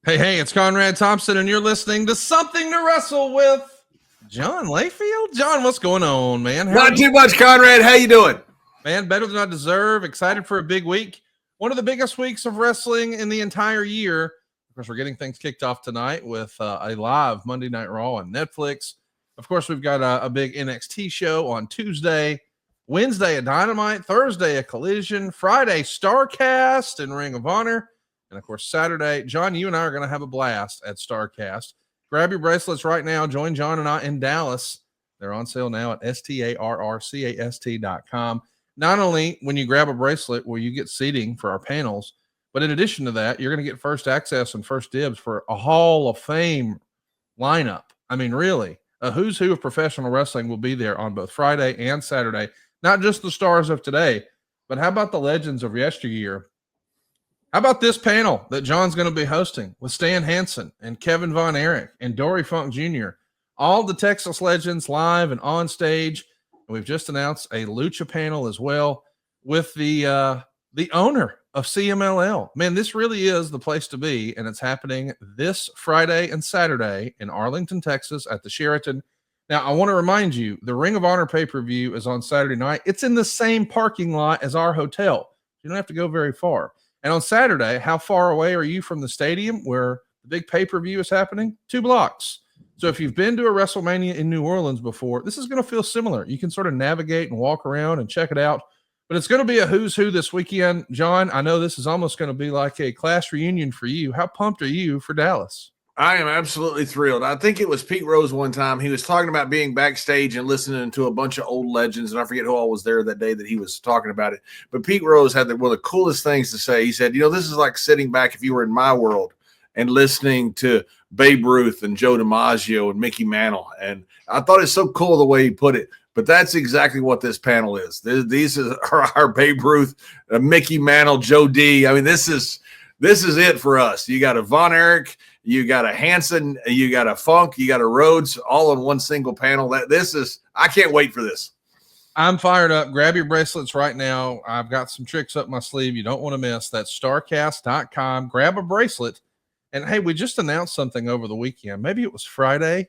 Hey, it's Conrad Thompson, and you're listening to Something to Wrestle with John Layfield. John, what's going on, man? Not too much, Conrad. How you doing? Man, better than I deserve. Excited for a big week. One of the biggest weeks of wrestling in the entire year. Of course, we're getting things kicked off tonight with a live Monday Night Raw on Netflix. Of course, we've got a big NXT show on Tuesday, Wednesday a Dynamite, Thursday a Collision, Friday Starcast and Ring of Honor. And of course, Saturday, John, you and I are going to have a blast at Starcast. Grab your bracelets right now. Join John and I in Dallas. They're on sale now at starrcast.com. Not only when you grab a bracelet will you get seating for our panels, but in addition to that, you're going to get first access and first dibs for a Hall of Fame lineup. I mean, really, a who's who of professional wrestling will be there on both Friday and Saturday. Not just the stars of today, but how about the legends of yesteryear? How about this panel that John's going to be hosting with Stan Hansen and Kevin Von Erich and Dory Funk Jr., all the Texas legends live and on stage. And we've just announced a Lucha panel as well with the owner of CMLL. Man, this really is the place to be, and it's happening this Friday and Saturday in Arlington, Texas at the Sheraton. Now, I want to remind you, the Ring of Honor pay-per-view is on Saturday night. It's in the same parking lot as our hotel. You don't have to go very far. And on Saturday, how far away are you from the stadium where the big pay-per-view is happening? 2 blocks. So if you've been to a WrestleMania in New Orleans before, this is going to feel similar. You can sort of navigate and walk around and check it out. But it's going to be a who's who this weekend. John, I know this is almost going to be like a class reunion for you. How pumped are you for Dallas? I am absolutely thrilled. I think it was Pete Rose one time. He was talking about being backstage and listening to a bunch of old legends, and I forget who all was there that day that he was talking about it. But Pete Rose had one of the coolest things to say. He said, this is like sitting back if you were in my world and listening to Babe Ruth and Joe DiMaggio and Mickey Mantle. And I thought it's so cool the way he put it. But that's exactly what this panel is. These are our Babe Ruth, Mickey Mantle, Joe D. I mean, this is it for us. You got a Von Erich, you got a Hansen, you got a Funk, you got a Rhodes, all in one single panel. I can't wait for this. I'm fired up. Grab your bracelets right now. I've got some tricks up my sleeve you don't want to miss. That's starcast.com. Grab a bracelet. And hey, we just announced something over the weekend. Maybe it was Friday.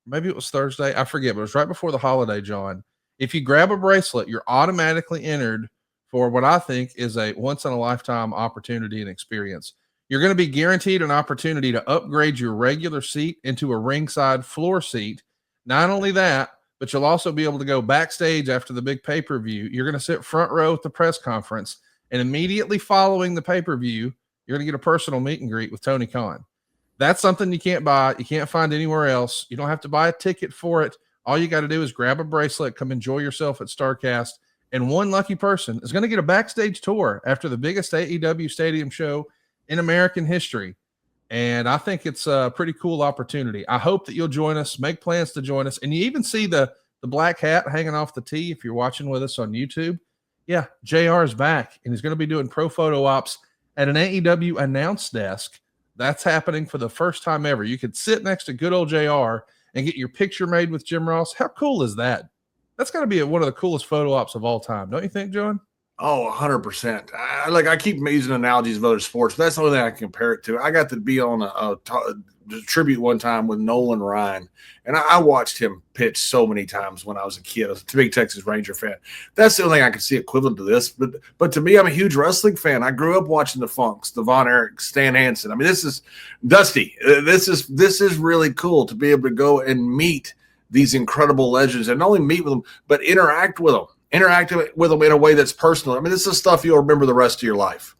Maybe it was Thursday. I forget, but it was right before the holiday, John. If you grab a bracelet, you're automatically entered for what I think is a once-in-a-lifetime opportunity and experience. You're going to be guaranteed an opportunity to upgrade your regular seat into a ringside floor seat. Not only that, but you'll also be able to go backstage after the big pay-per-view. You're going to sit front row at the press conference, and immediately following the pay-per-view, you're going to get a personal meet and greet with Tony Khan. That's something you can't buy. You can't find anywhere else. You don't have to buy a ticket for it. All you got to do is grab a bracelet, come enjoy yourself at StarCast, and one lucky person is going to get a backstage tour after the biggest AEW stadium show in American history. And I think it's a pretty cool opportunity. I hope that you'll join us, make plans to join us. And you even see the black hat hanging off the tee if you're watching with us on YouTube. Yeah, JR is back, and he's going to be doing pro photo ops at an AEW announce desk. That's happening for the first time ever. You could sit next to good old JR and get your picture made with Jim Ross. How cool is that? That's got to be one of the coolest photo ops of all time. Don't you think, John? Oh, 100%. I keep using analogies of other sports, but that's the only thing I can compare it to. I got to be on a tribute one time with Nolan Ryan, and I watched him pitch so many times when I was a kid. I was a big Texas Ranger fan. That's the only thing I can see equivalent to this. But to me, I'm a huge wrestling fan. I grew up watching the Funks, the Von Erich, Stan Hansen. I mean, this is Dusty. This is really cool to be able to go and meet these incredible legends, and not only meet with them, but interact with them. Interact with them in a way that's personal. I mean, this is stuff you'll remember the rest of your life.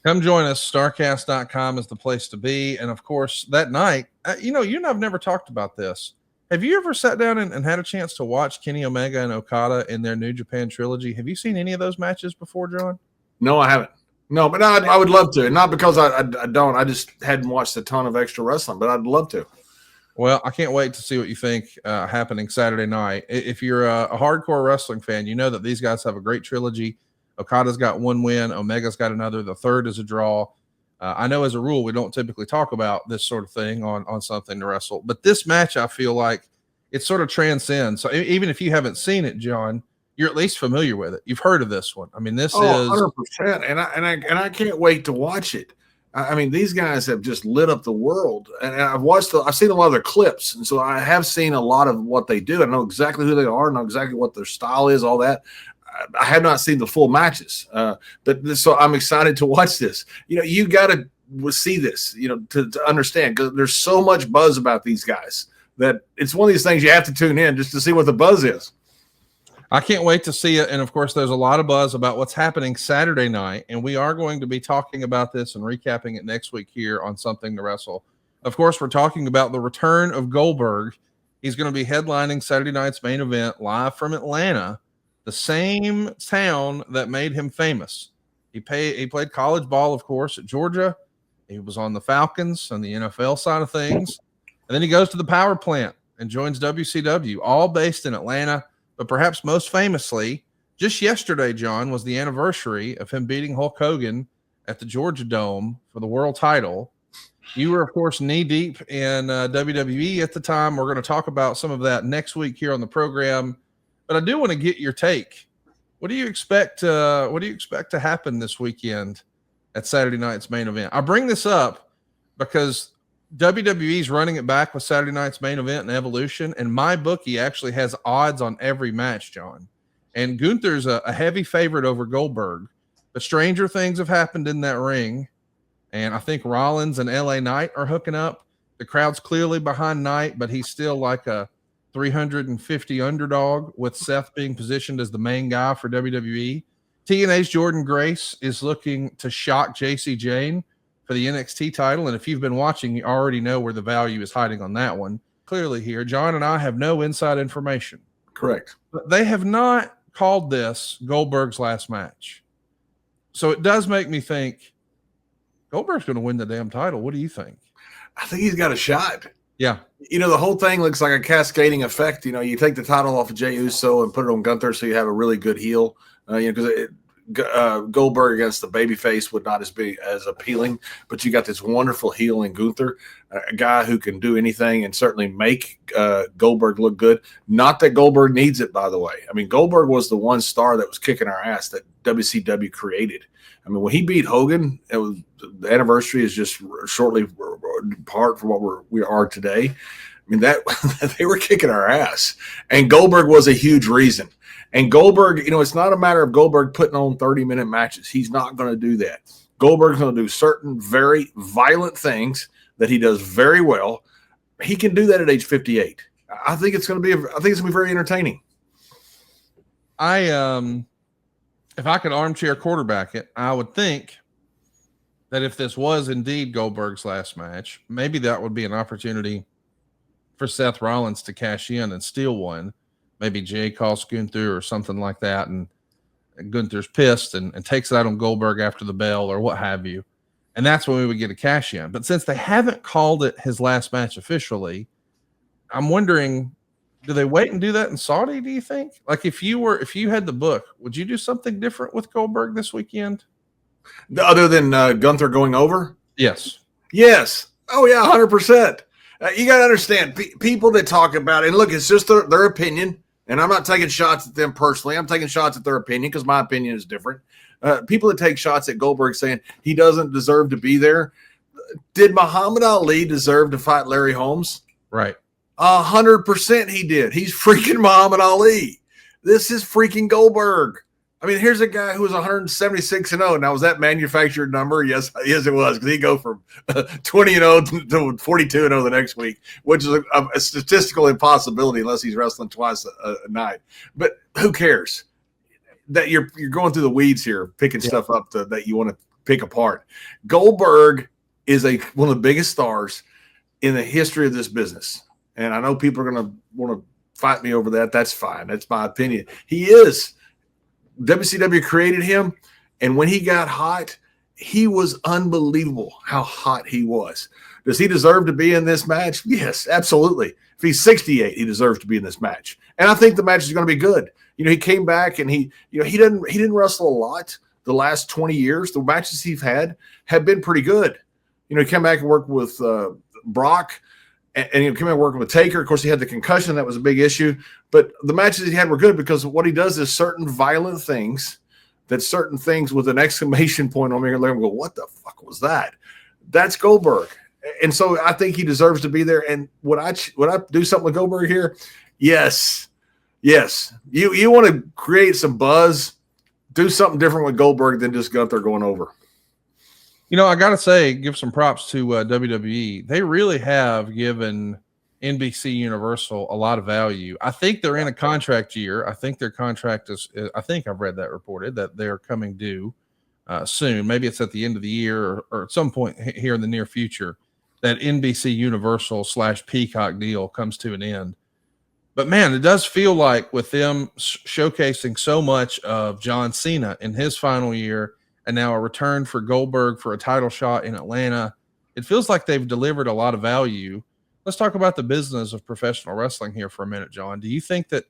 Come join us. Starcast.com is the place to be. And of course, that night, you and I've never talked about this. Have you ever sat down and had a chance to watch Kenny Omega and Okada in their New Japan trilogy? Have you seen any of those matches before, John? No, I haven't. No, but I would love to. And not because I don't. I just hadn't watched a ton of extra wrestling, but I'd love to. Well, I can't wait to see what you think happening Saturday night. If you're a hardcore wrestling fan, you know that these guys have a great trilogy. Okada's got one win. Omega's got another. The third is a draw. I know as a rule, we don't typically talk about this sort of thing on Something to Wrestle. But this match, I feel like it sort of transcends. So even if you haven't seen it, John, you're at least familiar with it. You've heard of this one. I mean, this is 100%. And I can't wait to watch it. I mean, these guys have just lit up the world, and I've seen a lot of their clips, and so I have seen a lot of what they do. I know exactly who they are, know exactly what their style is, all that. I have not seen the full matches, so I'm excited to watch this. You got to see this, to understand, because there's so much buzz about these guys that it's one of these things you have to tune in just to see what the buzz is. I can't wait to see it. And of course, there's a lot of buzz about what's happening Saturday night. And we are going to be talking about this and recapping it next week here on Something to Wrestle. Of course, we're talking about the return of Goldberg. He's going to be headlining Saturday night's main event live from Atlanta, the same town that made him famous. He played college ball, of course, at Georgia. He was on the Falcons on the NFL side of things. And then he goes to the power plant and joins WCW, all based in Atlanta. But perhaps most famously, just yesterday, John, was the anniversary of him beating Hulk Hogan at the Georgia Dome for the world title. You were, of course, knee-deep in WWE at the time. We're going to talk about some of that next week here on the program. But I do want to get your take. What do you expect to happen this weekend at Saturday night's main event? I bring this up because WWE's running it back with Saturday night's main event and Evolution, and my bookie actually has odds on every match, John. And Gunther's a heavy favorite over Goldberg. But stranger things have happened in that ring, and I think Rollins and LA Knight are hooking up. The crowd's clearly behind Knight, but he's still like a 350 underdog, with Seth being positioned as the main guy for WWE. TNA's Jordan Grace is looking to shock JC Jane for the NXT title. And if you've been watching, you already know where the value is hiding on that one. Clearly here, John and I have no inside information. Correct. But they have not called this Goldberg's last match. So it does make me think Goldberg's going to win the damn title. What do you think? I think he's got a shot. Yeah. The whole thing looks like a cascading effect. You take the title off of Jey Uso and put it on Gunther so you have a really good heel. Because Goldberg against the babyface would not be as appealing, but you got this wonderful heel in Gunther, a guy who can do anything and certainly make Goldberg look good. Not that Goldberg needs it, by the way. I mean, Goldberg was the one star that was kicking our ass that WCW created. I mean, when he beat Hogan, the anniversary is just shortly apart from what we are today. I mean, that they were kicking our ass, and Goldberg was a huge reason. And Goldberg, it's not a matter of Goldberg putting on 30-minute matches. He's not going to do that. Goldberg's going to do certain very violent things that he does very well. He can do that at age 58. I think it's going to be very entertaining. If I could armchair quarterback it, I would think that if this was indeed Goldberg's last match, maybe that would be an opportunity for Seth Rollins to cash in and steal one. Maybe Jay calls Gunther or something like that, and Gunther's pissed and takes it out on Goldberg after the bell or what have you. And that's when we would get a cash in. But since they haven't called it his last match officially, I'm wondering, do they wait and do that in Saudi, do you think? Like if you had the book, would you do something different with Goldberg this weekend? Other than Gunther going over? Yes. Yes. Oh, yeah, 100%. You got to understand, people that talk about it, and look, it's just their opinion. And I'm not taking shots at them personally. I'm taking shots at their opinion because my opinion is different. People that take shots at Goldberg saying he doesn't deserve to be there. Did Muhammad Ali deserve to fight Larry Holmes? Right. 100% he did. He's freaking Muhammad Ali. This is freaking Goldberg. I mean, here's a guy who was 176-0. Now, was that manufactured number? Yes, it was, because he'd go from 20-0 to 42-0 the next week, which is a statistical impossibility unless he's wrestling twice a night. But who cares? That you're going through the weeds here, picking stuff up that you want to pick apart. Goldberg is one of the biggest stars in the history of this business. And I know people are going to want to fight me over that. That's fine. That's my opinion. He is. WCW created him, and when he got hot, he was unbelievable how hot he was. Does he deserve to be in this match? Yes, absolutely. If he's 68, he deserves to be in this match. And I think the match is going to be good. He came back and he didn't wrestle a lot the last 20 years. The matches he's had have been pretty good. He came back and worked with Brock, and he came out working with Taker. Of course, he had the concussion. That was a big issue. But the matches he had were good because what he does is certain violent things, that certain things with an exclamation point on me and let him go, what the fuck was that? That's Goldberg. And so I think he deserves to be there. And would I do something with Goldberg here? Yes. You want to create some buzz, do something different with Goldberg than just Gunther going over. I got to say, give some props to WWE. They really have given NBC Universal a lot of value. I think they're in a contract year. I think their contract is, I think I've read that reported that they're coming due soon. Maybe it's at the end of the year or at some point here in the near future that NBC Universal / Peacock deal comes to an end. But man, it does feel like with them showcasing so much of John Cena in his final year and now a return for Goldberg for a title shot in Atlanta, it feels like they've delivered a lot of value. Let's talk about the business of professional wrestling here for a minute, John. Do you think that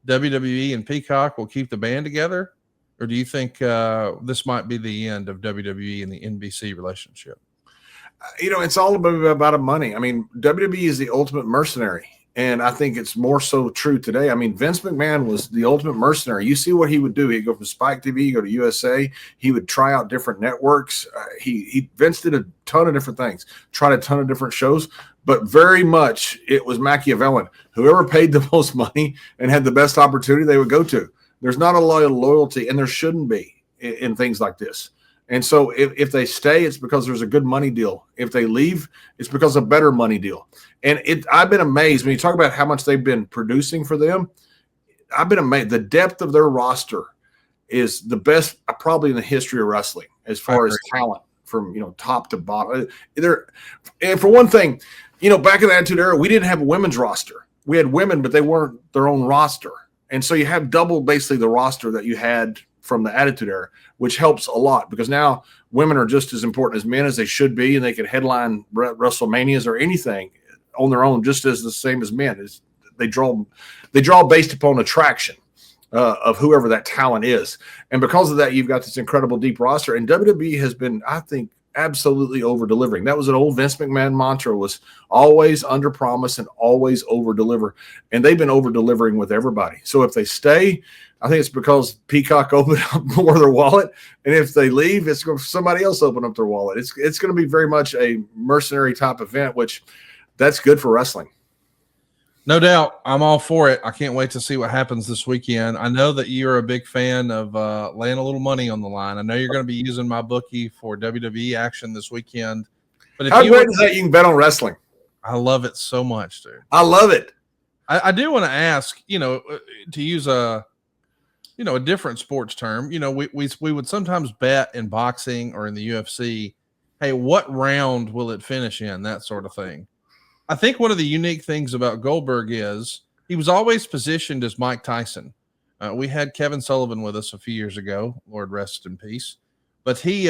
WWE and Peacock will keep the band together? Or do you think this might be the end of WWE and the NBC relationship? It's all about money. I mean, WWE is the ultimate mercenary. And I think it's more so true today. I mean, Vince McMahon was the ultimate mercenary. You see what he would do. He'd go from Spike TV, go to USA. He would try out different networks. Vince did a ton of different things, tried a ton of different shows, but very much it was Machiavellian. Whoever paid the most money and had the best opportunity, they would go to. There's not a lot of loyalty, and there shouldn't be in things like this. And so if they stay, it's because there's a good money deal. If they leave, it's because of a better money deal. And I've been amazed when you talk about how much they've been producing for them. I've been amazed. The depth of their roster is the best probably in the history of wrestling as far as talent from top to bottom. And for one thing, back in the Attitude Era, we didn't have a women's roster. We had women, but they weren't their own roster. And so you have double basically the roster that you had from the Attitude Era, which helps a lot because now women are just as important as men as they should be, and they can headline WrestleManias or anything on their own just as the same as men. They draw based upon attraction of whoever that talent is. And because of that, you've got this incredible deep roster. And WWE has been, I think, absolutely over-delivering. That was an old Vince McMahon mantra, was always under-promise and always over-deliver. And they've been over-delivering with everybody. So if they stay, I think it's because Peacock opened up more of their wallet. And if they leave, it's going to somebody else open up their wallet. It's going to be very much a mercenary type event, which that's good for wrestling. No doubt. I'm all for it. I can't wait to see what happens this weekend. I know that you're a big fan of laying a little money on the line. I know you're going to be using my bookie for WWE action this weekend. But how great is that you can bet on wrestling? I love it so much, dude. I love it. I do want to ask, to use a different sports term, we would sometimes bet in boxing or in the UFC, hey, what round will it finish in? That sort of thing. I think one of the unique things about Goldberg is he was always positioned as Mike Tyson. We had Kevin Sullivan with us a few years ago, Lord rest in peace. But he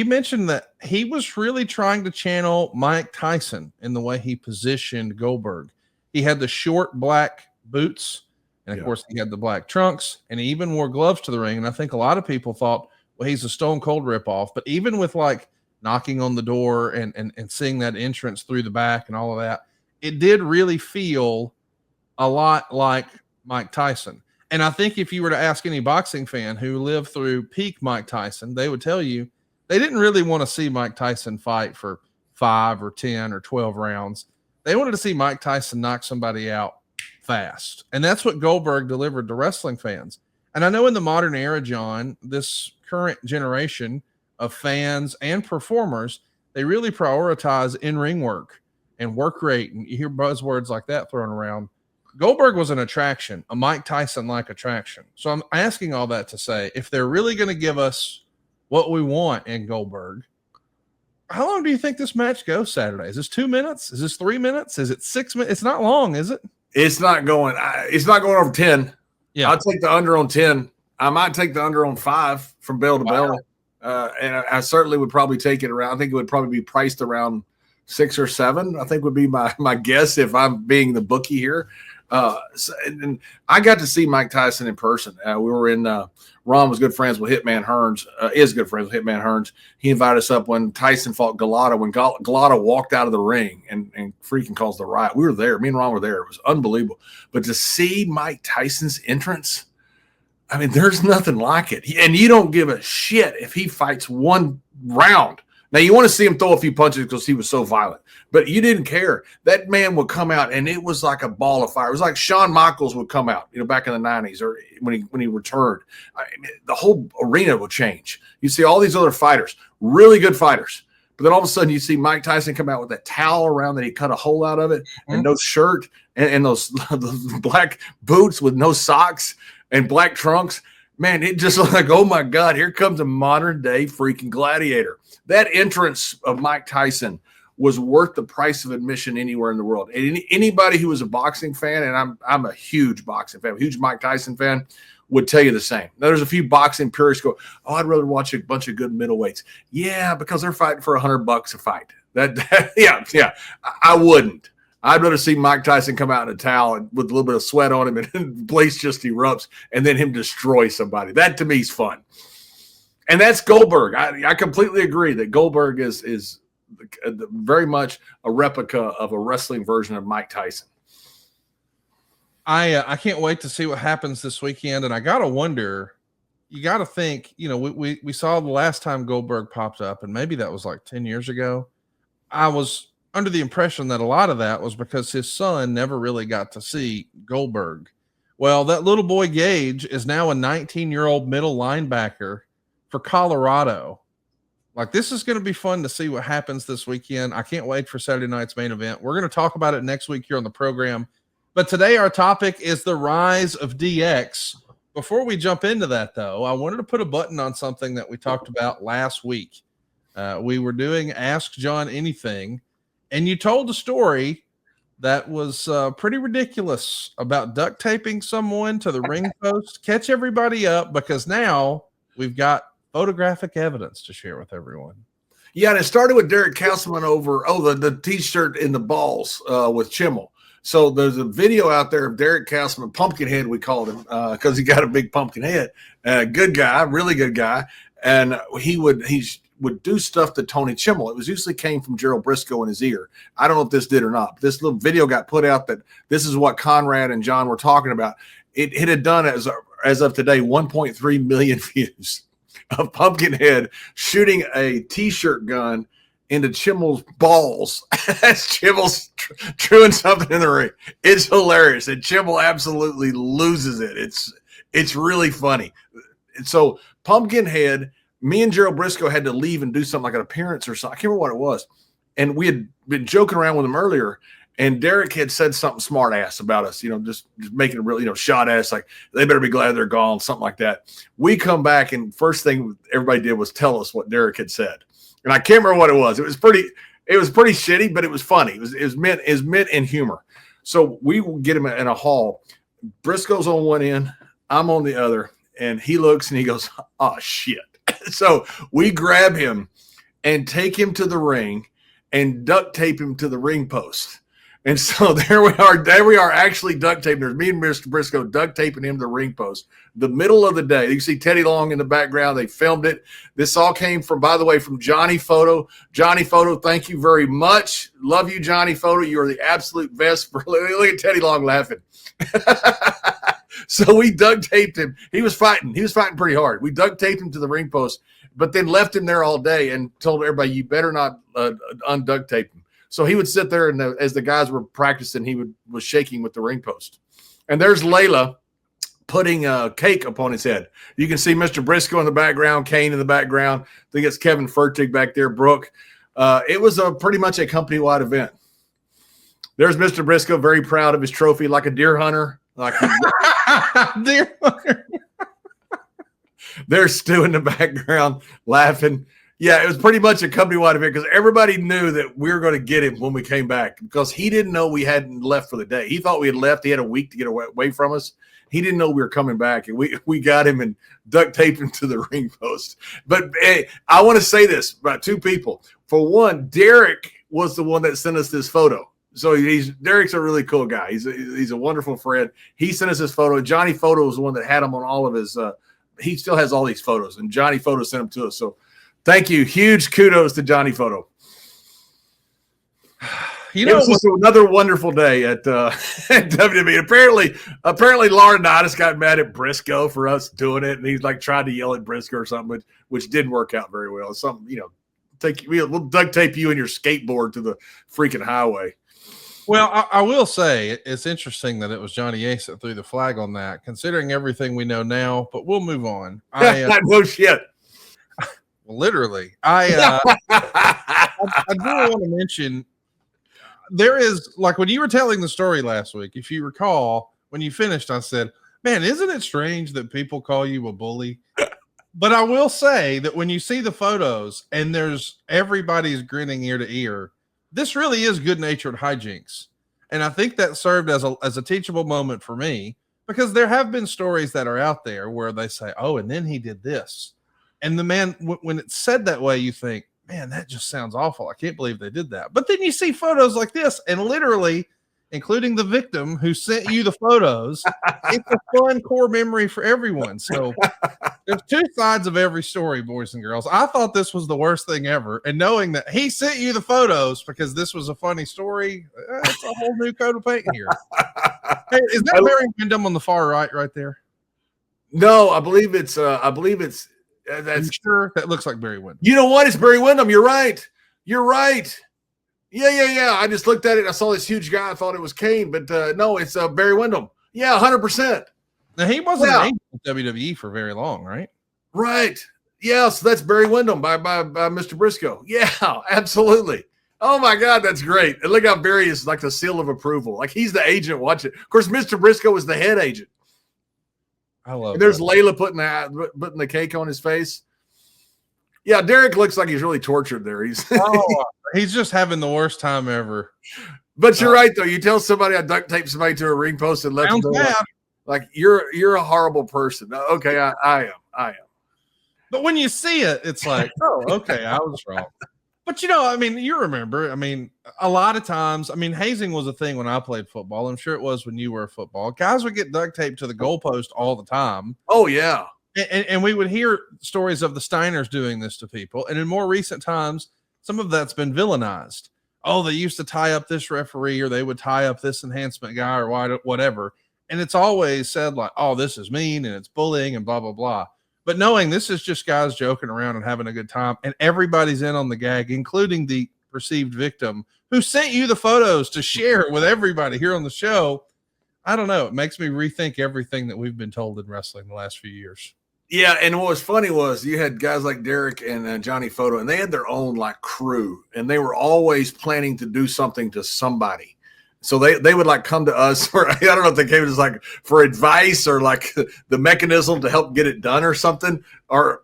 mentioned that he was really trying to channel Mike Tyson in the way he positioned Goldberg. He had the short black boots, and of course he had the black trunks, and he even wore gloves to the ring. And I think a lot of people thought, well, he's a Stone Cold ripoff. But even with like knocking on the door and seeing that entrance through the back and all of that, it did really feel a lot like Mike Tyson. And I think if you were to ask any boxing fan who lived through peak Mike Tyson, they would tell you they didn't really want to see Mike Tyson fight for 5 or 10 or 12 rounds. They wanted to see Mike Tyson knock somebody out fast. And that's what Goldberg delivered to wrestling fans. And I know in the modern era, John, this current generation of fans and performers, they really prioritize in-ring work and work rate. And you hear buzzwords like that thrown around. Goldberg was an attraction, a Mike Tyson-like attraction. So I'm asking all that to say, if they're really going to give us what we want in Goldberg, how long do you think this match goes Saturday? Is this 2 minutes? Is this 3 minutes? Is it 6 minutes? It's not long, is it? It's not going over 10. Yeah. I'll take the under on 10. I might take the under on 5 from bell to bell. And I certainly would probably take it around. I think it would probably be priced around 6 or 7. I think would be my guess if I'm being the bookie here. And I got to see Mike Tyson in person. We were in Ron was good friends with Hitman Hearns, is good friends with Hitman Hearns. He invited us up when Tyson fought Galata, when Galata walked out of the ring and freaking caused the riot. We were there. Me and Ron were there. It was unbelievable. But to see Mike Tyson's entrance, I mean, there's nothing like it. And you don't give a shit if he fights one round. Now, you want to see him throw a few punches because he was so violent, but you didn't care. That man would come out, and it was like a ball of fire. It was like Shawn Michaels would come out, back in the 90s or when he returned. The whole arena would change. You see all these other fighters, really good fighters, but then all of a sudden you see Mike Tyson come out with that towel around that he cut a hole out of it, and no shirt, and those black boots with no socks and black trunks. Man, it just looked like, oh my God, here comes a modern day freaking gladiator. That entrance of Mike Tyson was worth the price of admission anywhere in the world. And anybody who was a boxing fan, and I'm a huge boxing fan, a huge Mike Tyson fan, would tell you the same. Now, there's a few boxing purists go, oh, I'd rather watch a bunch of good middleweights. Yeah, because they're fighting for $100 a fight. Yeah, I wouldn't. I'd rather see Mike Tyson come out in a towel and with a little bit of sweat on him and the place just erupts and then him destroy somebody. That to me is fun. And that's Goldberg. I completely agree that Goldberg is very much a replica of a wrestling version of Mike Tyson. I can't wait to see what happens this weekend. And I got to wonder, you got to think, we saw the last time Goldberg popped up, and maybe that was like 10 years ago. I was under the impression that a lot of that was because his son never really got to see Goldberg. Well, that little boy Gage is now a 19-year-old middle linebacker for Colorado. Like, this is going to be fun to see what happens this weekend. I can't wait for Saturday night's main event. We're going to talk about it next week here on the program. But today our topic is the rise of DX. Before we jump into that, though, I wanted to put a button on something that we talked about last week. We were doing Ask John Anything, and you told a story that was pretty ridiculous about duct taping someone to the ring post. Catch everybody up, because now we've got photographic evidence to share with everyone. Yeah, and it started with Derek Castleman over the T-shirt in the balls with Chimmel. So there's a video out there of Derek Castleman, Pumpkinhead we called him, because he got a big pumpkin head. Good guy, really good guy, and he would do stuff to Tony Chimmel. It was usually came from Gerald Briscoe in his ear. I don't know if this did or not. But this little video got put out that this is what Conrad and John were talking about. It had done as of today 1.3 million views of Pumpkinhead shooting a T-shirt gun into Chimmel's balls as Chimmel's doing something in the ring. It's hilarious, and Chimmel absolutely loses it. It's really funny. So Pumpkinhead, me and Gerald Briscoe had to leave and do something like an appearance or something. I can't remember what it was. And we had been joking around with him earlier, and Derek had said something smart ass about us, just making a real, shot ass, like they better be glad they're gone, something like that. We come back, and first thing everybody did was tell us what Derek had said. And I can't remember what it was. It was pretty shitty, but it was funny. It was meant in humor. So we will get him in a hall. Briscoe's on one end, I'm on the other, and he looks and he goes, "Oh shit." So we grab him and take him to the ring and duct tape him to the ring post. And so there we are actually duct taping. There's me and Mr. Briscoe duct taping him to the ring post. The middle of the day. You can see Teddy Long in the background. They filmed it. This all came from, by the way, from Johnny Photo. Johnny Photo, thank you very much. Love you, Johnny Photo. You are the absolute best. Look at Teddy Long laughing. So we duct taped him. He was fighting pretty hard. We duct taped him to the ring post, but then left him there all day and told everybody, you better not unduct tape him. So he would sit there, and as the guys were practicing, he was shaking with the ring post. And there's Layla putting a cake upon his head. You can see Mr. Briscoe in the background, Kane in the background. I think it's Kevin Fertig back there, Brooke. It was pretty much a company-wide event. There's Mr. Briscoe, very proud of his trophy, like a deer hunter. Deer hunter. There's Stu in the background laughing. Yeah, it was pretty much a company-wide event because everybody knew that we were going to get him when we came back, because he didn't know we hadn't left for the day. He thought we had left. He had a week to get away from us. He didn't know we were coming back, and we got him and duct taped him to the ring post. But hey, I want to say this about two people. For one, Derek was the one that sent us this photo. So Derek's a really cool guy. He's a wonderful friend. He sent us this photo. Johnny Photo was the one that had him on all of his he still has all these photos, and Johnny Photo sent them to us. So thank you. Huge kudos to Johnny Photo. It was another wonderful day at WWE. Apparently Laurinaitis got mad at Briscoe for us doing it, and he's like tried to yell at Briscoe or something, which didn't work out very well. We'll duct tape you and your skateboard to the freaking highway. Well, I will say it's interesting that it was Johnny Ace that threw the flag on that, considering everything we know now. But we'll move on. No shit. Literally, I do want to mention there is, like, when you were telling the story last week, if you recall, when you finished, I said, "Man, isn't it strange that people call you a bully?" But I will say that when you see the photos and everybody's grinning ear to ear, this really is good-natured hijinks. And I think that served as a teachable moment for me, because there have been stories that are out there where they say, "Oh, and then he did this." And the man, when it's said that way, you think, "Man, that just sounds awful. I can't believe they did that." But then you see photos like this, and literally, including the victim who sent you the photos, it's a fun core memory for everyone. So there's two sides of every story, boys and girls. I thought this was the worst thing ever. And knowing that he sent you the photos because this was a funny story, it's a whole new coat of paint here. Hey, is that Barry Windham on the far right there? No, I believe it's that's sure that looks like Barry Windham. You know what? It's Barry Windham. You're right. Yeah. I just looked at it. I saw this huge guy. I thought it was Kane, but no, it's Barry Windham. Yeah, 100%. Now, he wasn't an agent with WWE for very long, right? Right. Yeah, so that's Barry Windham by Mr. Briscoe. Yeah, absolutely. Oh, my God, that's great. And look how Barry is like the seal of approval. Like, he's the agent watching. Of course, Mr. Briscoe is the head agent. I love it. There's Layla putting the cake on his face. Yeah, Derek looks like he's really tortured there. He's just having the worst time ever. But you're right, though. You tell somebody I duct tape somebody to a ring post and let them know, like you're a horrible person. Okay, I am. But when you see it, it's like, oh, okay, I was wrong. But you remember, a lot of times, hazing was a thing when I played football. I'm sure it was when you were football. Guys would get duct taped to the goalpost all the time. Oh, yeah. And we would hear stories of the Steiners doing this to people. And in more recent times, some of that's been villainized. Oh, they used to tie up this referee, or they would tie up this enhancement guy, or whatever. And it's always said like, oh, this is mean and it's bullying and blah, blah, blah. But knowing this is just guys joking around and having a good time, and everybody's in on the gag, including the perceived victim who sent you the photos to share with everybody here on the show. I don't know. It makes me rethink everything that we've been told in wrestling the last few years. Yeah, and what was funny was you had guys like Derek and Johnny Photo, and they had their own like crew, and they were always planning to do something to somebody. So they would like come to us, or I don't know if they came to us like for advice or like the mechanism to help get it done or something, or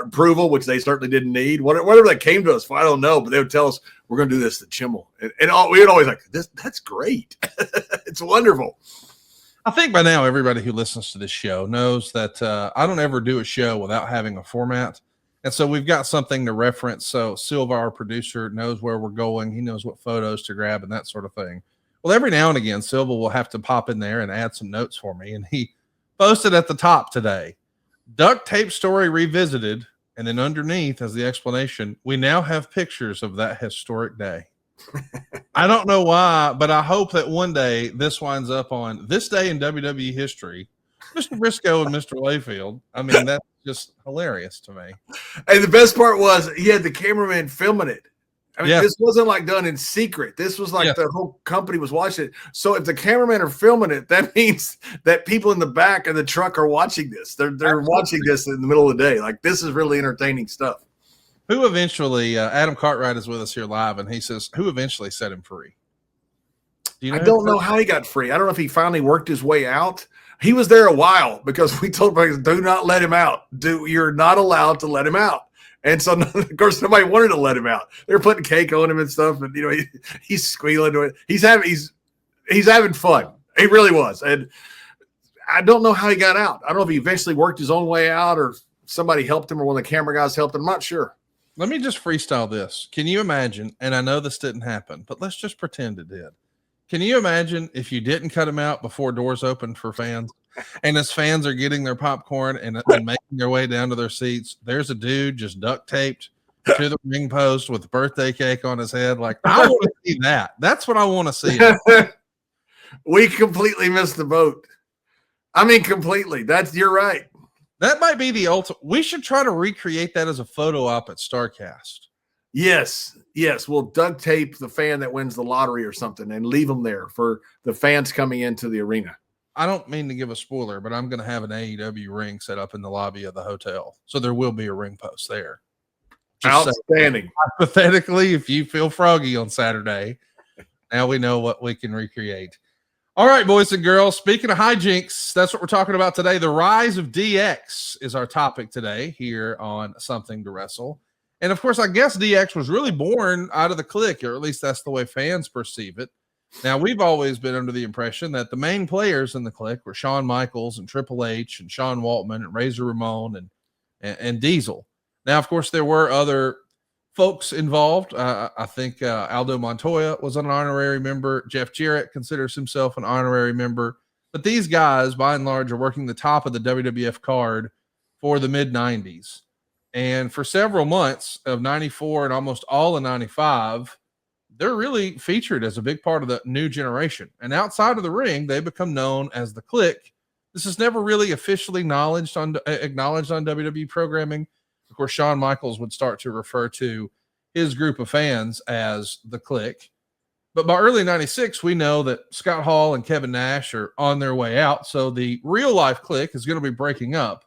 approval, which they certainly didn't need. Whatever they came to us for, I don't know, but they would tell us we're going to do this to Chimmel, and we would always like this. That's great. It's wonderful. I think by now everybody who listens to this show knows that I don't ever do a show without having a format. And so we've got something to reference. So Silva, our producer, knows where we're going. He knows what photos to grab and that sort of thing. Well, every now and again, Silva will have to pop in there and add some notes for me. And he posted at the top today, duct tape story revisited. And then underneath, as the explanation, we now have pictures of that historic day. I don't know why, but I hope that one day this winds up on this day in WWE history. Mr. Briscoe and Mr. Layfield. That's just hilarious to me. And the best part was he had the cameraman filming it. This wasn't like done in secret. This was like the whole company was watching it. So if the cameramen are filming it, that means that people in the back of the truck are watching this. They're watching this in the middle of the day. Like, this is really entertaining stuff. Who eventually, Adam Cartwright is with us here live, and he says, who eventually set him free? I don't know how he got free. I don't know if he finally worked his way out. He was there a while because we told him, do not let him out. You're not allowed to let him out. And so, of course, nobody wanted to let him out. They were putting cake on him and stuff, and he's squealing to it. He's having fun. He really was. And I don't know how he got out. I don't know if he eventually worked his own way out or somebody helped him or one of the camera guys helped him. I'm not sure. Let me just freestyle this. Can you imagine, and I know this didn't happen, but let's just pretend it did. Can you imagine if you didn't cut him out before doors opened for fans, and as fans are getting their popcorn and making their way down to their seats, there's a dude just duct taped to the ring post with birthday cake on his head? Like, I want to see that. That's what I want to see. We completely missed the boat. Completely. You're right. That might be the ultimate. We should try to recreate that as a photo op at StarCast. Yes, yes. We'll duct tape the fan that wins the lottery or something and leave them there for the fans coming into the arena. I don't mean to give a spoiler, but I'm going to have an AEW ring set up in the lobby of the hotel. So there will be a ring post there. Just Outstanding. Hypothetically, if you feel froggy on Saturday, now we know what we can recreate. All right, boys and girls, speaking of hijinks, that's what we're talking about today. The rise of DX is our topic today here on Something to Wrestle. And of course, I guess DX was really born out of the Clique, or at least that's the way fans perceive it. Now, we've always been under the impression that the main players in the Clique were Shawn Michaels and Triple H and Sean Waltman and Razor Ramon and Diesel. Now, of course, there were other folks involved. I think Aldo Montoya was an honorary member. Jeff Jarrett considers himself an honorary member. But these guys, by and large, are working the top of the WWF card for the mid-90s. And for several months of 94 and almost all of 95, they're really featured as a big part of the new generation. And outside of the ring, they become known as the Clique. This is never really officially acknowledged on WWE programming. Of course, Shawn Michaels would start to refer to his group of fans as the Clique. But by early 96, we know that Scott Hall and Kevin Nash are on their way out. So the real life Clique is going to be breaking up.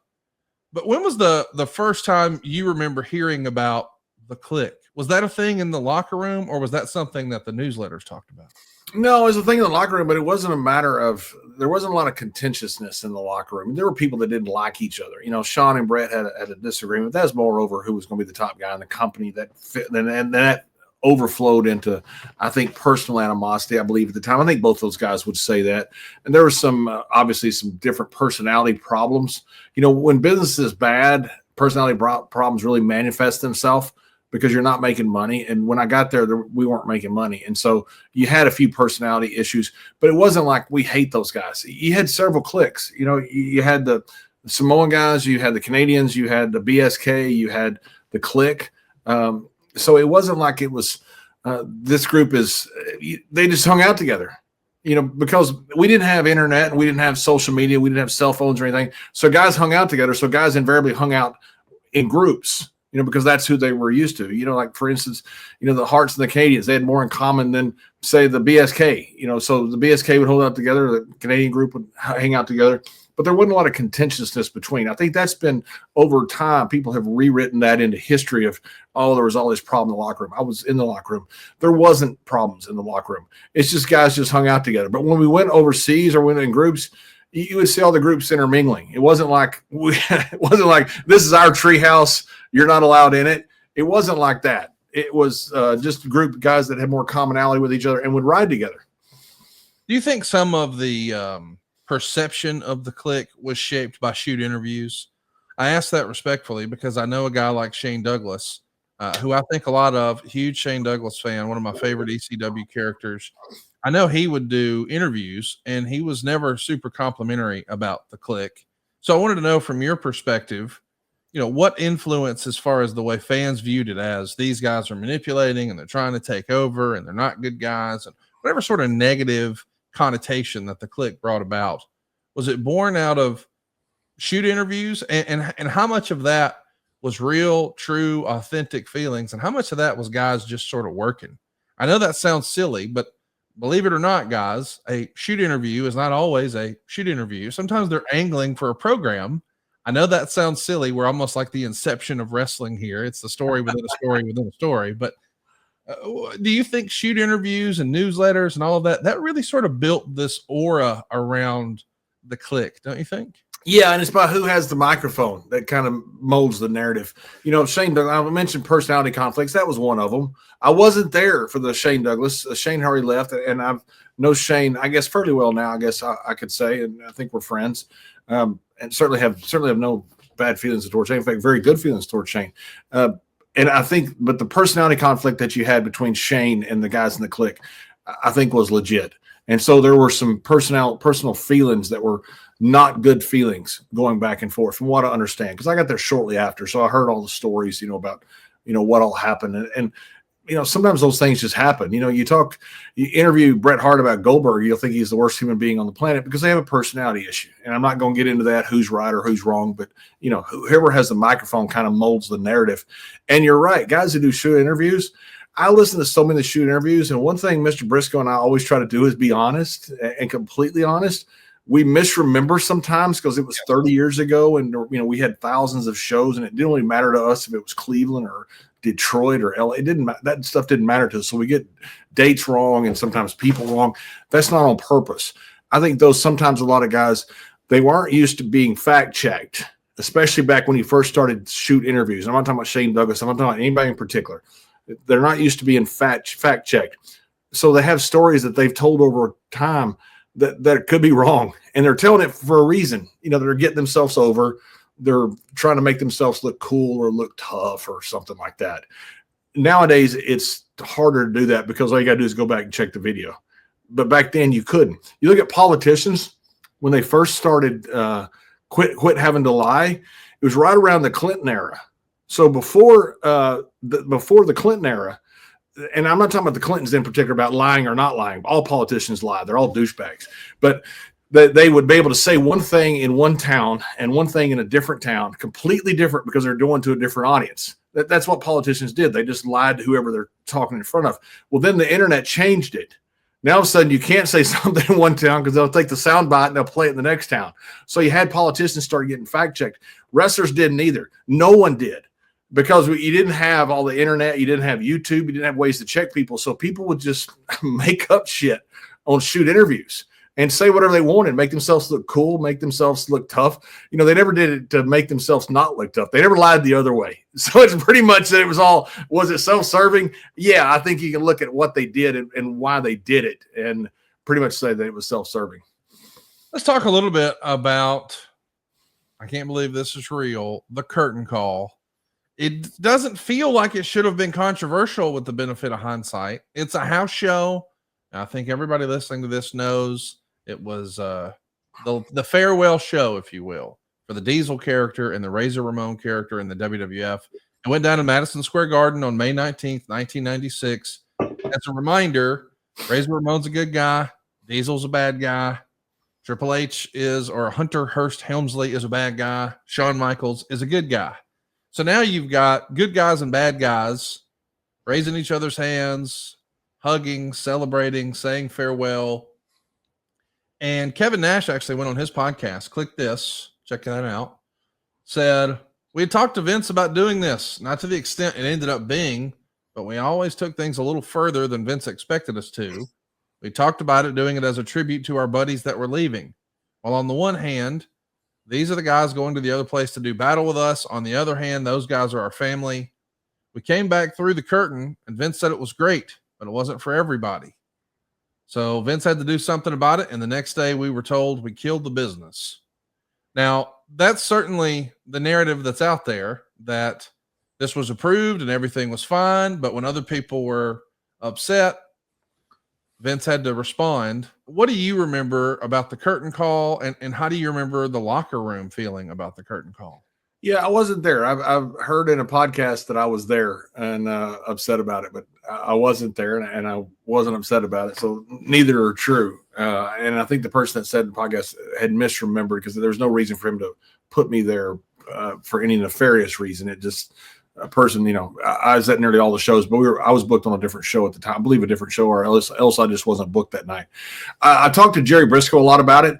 But when was the first time you remember hearing about the Clique? Was that a thing in the locker room, or was that something that the newsletters talked about? No, it was a thing in the locker room, but it wasn't a matter of, there wasn't a lot of contentiousness in the locker room. There were people that didn't like each other. You know, Sean and Brett had a disagreement. That was more over who was going to be the top guy in the company that fit, and that overflowed into, I think, personal animosity, I believe, at the time. I think both those guys would say that. And there was some, obviously, some different personality problems. You know, when business is bad, personality problems really manifest themselves because you're not making money. And when I got there, we weren't making money. And so you had a few personality issues, but it wasn't like we hate those guys. You had several cliques. You know, you had the Samoan guys, you had the Canadians, you had the BSK, you had the Clique. So it wasn't like it was this group is – they just hung out together, you know, because we didn't have internet and we didn't have social media. We didn't have cell phones or anything. So guys hung out together. So guys invariably hung out in groups. You know, because that's who they were used to. You know, like, for instance, you know, the Hearts and the Canadians, they had more in common than, say, the BSK. You know, so the BSK would hold out together, the Canadian group would hang out together, but there wasn't a lot of contentiousness between. I think that's been, over time, people have rewritten that into history of, oh, there was all this problem in the locker room. I was in the locker room. There wasn't problems in the locker room. It's just guys just hung out together. But when we went overseas or went in groups, you would see all the groups intermingling. It wasn't like this is our treehouse, you're not allowed in it. It wasn't like that. It was just a group of guys that had more commonality with each other and would ride together. Do you think some of the perception of the Clique was shaped by shoot interviews? I ask that respectfully because I know a guy like Shane Douglas, who I think a lot of, huge Shane Douglas fan, one of my favorite ECW characters. I know he would do interviews, and he was never super complimentary about the Clique. So I wanted to know from your perspective, you know, what influence as far as the way fans viewed it as these guys are manipulating and they're trying to take over and they're not good guys, and whatever sort of negative connotation that the Clique brought about. Was it born out of shoot interviews, and how much of that was real, true, authentic feelings, and how much of that was guys just sort of working? I know that sounds silly, but believe it or not, guys, a shoot interview is not always a shoot interview. Sometimes they're angling for a program. I know that sounds silly. We're almost like the inception of wrestling here. It's the story within a story within a story. But do you think shoot interviews and newsletters and all of that really sort of built this aura around the Clique, don't you think? Yeah, and it's about who has the microphone that kind of molds the narrative. You know, Shane Douglas, I mentioned personality conflicts. That was one of them. I wasn't there for the Shane Douglas. Shane already left, and I've known Shane, I guess, fairly well now, I guess I could say, and I think we're friends. And certainly have no bad feelings towards Shane. In fact, very good feelings towards Shane. And I think, but the personality conflict that you had between Shane and the guys in the Clique, I think was legit. And so there were some personal feelings that were not good feelings going back and forth, from what I understand, because I got there shortly after. So I heard all the stories, you know, about, you know, what all happened. And sometimes those things just happen. You interview Bret Hart about Goldberg, you'll think he's the worst human being on the planet because they have a personality issue. And I'm not going to get into that, who's right or who's wrong, but whoever has the microphone kind of molds the narrative. And you're right, guys who do shoot interviews, I listen to so many shoot interviews, and one thing Mr. Briscoe and I always try to do is be honest and completely honest. We misremember sometimes because it was 30 years ago, and we had thousands of shows, and it didn't really matter to us if it was Cleveland or Detroit or LA. That stuff didn't matter to us. So we get dates wrong and sometimes people wrong. That's not on purpose. I think sometimes a lot of guys, they weren't used to being fact checked, especially back when you first started shoot interviews. I'm not talking about Shane Douglas. I'm not talking about anybody in particular. They're not used to being fact checked. So they have stories that they've told over time that could be wrong. And they're telling it for a reason. They're getting themselves over. They're trying to make themselves look cool or look tough or something like that. Nowadays, it's harder to do that because all you got to do is go back and check the video. But back then, you couldn't. You look at politicians, when they first started quit having to lie, it was right around the Clinton era. So before the Clinton era, and I'm not talking about the Clintons in particular about lying or not lying. All politicians lie. They're all douchebags. But they would be able to say one thing in one town and one thing in a different town, completely different because they're doing to a different audience. That's what politicians did. They just lied to whoever they're talking in front of. Well, then the internet changed it. Now all of a sudden you can't say something in one town because they'll take the sound bite and they'll play it in the next town. So you had politicians start getting fact checked. Wrestlers didn't either. No one did. Because you didn't have all the internet, you didn't have YouTube, you didn't have ways to check people. So people would just make up shit on shoot interviews and say whatever they wanted, make themselves look cool, make themselves look tough. They never did it to make themselves not look tough. They never lied the other way. So it's pretty much that it was it self-serving? Yeah, I think you can look at what they did and why they did it and pretty much say that it was self-serving. Let's talk a little bit about, I can't believe this is real, the curtain call. It doesn't feel like it should have been controversial with the benefit of hindsight. It's a house show. I think everybody listening to this knows it was the farewell show, if you will, for the Diesel character and the Razor Ramon character in the WWF. It went down in Madison Square Garden on May 19th, 1996. As a reminder, Razor Ramon's a good guy. Diesel's a bad guy. Triple H or Hunter Hearst Helmsley is a bad guy. Shawn Michaels is a good guy. So now you've got good guys and bad guys raising each other's hands, hugging, celebrating, saying farewell. And Kevin Nash actually went on his podcast. Click this, check that out. Said, we had talked to Vince about doing this, not to the extent it ended up being, but we always took things a little further than Vince expected us to. We talked about it, doing it as a tribute to our buddies that were leaving. While on the one hand, these are the guys going to the other place to do battle with us. On the other hand, those guys are our family. We came back through the curtain, and Vince said it was great, but it wasn't for everybody. So Vince had to do something about it, and the next day we were told we killed the business. Now, that's certainly the narrative that's out there, that this was approved and everything was fine, but when other people were upset, Vince had to respond. What do you remember about the curtain call, and how do you remember the locker room feeling about the curtain call? Yeah, I wasn't there. I've heard in a podcast that I was there and upset about it, but I wasn't there and I wasn't upset about it. So neither are true. And I think the person that said the podcast had misremembered because there's no reason for him to put me there for any nefarious reason. It just a person, I was at nearly all the shows, but I was booked on a different show at the time. I believe a different show, or else I just wasn't booked that night. I talked to Jerry Briscoe a lot about it.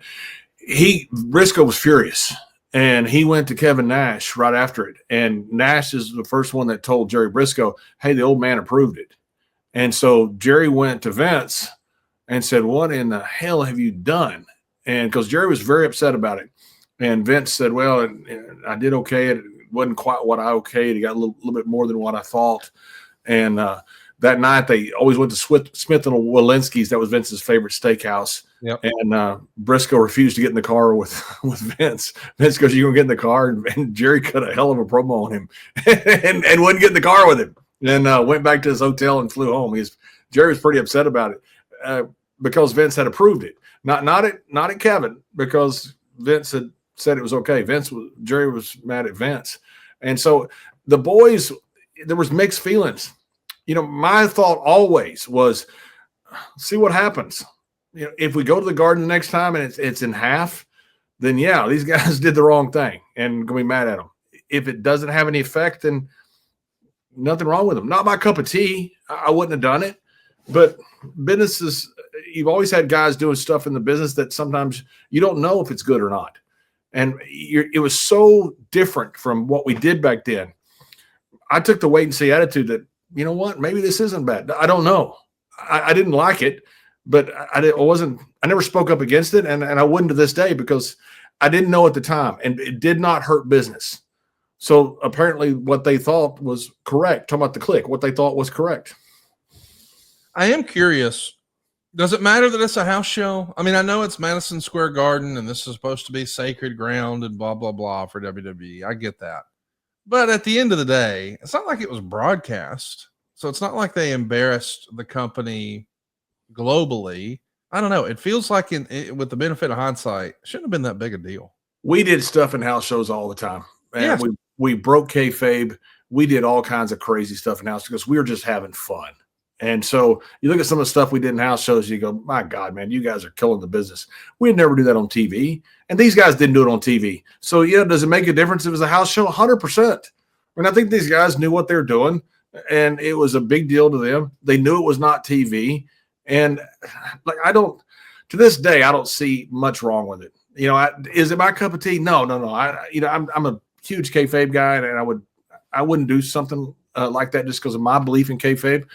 Briscoe was furious, and he went to Kevin Nash right after it. And Nash is the first one that told Jerry Briscoe, hey, the old man approved it. And so Jerry went to Vince and said, what in the hell have you done? And because Jerry was very upset about it. And Vince said, well, I did okay. It wasn't quite what I okayed. He got a little bit more than what I thought. And that night they always went to Smith and Walensky's. That was Vince's favorite steakhouse. Yep. And Briscoe refused to get in the car with Vince. Vince goes, "You gonna get in the car?" And Jerry cut a hell of a promo on him, and wouldn't get in the car with him. And went back to his hotel and flew home. Jerry was pretty upset about it because Vince had approved it. Not at Kevin, because Vince had said it was okay. Jerry was mad at Vince, and so the boys, there was mixed feelings. my thought always was, see what happens. If we go to the Garden the next time and it's in half, then yeah, these guys did the wrong thing and gonna be mad at them. If it doesn't have any effect, then nothing wrong with them. Not my cup of tea. I wouldn't have done it. But businesses, you've always had guys doing stuff in the business that sometimes you don't know if it's good or not. And it was so different from what we did back then. I took the wait and see attitude that, you know what, maybe this isn't bad. I don't know. I didn't like it, but I never spoke up against it. And I wouldn't to this day because I didn't know at the time, and it did not hurt business. So apparently what they thought was correct. Talking about the click, what they thought was correct. I am curious. Does it matter that it's a house show? I mean, I know it's Madison Square Garden and this is supposed to be sacred ground and blah, blah, blah for WWE. I get that. But at the end of the day, it's not like it was broadcast. So it's not like they embarrassed the company globally. I don't know. It feels like with the benefit of hindsight, it shouldn't have been that big a deal. We did stuff in house shows all the time. And yes. we broke kayfabe. We did all kinds of crazy stuff in house because we were just having fun. And so you look at some of the stuff we did in house shows, you go, my God, man, you guys are killing the business. We'd never do that on TV. And these guys didn't do it on TV. So, yeah, does it make a difference if it was a house show? 100%. I mean, I think these guys knew what they were doing, and it was a big deal to them. They knew it was not TV. And, to this day, I don't see much wrong with it. Is it my cup of tea? No. I'm a huge kayfabe guy, and I wouldn't do something like that just because of my belief in kayfabe.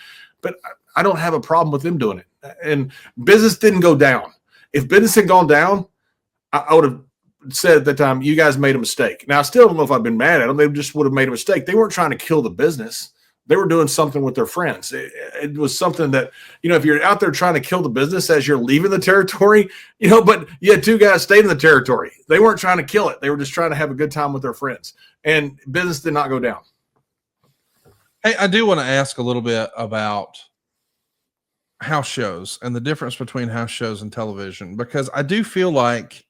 But I don't have a problem with them doing it. And business didn't go down. If business had gone down, I would have said at the time, you guys made a mistake. Now, I still don't know if I've been mad at them. They just would have made a mistake. They weren't trying to kill the business. They were doing something with their friends. It was something that, if you're out there trying to kill the business as you're leaving the territory, but you had two guys staying in the territory. They weren't trying to kill it. They were just trying to have a good time with their friends. And business did not go down. Hey, I do want to ask a little bit about house shows and the difference between house shows and television, because I do feel like,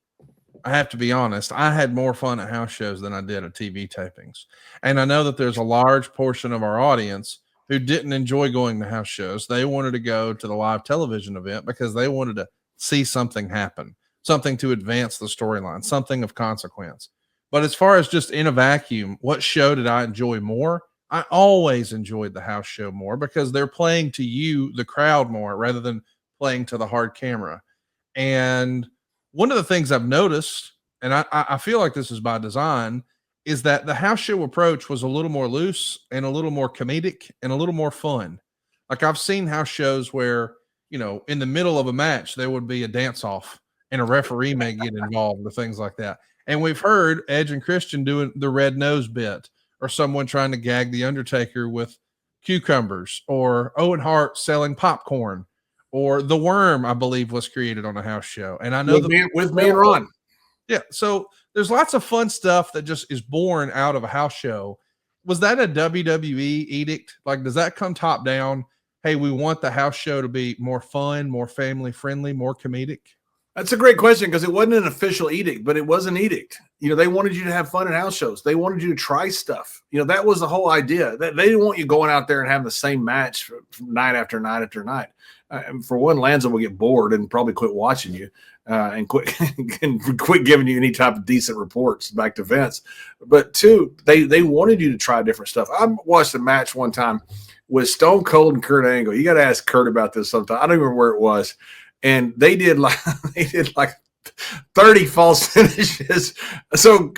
I have to be honest, I had more fun at house shows than I did at TV tapings. And I know that there's a large portion of our audience who didn't enjoy going to house shows. They wanted to go to the live television event because they wanted to see something happen, something to advance the storyline, something of consequence. But as far as just in a vacuum, what show did I enjoy more? I always enjoyed the house show more because they're playing to you, the crowd, more rather than playing to the hard camera. And one of the things I've noticed, and I feel like this is by design, is that the house show approach was a little more loose and a little more comedic and a little more fun. Like I've seen house shows where, in the middle of a match, there would be a dance off and a referee may get involved or things like that. And we've heard Edge and Christian doing the red nose bit, or someone trying to gag the Undertaker with cucumbers, or Owen Hart selling popcorn, or the Worm, I believe, was created on a house show. And I know with me and Ron. Yeah. So there's lots of fun stuff that just is born out of a house show. Was that a WWE edict? Like, does that come top down? Hey, we want the house show to be more fun, more family friendly, more comedic. That's a great question because it wasn't an official edict, but it was an edict. They wanted you to have fun at house shows. They wanted you to try stuff. That was the whole idea. That they didn't want you going out there and having the same match from night after night after night. And for one, Lanza will get bored and probably quit watching you and quit giving you any type of decent reports back to Vince. But two, they wanted you to try different stuff. I watched a match one time with Stone Cold and Kurt Angle. You got to ask Kurt about this sometime. I don't even remember where it was. And they did like 30 false finishes. So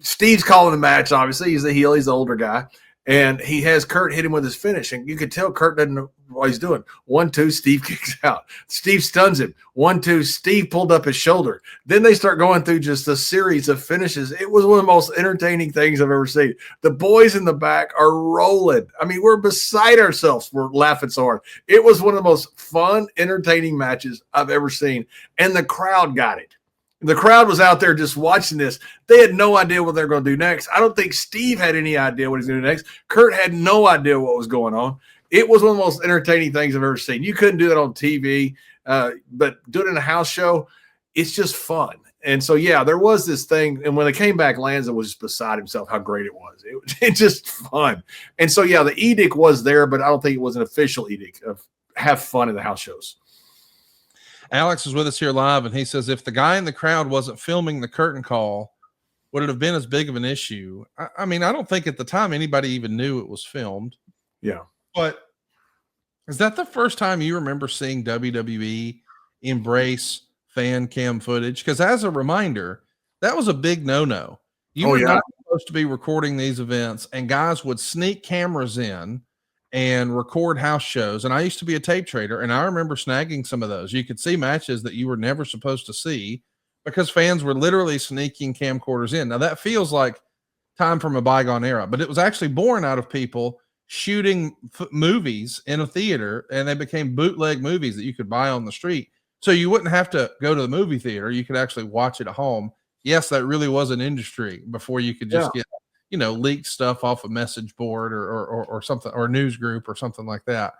Steve's calling the match. Obviously, he's the heel. He's the older guy, and he has Kurt hit him with his finish, and you could tell Kurt doesn't know what he's doing. 1-2, Steve kicks out. Steve stuns him. 1-2, Steve pulled up his shoulder. Then they start going through just a series of finishes. It was one of the most entertaining things I've ever seen. The boys in the back are rolling. I mean, we're beside ourselves. We're laughing so hard. It was one of the most fun, entertaining matches I've ever seen, and the crowd got it. The crowd was out there just watching this. They had no idea what they're going to do next. I don't think Steve had any idea what he's going to do next. Kurt had no idea what was going on. It was one of the most entertaining things I've ever seen. You couldn't do that on TV, but do it in a house show, it's just fun. And so, yeah, there was this thing. And when they came back, Lanza was just beside himself how great it was. It's just fun. And so, yeah, the edict was there, but I don't think it was an official edict of have fun at the house shows. Alex is with us here live, and he says, if the guy in the crowd wasn't filming the curtain call, would it have been as big of an issue? I mean, I don't think at the time anybody even knew it was filmed. Yeah. But is that the first time you remember seeing WWE embrace fan cam footage? Because as a reminder, that was a big no-no. You were not supposed to be recording these events, and guys would sneak cameras in and record house shows. And I used to be a tape trader, and I remember snagging some of those. You could see matches that you were never supposed to see because fans were literally sneaking camcorders in. Now that feels like time from a bygone era, but it was actually born out of people shooting movies in a theater, and they became bootleg movies that you could buy on the street. So you wouldn't have to go to the movie theater. You could actually watch it at home. Yes, that really was an industry before you could just get, leaked stuff off a message board or something, or a news group or something like that.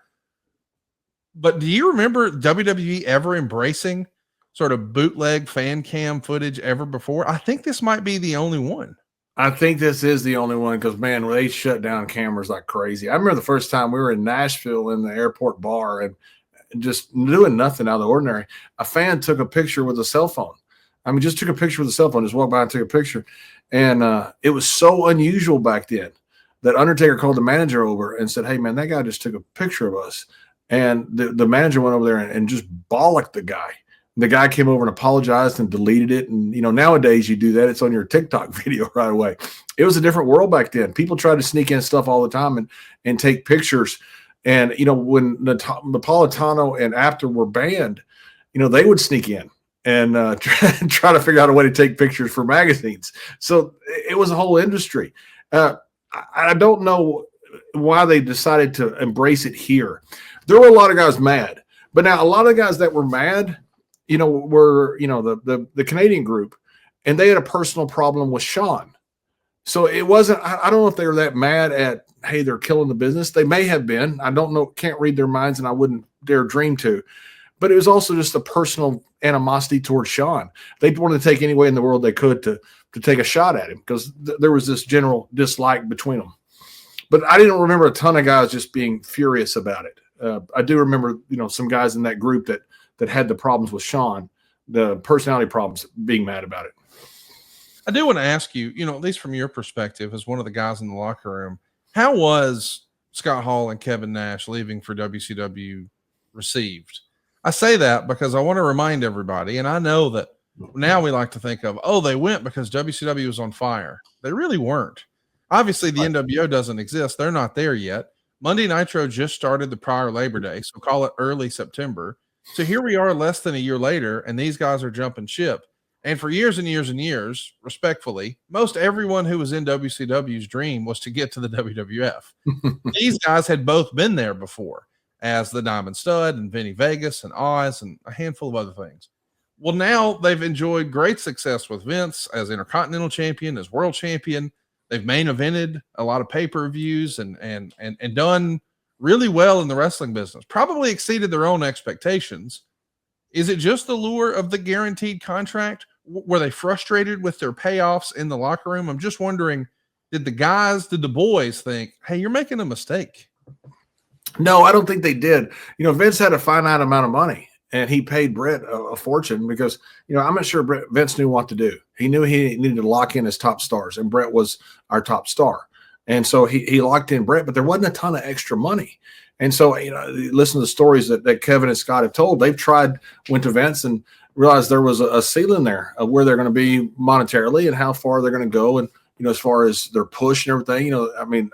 But do you remember WWE ever embracing sort of bootleg fan cam footage ever before? I think this might be the only one. I think this is the only one because, man, they shut down cameras like crazy. I remember the first time we were in Nashville in the airport bar and just doing nothing out of the ordinary. A fan took a picture with a cell phone. I mean, just took a picture with a cell phone, just walked by and took a picture. And it was so unusual back then that Undertaker called the manager over and said, hey, man, that guy just took a picture of us. And the manager went over there and just bollocked the guy. The guy came over and apologized and deleted it. And, nowadays you do that. It's on your TikTok video right away. It was a different world back then. People tried to sneak in stuff all the time and take pictures. And, when Napolitano and Apter were banned, they would sneak in and try to figure out a way to take pictures for magazines. So it was a whole industry. I don't know why they decided to embrace it here. There were a lot of guys mad. But now a lot of guys that were mad, were, the Canadian group, and they had a personal problem with Sean. So it wasn't, I don't know if they were that mad at, hey, they're killing the business. They may have been. I don't know, can't read their minds, and I wouldn't dare dream to. But it was also just a personal animosity towards Sean. They wanted to take any way in the world they could to take a shot at him because there was this general dislike between them. But I didn't remember a ton of guys just being furious about it. I do remember, some guys in that group that had the problems with Sean, the personality problems, being mad about it. I do want to ask you, at least from your perspective as one of the guys in the locker room, how was Scott Hall and Kevin Nash leaving for WCW received? I say that because I want to remind everybody, and I know that now we like to think of, they went because WCW was on fire. They really weren't. Obviously, the NWO doesn't exist. They're not there yet. Monday Nitro just started the prior Labor Day, so call it early September. So here we are less than a year later, and these guys are jumping ship. And for years and years and years, respectfully, most everyone who was in WCW's dream was to get to the WWF. These guys had both been there before as the Diamond Stud and Vinny Vegas and Oz and a handful of other things. Well, now they've enjoyed great success with Vince as Intercontinental Champion, as World Champion. They've main evented a lot of pay-per-views and done really well in the wrestling business, probably exceeded their own expectations. Is it just the lure of the guaranteed contract? Were they frustrated with their payoffs in the locker room? I'm just wondering, did the boys think, hey, you're making a mistake? No, I don't think they did. Vince had a finite amount of money, and he paid Brett a fortune because, I'm not sure Vince knew what to do. He knew he needed to lock in his top stars, and Brett was our top star. And so he locked in Brett, but there wasn't a ton of extra money. And so, listen to the stories that Kevin and Scott have told. They've went to Vince and realized there was a ceiling there of where they're going to be monetarily and how far they're going to go. And, as far as their push and everything,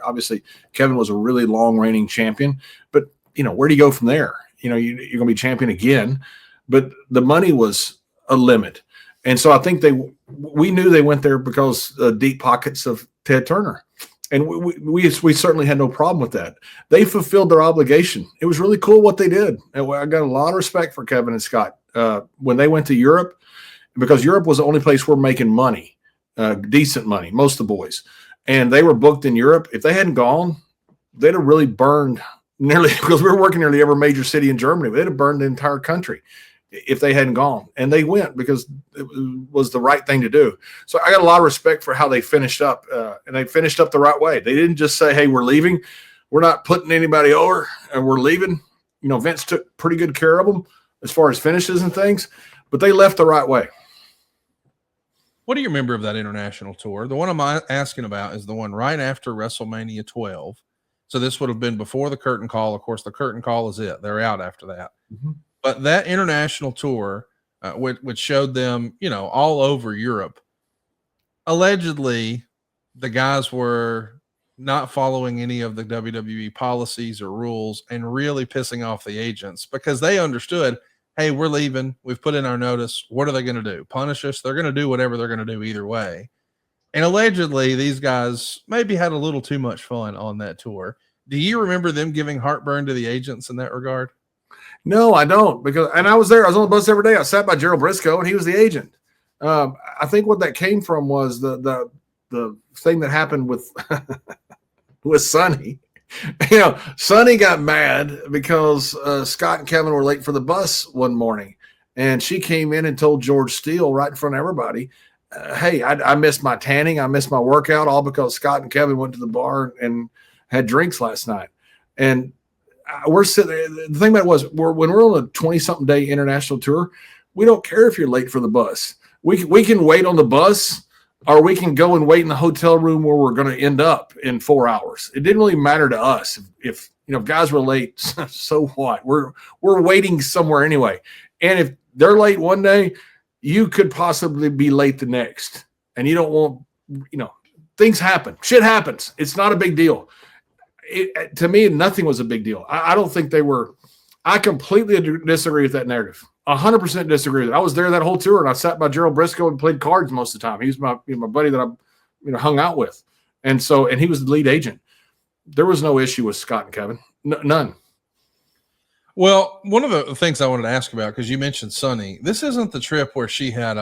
obviously Kevin was a really long reigning champion, but, where do you go from there? You're going to be champion again, but the money was a limit. And so I think we knew they went there because deep pockets of Ted Turner. And we certainly had no problem with that. They fulfilled their obligation. It was really cool what they did. And I got a lot of respect for Kevin and Scott when they went to Europe, because Europe was the only place we're making money, decent money, most of the boys. And they were booked in Europe. If they hadn't gone, they'd have really burned nearly, because we were working nearly every major city in Germany. They'd have burned the entire country. if they hadn't gone, and they went because it was the right thing to do. So I got a lot of respect for how they finished up, and they finished up the right way. They didn't just say, "Hey, we're leaving. We're not putting anybody over, and we're leaving." Vince took pretty good care of them as far as finishes and things, but they left the right way. What do you remember of that international tour? The one I'm asking about is the one right after WrestleMania 12. So this would have been before the curtain call. Of course, the curtain call is it. They're out after that. Mm-hmm. But that international tour, which showed them, all over Europe, allegedly the guys were not following any of the WWE policies or rules and really pissing off the agents because they understood, hey, we're leaving. We've put in our notice. What are they going to do? Punish us? They're going to do whatever they're going to do either way. And allegedly, these guys maybe had a little too much fun on that tour. Do you remember them giving heartburn to the agents in that regard? No, I don't. And I was there. I was on the bus every day. I sat by Gerald Briscoe, and he was the agent. I think what that came from was the thing that happened with with Sonny. Sonny got mad because Scott and Kevin were late for the bus one morning, and she came in and told George Steele right in front of everybody, hey, I missed my tanning. I missed my workout, all because Scott and Kevin went to the bar and had drinks last night. And we're sitting there. The thing about it was, when we're on a 20-something day international tour, we don't care if you're late for the bus. We can wait on the bus, or we can go and wait in the hotel room where we're going to end up in 4 hours. It didn't really matter to us if guys were late. So what? We're waiting somewhere anyway. And if they're late one day, you could possibly be late the next. And you don't want, things happen. Shit happens. It's not a big deal. To me, nothing was a big deal. I don't think they were. I completely disagree with that narrative. 100% disagree with it. I was there that whole tour, and I sat by Gerald Briscoe and played cards most of the time. He was my buddy that I hung out with, and he was the lead agent. There was no issue with Scott and Kevin, none. Well, one of the things I wanted to ask about, because you mentioned Sonny, this isn't the trip where she had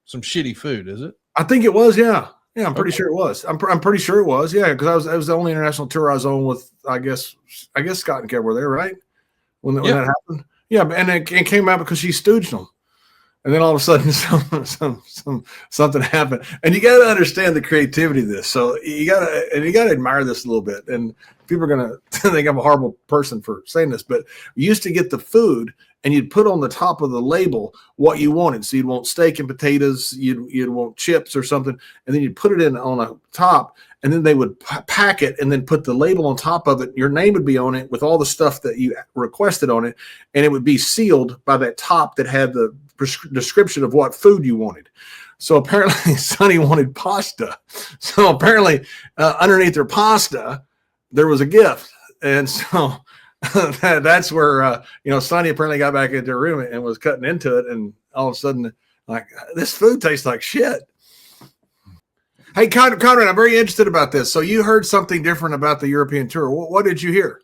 some shitty food, is it? I think it was, yeah. Yeah, I'm pretty sure it was. I'm pretty sure it was, yeah, because it was the only international tour I was on with. I guess Scott and Kevin were there, right? When that happened. Yeah, and it came out because she stooged them. And then all of a sudden something happened. And you got to understand the creativity of this. So you got to admire this a little bit. And people are going to think I'm a horrible person for saying this, but you used to get the food and you'd put on the top of the label what you wanted. So you'd want steak and potatoes, you'd want chips or something, and then you'd put it in on a top, and then they would pack it and then put the label on top of it. Your name would be on it with all the stuff that you requested on it, and it would be sealed by that top that had the description of what food you wanted. So apparently Sonny wanted pasta. So apparently underneath their pasta, there was a gift. And so that's where, Sonny apparently got back into her room and was cutting into it. And all of a sudden, like, this food tastes like shit. Hey, Conrad, I'm very interested about this. So you heard something different about the European tour. What did you hear?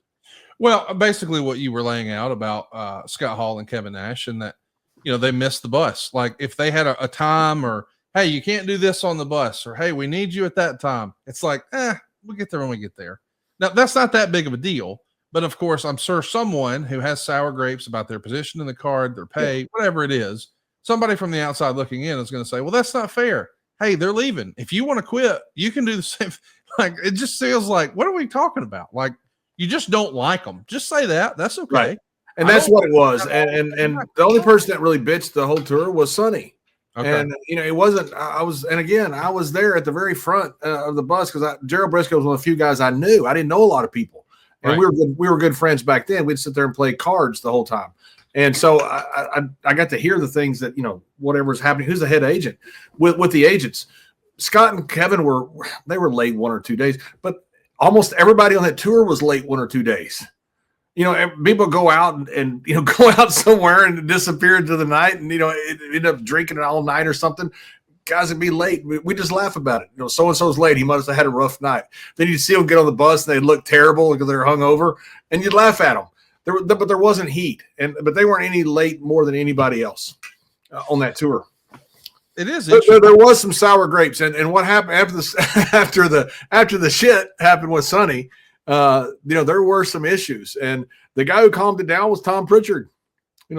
Well, basically what you were laying out about Scott Hall and Kevin Nash, and that, they missed the bus. Like if they had a time, or, hey, you can't do this on the bus, or, hey, we need you at that time. It's like, we'll get there when we get there. Now, that's not that big of a deal. But of course, I'm sure someone who has sour grapes about their position in the card, their pay, whatever it is, somebody from the outside looking in is going to say, well, that's not fair. Hey, they're leaving. If you want to quit, you can do the same. Like, it just feels like, what are we talking about? Like, you just don't like them. Just say that. That's okay. Right. And that's what it was. And the only person that really bitched the whole tour was Sonny. Okay. And, it wasn't, I was there at the very front of the bus because Gerald Briscoe was one of the few guys I knew. I didn't know a lot of people. And we were good friends back then. We'd sit there and play cards the whole time. And so I got to hear the things that, whatever's happening. Who's the head agent with the agents? Scott and Kevin were late 1 or 2 days, but almost everybody on that tour was late 1 or 2 days. People go out and go out somewhere and disappear into the night and, end up drinking it all night or something. Guys would be late. We just laugh about it. So-and-so's late. He must have had a rough night. Then you'd see them get on the bus and they'd look terrible because they're hungover, and you'd laugh at them. But there wasn't heat, but they weren't any late more than anybody else on that tour. It is. There was some sour grapes, and what happened after the shit happened with Sonny. There were some issues, and the guy who calmed it down was Tom Pritchard.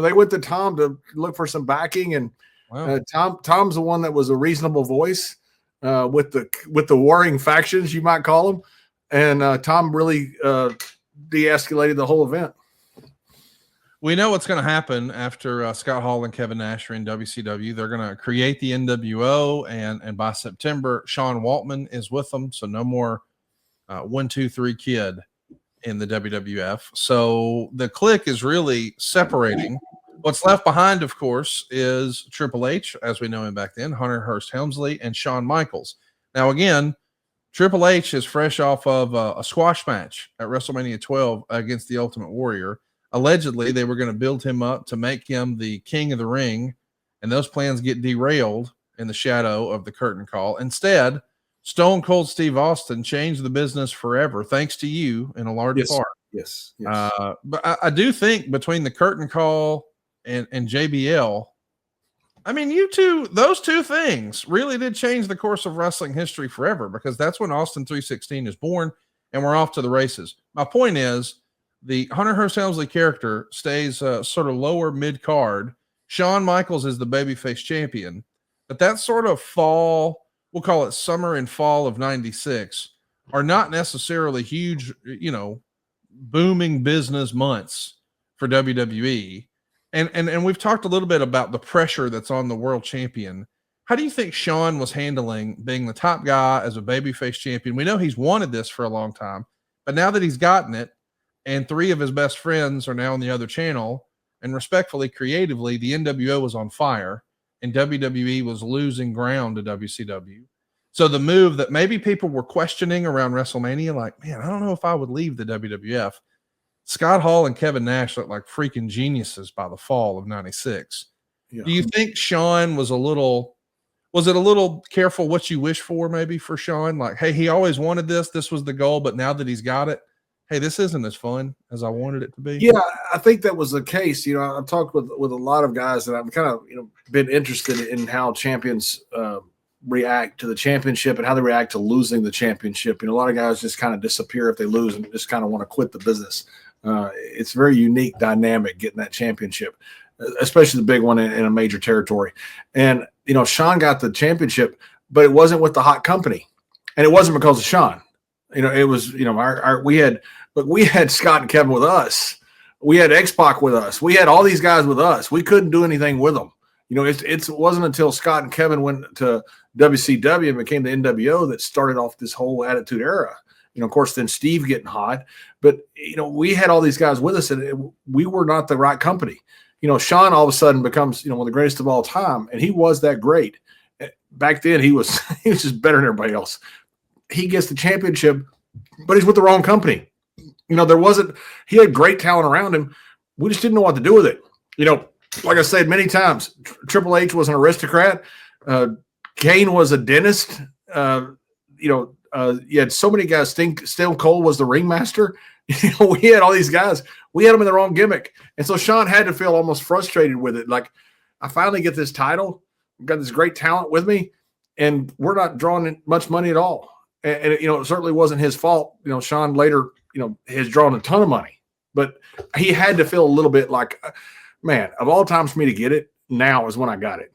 They went to Tom to look for some backing, and Wow. Tom's the one that was a reasonable voice with the warring factions, you might call them, and Tom really de-escalated the whole event. We know what's going to happen after Scott Hall and Kevin Nash are in WCW. They're going to create the NWO, and by September, Sean Waltman is with them. So no more 1, 2, 3 kid in the WWF. So the clique is really separating. What's left behind, of course, is Triple H, as we know him back then, Hunter Hearst Helmsley, and Shawn Michaels. Now, again, Triple H is fresh off of a squash match at WrestleMania 12 against the Ultimate Warrior. Allegedly, they were going to build him up to make him the king of the ring, and those plans get derailed in the shadow of the curtain call. Instead, Stone Cold Steve Austin changed the business forever, thanks to you in a large part. Yes. But I do think between the curtain call and JBL, I mean, those two things really did change the course of wrestling history forever, because that's when Austin 316 is born, and we're off to the races. My point is, the Hunter Hearst Helmsley character stays sort of lower mid-card. Shawn Michaels is the babyface champion, but that sort of fall, we'll call it summer and fall of 96, are not necessarily huge, booming business months for WWE. And we've talked a little bit about the pressure that's on the world champion. How do you think Shawn was handling being the top guy as a babyface champion? We know he's wanted this for a long time, but now that he's gotten it, and 3 of his best friends are now on the other channel, and respectfully, creatively, the NWO was on fire, and WWE was losing ground to WCW. So the move that maybe people were questioning around WrestleMania, like, man, I don't know if I would leave the WWF. Scott Hall and Kevin Nash looked like freaking geniuses by the fall of 96. Yeah. Do you think Shawn was it a little careful what you wish for, maybe, for Shawn? Like, hey, he always wanted this. This was the goal, but now that he's got it, hey, this isn't as fun as I wanted it to be. Yeah, I think that was the case. I've talked with a lot of guys that I've kind of been interested in how champions react to the championship and how they react to losing the championship. A lot of guys just kind of disappear if they lose and just kind of want to quit the business. It's a very unique dynamic getting that championship, especially the big one in a major territory. And Shawn got the championship, but it wasn't with the hot company, and it wasn't because of Shawn. It was we had Scott and Kevin with us. We had X-Pac with us. We had all these guys with us. We couldn't do anything with them. It wasn't until Scott and Kevin went to WCW and became the NWO that started off this whole Attitude Era. Of course, then Steve getting hot. But, we had all these guys with us, and we were not the right company. Shawn all of a sudden becomes, one of the greatest of all time, and he was that great. Back then, he was just better than everybody else. He gets the championship, but he's with the wrong company. He had great talent around him. We just didn't know what to do with it. Like I said many times, Triple H was an aristocrat. Kane was a dentist. You had so many guys. Stone Cold was the ringmaster. We had all these guys. We had them in the wrong gimmick. And so Shawn had to feel almost frustrated with it. Like, I finally get this title. I've got this great talent with me, and we're not drawing much money at all. And it certainly wasn't his fault. Shawn later, has drawn a ton of money, but he had to feel a little bit like, man, of all times for me to get it, now is when I got it.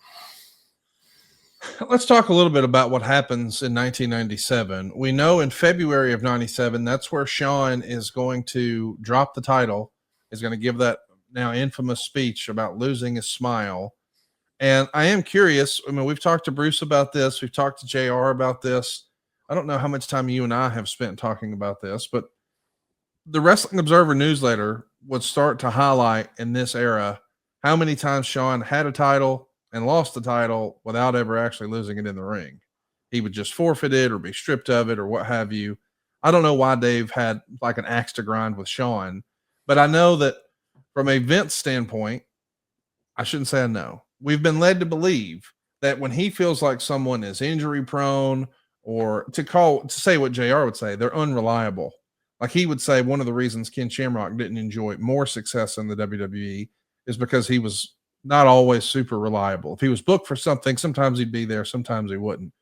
Let's talk a little bit about what happens in 1997. We know in February of 97, that's where Shawn is going to drop the title, is going to give that now infamous speech about losing his smile. And I am curious. I mean, we've talked to Bruce about this. We've talked to JR about this. I don't know how much time you and I have spent talking about this, but the Wrestling Observer newsletter would start to highlight in this era how many times Shawn had a title and lost the title without ever actually losing it in the ring. He would just forfeit it or be stripped of it or what have you. I don't know why Dave had like an axe to grind with Shawn, but I know that from a Vince standpoint, I shouldn't say I know. We've been led to believe that when he feels like someone is injury prone, or to say what JR would say, they're unreliable. Like he would say, one of the reasons Ken Shamrock didn't enjoy more success in the WWE is because he was not always super reliable. If he was booked for something, sometimes he'd be there, sometimes he wouldn't.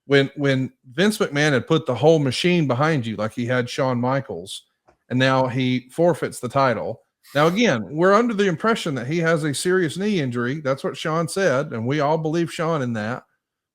When Vince McMahon had put the whole machine behind you, like he had Shawn Michaels, and now he forfeits the title, Now, again, we're under the impression that he has a serious knee injury. That's what Sean said, and we all believe Sean in that.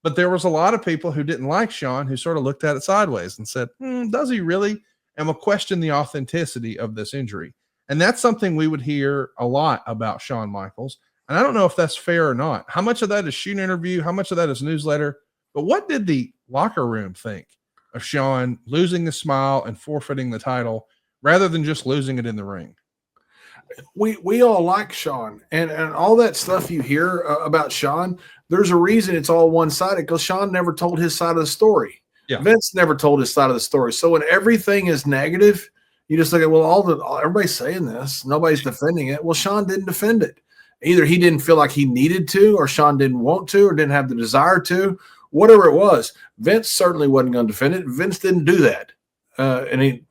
But there was a lot of people who didn't like Sean who sort of looked at it sideways and said, does he really? And will question the authenticity of this injury. And that's something we would hear a lot about Shawn Michaels. And I don't know if that's fair or not. How much of that is shoot interview? How much of that is newsletter? But what did the locker room think of Shawn losing the smile and forfeiting the title rather than just losing it in the ring? We all like Shawn, and all that stuff you hear about Shawn. There's a reason it's all one sided, because Shawn never told his side of the story. Yeah. Vince never told his side of the story. So when everything is negative, you just look at, well, everybody's saying this, nobody's defending it. Well, Shawn didn't defend it. Either he didn't feel like he needed to, or Shawn didn't want to, or didn't have the desire to. Whatever it was, Vince certainly wasn't going to defend it. Vince didn't do that, and he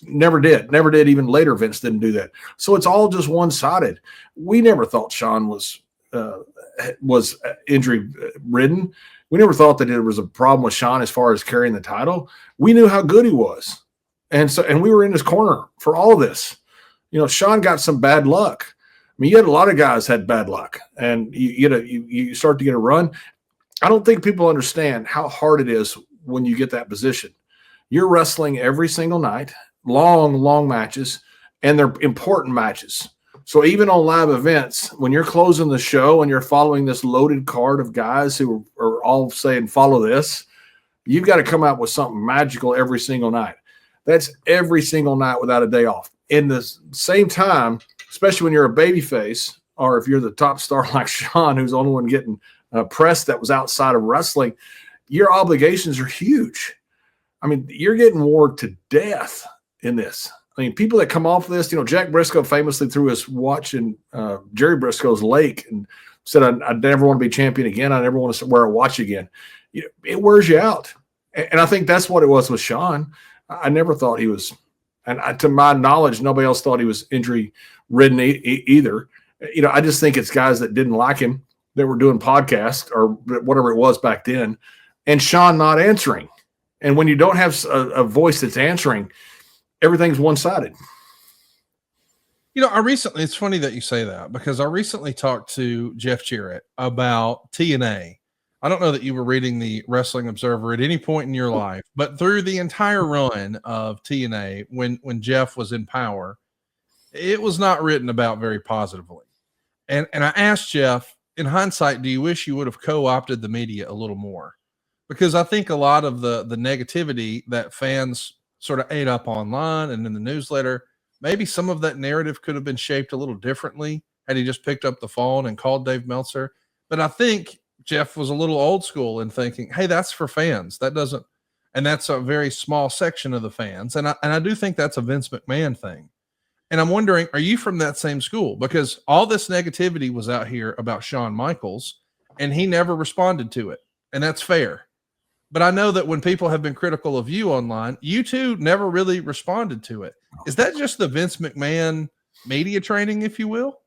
never did. Even later, Vince didn't do that. So it's all just one-sided. We never thought Shawn was injury ridden. We never thought that there was a problem with Shawn as far as carrying the title. We knew how good he was, and we were in his corner for all this. Shawn got some bad luck. I mean, you had a lot of guys had bad luck, and you start to get a run. I don't think people understand how hard it is when you get that position. You're wrestling every single night, long matches, and they're important matches. So even on live events, when you're closing the show and you're following this loaded card of guys who are all saying, follow this, you've got to come out with something magical every single night. That's every single night without a day off. In the same time, especially when you're a babyface, or if you're the top star like Shawn, who's the only one getting press that was outside of wrestling, your obligations are huge. I mean, you're getting wore to death in this. I mean, people that come off this, Jack Briscoe famously threw his watch in Jerry Briscoe's lake and said, I never want to be champion again. I never want to wear a watch again. It wears you out. And I think that's what it was with Shawn. I never thought he was, and to my knowledge, nobody else thought he was injury ridden either. I just think it's guys that didn't like him that were doing podcasts or whatever it was back then, and Shawn not answering. And when you don't have a voice that's answering, everything's one-sided. It's funny that you say that, because I recently talked to Jeff Jarrett about TNA. I don't know that you were reading the Wrestling Observer at any point in your life, but through the entire run of TNA, when Jeff was in power, it was not written about very positively. And I asked Jeff, in hindsight, do you wish you would have co-opted the media a little more? Because I think a lot of the negativity that fans sort of ate up online and in the newsletter, maybe some of that narrative could have been shaped a little differently had he just picked up the phone and called Dave Meltzer. But I think Jeff was a little old school in thinking, hey, that's for fans. And that's a very small section of the fans. And I do think that's a Vince McMahon thing. And I'm wondering, are you from that same school? Because all this negativity was out here about Shawn Michaels, and he never responded to it. And that's fair. But I know that when people have been critical of you online, you too never really responded to it. Is that just the Vince McMahon media training, if you will?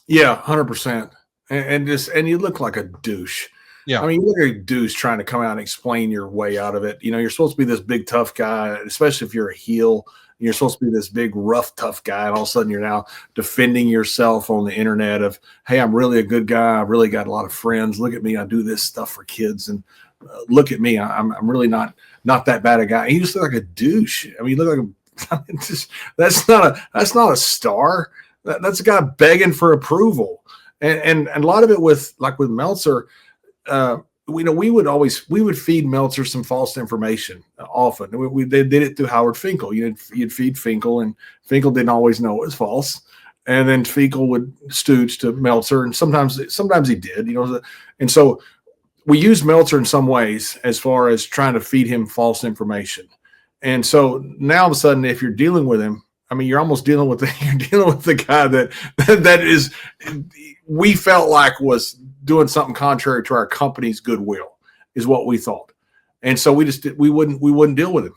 Yeah, 100%. And you look like a douche. Yeah. I mean, you look like a douche trying to come out and explain your way out of it. You're supposed to be this big, tough guy, especially if you're a heel. You're supposed to be this big, rough, tough guy, and all of a sudden you're now defending yourself on the internet of, hey, I'm really a good guy. I've really got a lot of friends. Look at me. I do this stuff for kids, and look at me. I'm really not that bad a guy. And you just look like a douche. I mean, you look like that's not a star. That's a guy begging for approval. And a lot of it with Meltzer, we would feed Meltzer some false information often. They did it through Howard Finkel. You'd feed Finkel, and Finkel didn't always know it was false. And then Finkel would stooge to Meltzer, and sometimes he did, And so we use Meltzer in some ways as far as trying to feed him false information. And so now all of a sudden, if you're dealing with him, I mean, you're almost dealing with the guy that is we felt like was doing something contrary to our company's goodwill, is what we thought. And so we wouldn't deal with him.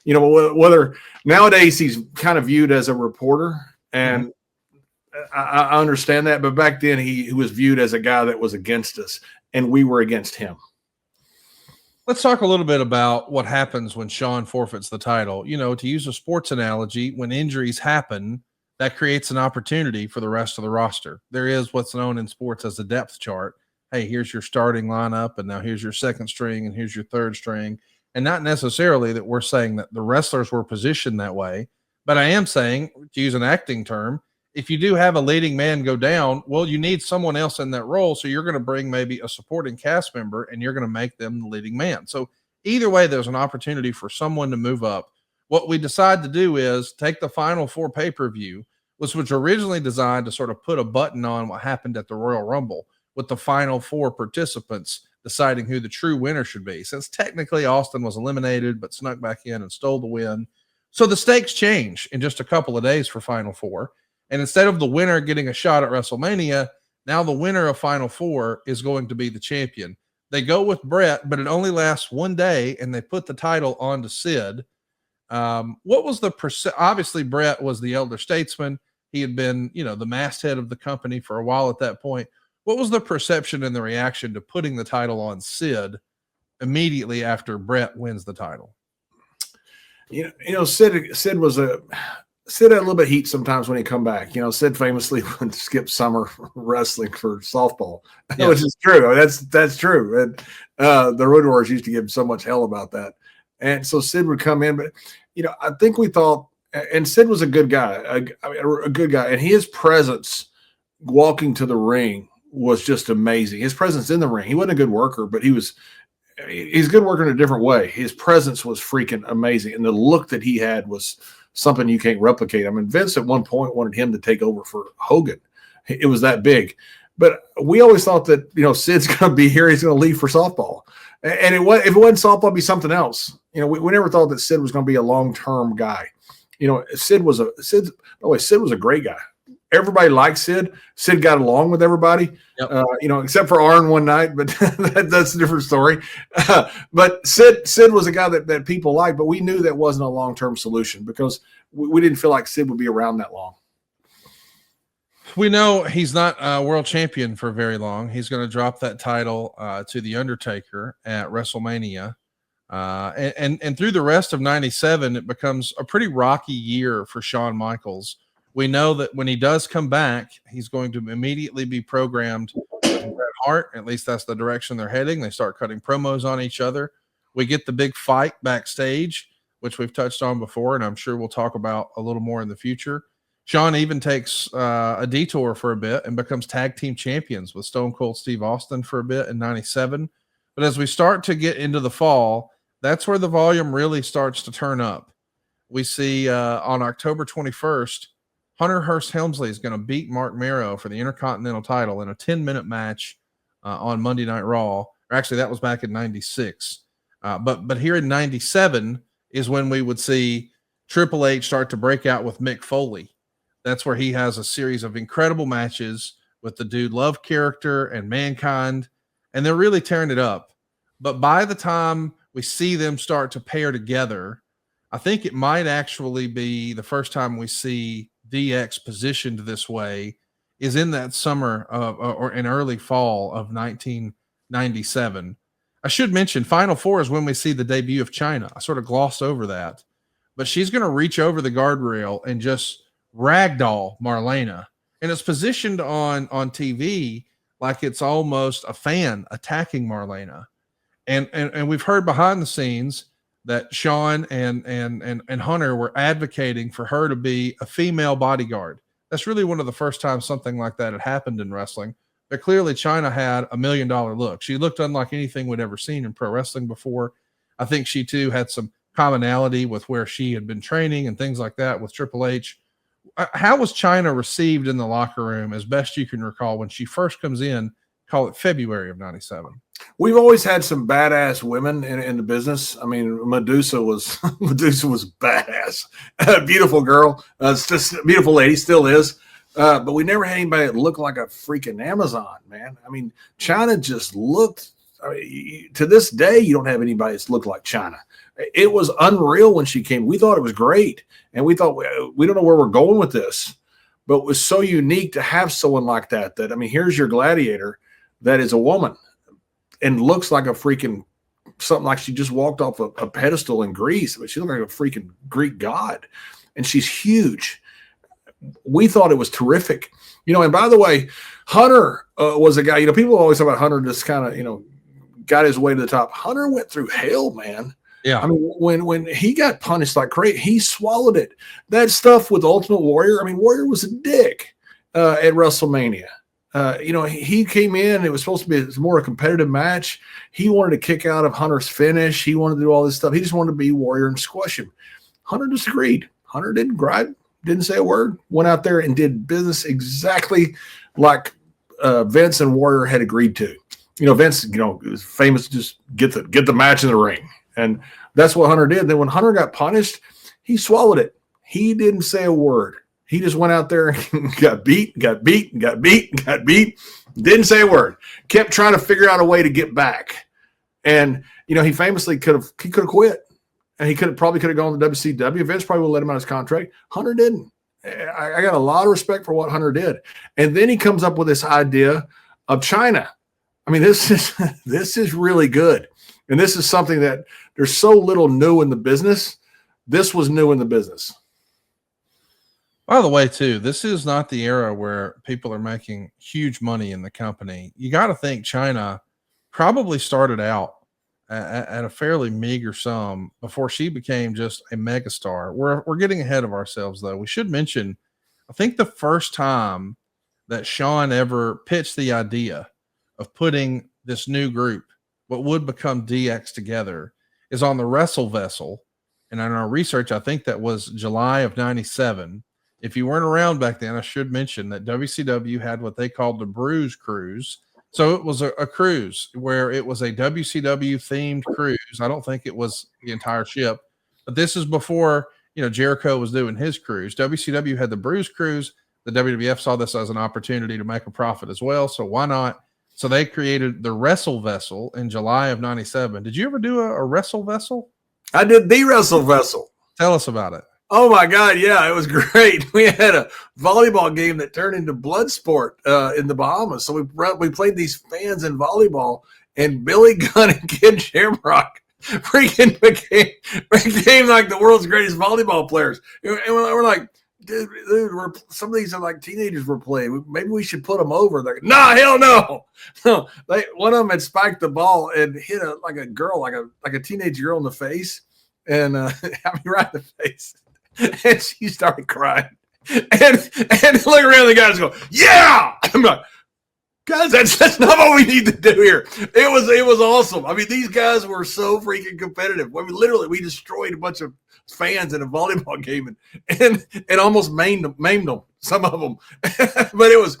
Whether nowadays he's kind of viewed as a reporter, and I understand that, but back then he was viewed as a guy that was against us, and we were against him. Let's talk a little bit about what happens when Shawn forfeits the title. To use a sports analogy, when injuries happen, that creates an opportunity for the rest of the roster. There is what's known in sports as a depth chart. Hey, here's your starting lineup, and now here's your second string, and here's your third string. And not necessarily that we're saying that the wrestlers were positioned that way, but I am saying, to use an acting term, if you do have a leading man go down, well, you need someone else in that role. So you're going to bring maybe a supporting cast member and you're going to make them the leading man. So either way, there's an opportunity for someone to move up. What we decide to do is take the Final Four pay-per-view, which was originally designed to sort of put a button on what happened at the Royal Rumble with the Final Four participants deciding who the true winner should be. Since technically Austin was eliminated, but snuck back in and stole the win. So the stakes change in just a couple of days for Final Four. And instead of the winner getting a shot at WrestleMania, now the winner of Final Four is going to be the champion. They go with Brett, but it only lasts one day, and they put the title on to Sid. What was the obviously Brett was the elder statesman. He had been, the masthead of the company for a while at that point. What was the perception and the reaction to putting the title on Sid immediately after Brett wins the title? Sid had a little bit of heat sometimes when he come back. Sid famously would skip summer wrestling for softball, yes. Which is true. I mean, that's true. And the Road Warriors used to give him so much hell about that. And so Sid would come in, but I think we thought, and Sid was a good guy, a good guy, and his presence walking to the ring was just amazing. His presence in the ring. He wasn't a good worker, but he's a good worker in a different way. His presence was freaking amazing, and the look that he had was something you can't replicate. I mean, Vince at one point wanted him to take over for Hogan. It was that big. But we always thought that, Sid's going to be here. He's going to leave for softball. And if it wasn't softball, it'd be something else. We never thought that Sid was going to be a long-term guy. Sid was a great guy. Everybody liked Sid. Sid got along with everybody, yep. Except for Arn one night, but that's a different story. But Sid was a guy that people liked, but we knew that wasn't a long-term solution because we didn't feel like Sid would be around that long. We know he's not a world champion for very long. He's going to drop that title to The Undertaker at WrestleMania. And through the rest of 97, it becomes a pretty rocky year for Shawn Michaels. We know that when he does come back, he's going to immediately be programmed with Bret Hart. At least that's the direction they're heading. They start cutting promos on each other. We get the big fight backstage, which we've touched on before, and I'm sure we'll talk about a little more in the future. Shawn even takes a detour for a bit and becomes tag team champions with Stone Cold Steve Austin for a bit in 97. But as we start to get into the fall, that's where the volume really starts to turn up. We see on October 21st, Hunter Hearst Helmsley is going to beat Mark Marrow for the Intercontinental title in a 10-minute match on Monday Night Raw. Or actually, that was back in 96. But here in 97 is when we would see Triple H start to break out with Mick Foley. That's where he has a series of incredible matches with the Dude Love character and Mankind, and they're really tearing it up. But by the time we see them start to pair together, I think it might actually be the first time we see DX positioned this way is in that summer or in early fall of 1997. I should mention Final Four is when we see the debut of Chyna. I sort of glossed over that, but she's going to reach over the guardrail and just ragdoll Marlena. And it's positioned on TV like it's almost a fan attacking Marlena. And we've heard behind the scenes that Shawn and Hunter were advocating for her to be a female bodyguard. That's really one of the first times something like that had happened in wrestling. But clearly Chyna had $1 million look. She looked unlike anything we'd ever seen in pro wrestling before. I think she too had some commonality with where she had been training and things like that with Triple H. How was Chyna received in the locker room, as best you can recall, when she first comes in, call it February of 97? We've always had some badass women in the business. I mean, Medusa was badass. Beautiful girl. It's just a beautiful lady, still is. But we never had anybody that looked like a freaking Amazon, man. I mean, Chyna just looked, to this day, you don't have anybody that's looked like Chyna. It was unreal when she came. We thought it was great. And we thought, we don't know where we're going with this. But it was so unique to have someone like that, I mean, here's your gladiator that is a woman and looks like a freaking, something like she just walked off a pedestal in Greece. But she looked like a freaking Greek god. And she's huge. we thought it was terrific. And by the way, Hunter was a guy, people always talk about Hunter just kind of, got his way to the top. Hunter went through hell, man. Yeah. I mean, when he got punished like crazy, he swallowed it. That stuff with Ultimate Warrior, Warrior was a dick at WrestleMania. He came in, it was supposed to be more a competitive match. He wanted to kick out of Hunter's finish. He wanted to do all this stuff. He just wanted to be Warrior and squash him. Hunter disagreed. Hunter didn't gripe, didn't say a word, went out there and did business exactly like Vince and Warrior had agreed to. Vince, is famous to just get the match in the ring. And that's what Hunter did. Then when Hunter got punished, he swallowed it. He didn't say a word. He just went out there and got beat, didn't say a word. Kept trying to figure out a way to get back. And, he famously could have quit. And he probably could have gone to WCW. Vince probably would have let him out of his contract. Hunter didn't. I got a lot of respect for what Hunter did. And then he comes up with this idea of China. This is really good. And this is something that there's so little new in the business. This was new in the business. By the way, too, this is not the era where people are making huge money in the company. You got to think China probably started out at a fairly meager sum before she became just a megastar. We're getting ahead of ourselves, though. We should mention, I think the first time that Sean ever pitched the idea of putting this new group, what would become DX, together, is on the Wrestle vessel. And in our research, I think that was July of 97. If you weren't around back then, I should mention that WCW had what they called the Bruise Cruise. So it was a cruise where it was a WCW themed cruise. I don't think it was the entire ship, but this is before, Jericho was doing his cruise. WCW had the Bruise Cruise. The WWF saw this as an opportunity to make a profit as well. So why not? So they created the Wrestle Vessel in July of 97. Did you ever do a Wrestle Vessel? I did the Wrestle Vessel. Tell us about it. Oh, my God. Yeah, it was great. We had a volleyball game that turned into blood sport in the Bahamas. So we played these fans in volleyball, and Billy Gunn and Ken Shamrock freaking became like the world's greatest volleyball players. And we're like, dude, some of these are like teenagers we're playing. Maybe we should put them over. They're like, nah, hell no. No, one of them had spiked the ball and hit like a girl, like a teenage girl in the face, and right in the face. And she started crying. And look around, the guys go, yeah. I'm like, guys, that's not what we need to do here. It was awesome. These guys were so freaking competitive. Literally, we destroyed a bunch of fans in a volleyball game and almost maimed them, some of them. But it was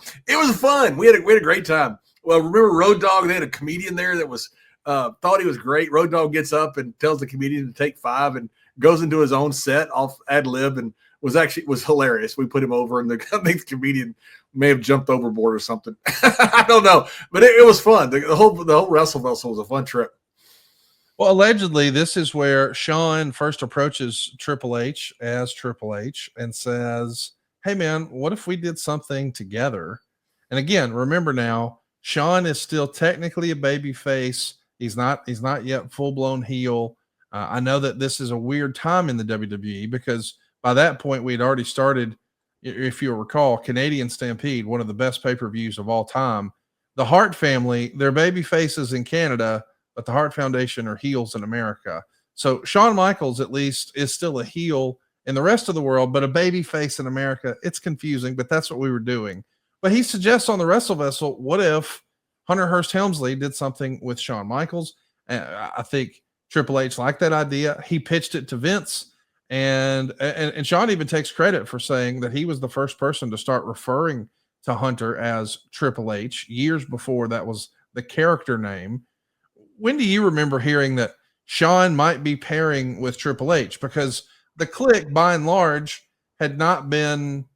fun. We had a great time. Well, remember Road Dogg? They had a comedian there that was thought he was great. Road Dogg gets up and tells the comedian to take 5 and goes into his own set off ad lib and was hilarious. We put him over, and the comedian may have jumped overboard or something. I don't know, but it was fun. The whole Wrestle Vessel was a fun trip. Well, allegedly, this is where Sean first approaches Triple H as Triple H and says, hey, man, what if we did something together? And again, remember now, Sean is still technically a baby face. He's not yet full-blown heel. I know that this is a weird time in the WWE because by that point we had already started, if you'll recall, Canadian Stampede, one of the best pay-per-views of all time. The Hart family, they're baby faces in Canada, but the Hart Foundation are heels in America. So Shawn Michaels, at least, is still a heel in the rest of the world, but a baby face in America. It's confusing, but that's what we were doing. But he suggests on the Wrestle Vessel, what if Hunter Hearst Helmsley did something with Shawn Michaels? And I think Triple H liked that idea. He pitched it to Vince, and Shawn even takes credit for saying that he was the first person to start referring to Hunter as Triple H years before that was the character name. When do you remember hearing that Shawn might be pairing with Triple H? Because the Clique, by and large, had not been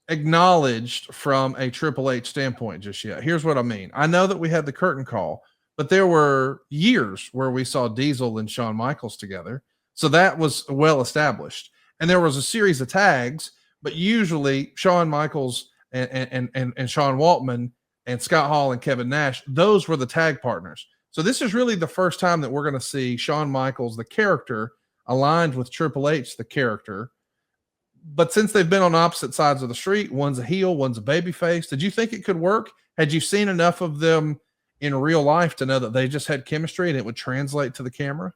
acknowledged from a Triple H standpoint just yet. Here's what I mean. I know that we had the curtain call, but there were years where we saw Diesel and Shawn Michaels together. So that was well established. And there was a series of tags, but usually Shawn Michaels and Sean Waltman and Scott Hall and Kevin Nash, those were the tag partners. So this is really the first time that we're going to see Shawn Michaels, the character, aligned with Triple H, the character, But since they've been on opposite sides of the street, one's a heel, one's a baby face. Did you think it could work? Had you seen enough of them in real life to know that they just had chemistry and it would translate to the camera?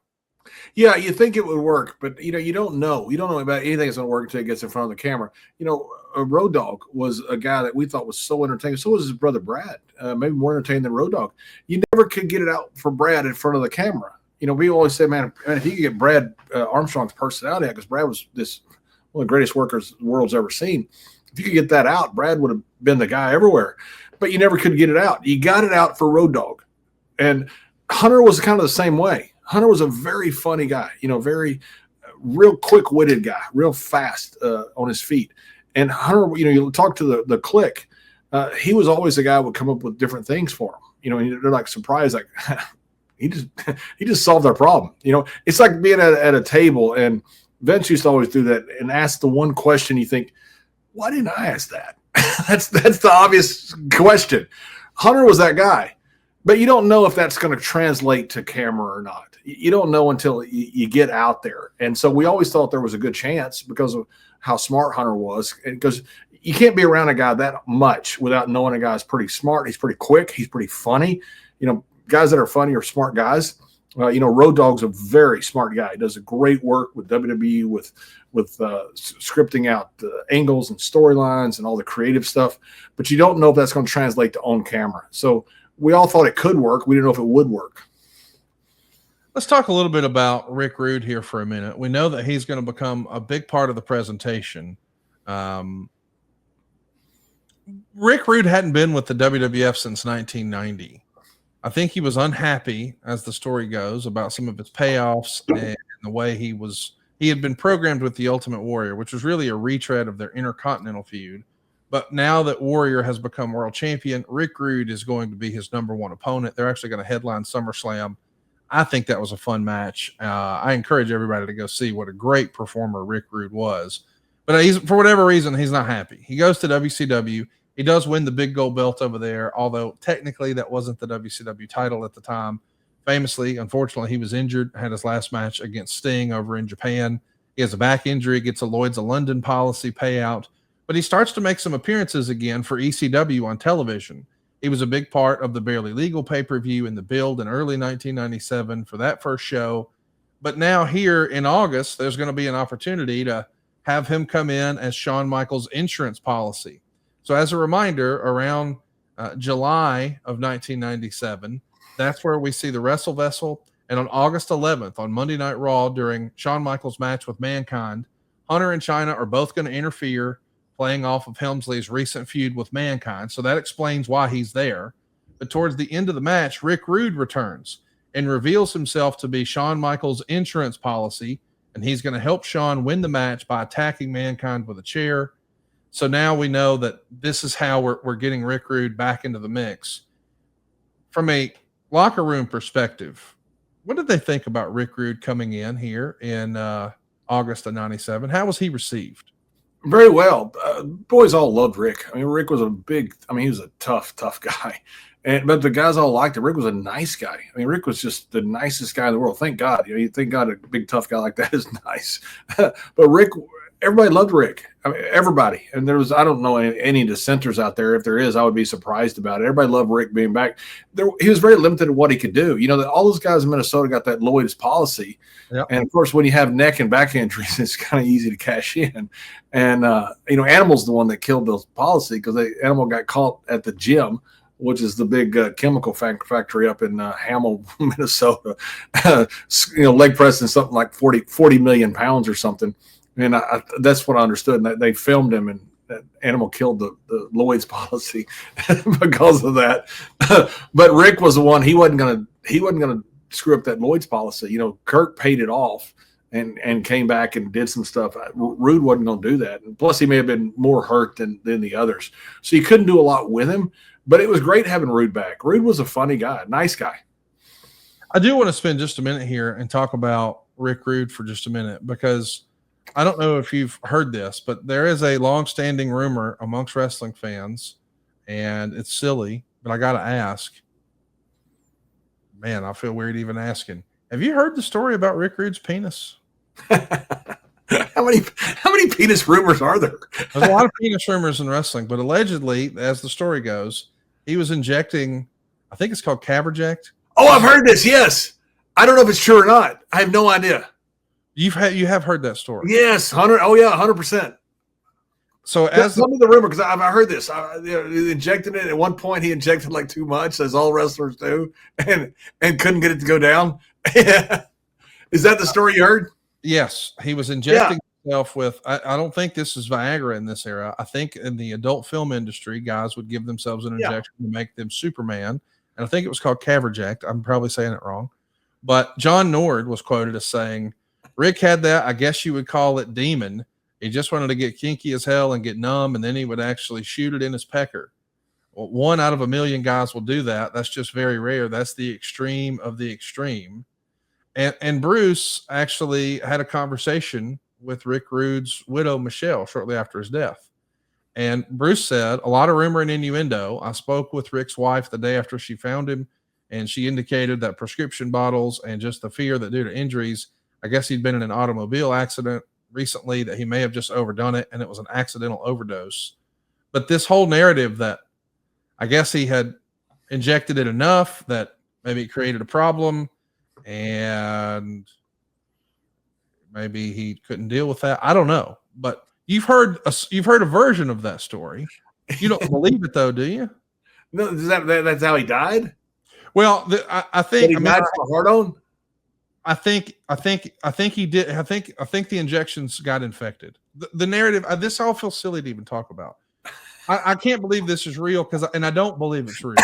Yeah, you think it would work, but you don't know. You don't know about anything that's going to work until it gets in front of the camera. Road Dogg was a guy that we thought was so entertaining. So was his brother Brad, maybe more entertaining than Road Dogg. You never could get it out for Brad in front of the camera. We always say, man, if you could get Brad Armstrong's personality out, because Brad was one of the greatest workers the world's ever seen. If you could get that out, Brad would have been the guy everywhere. But you never could get it out. You got it out for Road Dogg. And Hunter was kind of the same way. Hunter was a very funny guy, very real quick-witted guy, real fast on his feet. And Hunter, you talk to the clique, he was always the guy who would come up with different things for him. They're like surprised, like he just solved our problem. It's like being at a table, and Vince used to always do that and ask the one question you think, why didn't I ask that? That's the obvious question. Hunter was that guy. But you don't know if that's going to translate to camera or not. You don't know until you get out there. And so we always thought there was a good chance because of how smart Hunter was. Because you can't be around a guy that much without knowing a guy's pretty smart. He's pretty quick. He's pretty funny. Guys that are funny are smart guys. Road Dogg's a very smart guy. He does a great work with WWE with scripting out the angles and storylines and all the creative stuff. But you don't know if that's going to translate to on camera. So we all thought it could work. We didn't know if it would work. Let's talk a little bit about Rick Rude here for a minute. We know that he's going to become a big part of the presentation. Rick Rude hadn't been with the WWF since 1990. I think he was unhappy, as the story goes, about some of his payoffs and the way he had been programmed with the Ultimate Warrior, which was really a retread of their Intercontinental feud. But now that Warrior has become world champion, Rick Rude is going to be his number one opponent. They're actually going to headline SummerSlam. I think that was a fun match. I encourage everybody to go see what a great performer Rick Rude was. But for whatever reason, he's not happy. He goes to WCW. He does win the big gold belt over there, although technically that wasn't the WCW title at the time. Famously, unfortunately, he was injured, had his last match against Sting over in Japan. He has a back injury, gets a Lloyd's of London policy payout. But he starts to make some appearances again for ECW on television. He was a big part of the Barely Legal pay-per-view in the build in early 1997 for that first show. But now here in August, there's going to be an opportunity to have him come in as Shawn Michaels' insurance policy. So as a reminder, around July of 1997, that's where we see the Wrestle Vessel. And on August 11th, on Monday Night Raw, during Shawn Michaels' match with Mankind, Hunter and Chyna are both going to interfere, playing off of Helmsley's recent feud with Mankind. So that explains why he's there. But towards the end of the match, Rick Rude returns and reveals himself to be Shawn Michaels' insurance policy, and he's going to help Shawn win the match by attacking Mankind with a chair. So now we know that this is how we're getting Rick Rude back into the mix. From a locker room perspective, what did they think about Rick Rude coming in here in August of 97? How was he received? Very well. Boys all loved Rick. I mean, Rick was he was a tough guy. But the guys all liked him. Rick was a nice guy. I mean, Rick was just the nicest guy in the world. Thank God. Thank God a big, tough guy like that is nice. But Rick, everybody loved Rick. I mean, everybody. And I don't know any dissenters out there. If there is, I would be surprised about it. Everybody loved Rick being back. He was very limited in what he could do. All those guys in Minnesota got that Lloyd's policy. Yep. And of course, when you have neck and back injuries, it's kind of easy to cash in. And, Animal's the one that killed Bill's policy because Animal got caught at the gym, which is the big chemical factory up in Hamel, Minnesota, leg pressing something like 40 million pounds or something. And that's what I understood. And they filmed him, and that Animal killed the Lloyd's policy because of that. But Rick was the one. He wasn't gonna screw up that Lloyd's policy. Kurt paid it off and came back and did some stuff. Rude wasn't going to do that. And plus, he may have been more hurt than the others. So you couldn't do a lot with him. But it was great having Rude back. Rude was a funny guy, nice guy. I do want to spend just a minute here and talk about Rick Rude for just a minute, because I don't know if you've heard this, but there is a long-standing rumor amongst wrestling fans, and it's silly, but I got to ask. Man, I feel weird even asking. Have you heard the story about Rick Rude's penis? How many penis rumors are there? There's a lot of penis rumors in wrestling, but allegedly, as the story goes, he was injecting, I think it's called Caverject. Oh, I've heard this. Yes, I don't know if it's true or not. I have no idea. You have heard that story. Yes, 100. Oh yeah, 100%. So tell me the rumor, because I heard this. He injected it at one point. He injected like too much, as all wrestlers do, and couldn't get it to go down. Is that the story you heard? Yes, he was injecting himself with. I don't think this is Viagra in this era. I think in the adult film industry, guys would give themselves an injection to make them Superman, and I think it was called Caverject. I'm probably saying it wrong, but John Nord was quoted as saying, "Rick had that. I guess you would call it demon. He just wanted to get kinky as hell and get numb, and then he would actually shoot it in his pecker. Well, 1 out of 1,000,000 guys will do that. That's just very rare. That's the extreme of the extreme." And Bruce actually had a conversation with Rick Rude's widow, Michelle, shortly after his death. And Bruce said, "A lot of rumor and innuendo. I spoke with Rick's wife the day after she found him, and she indicated that prescription bottles and just the fear that due to injuries, I guess he'd been in an automobile accident recently, that he may have just overdone it and it was an accidental overdose." But this whole narrative that I guess he had injected it enough that maybe it created a problem and maybe he couldn't deal with that. I don't know, but you've heard a version of that story. You don't believe it though, do you? No, that's how he died. Well, I think he died from a heart on. I think he did. I think the injections got infected. The narrative. This all feels silly to even talk about. I can't believe this is real and I don't believe it's real.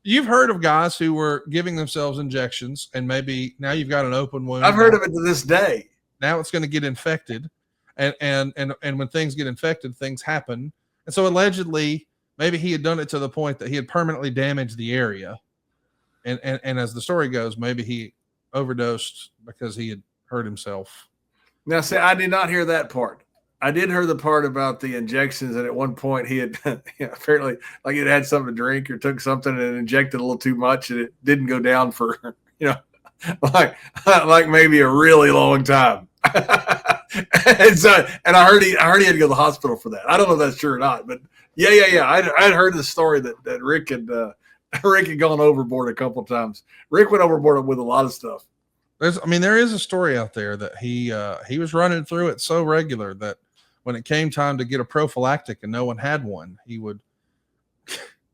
You've heard of guys who were giving themselves injections, and maybe now you've got an open wound. I've heard of it to this day. Now it's going to get infected, and when things get infected, things happen. And so allegedly, maybe he had done it to the point that he had permanently damaged the area, and as the story goes, maybe he overdosed because he had hurt himself. Now, see, I did not hear that part. I did hear the part about the injections, and at one point he had apparently like he'd had something to drink or took something and injected a little too much, and it didn't go down for like maybe a really long time. and I heard he had to go to the hospital for that. I don't know if that's true or not, but yeah. I'd heard the story that Rick had gone overboard a couple of times. Rick went overboard with a lot of stuff. There is a story out there that he was running through it so regular that when it came time to get a prophylactic and no one had one, he would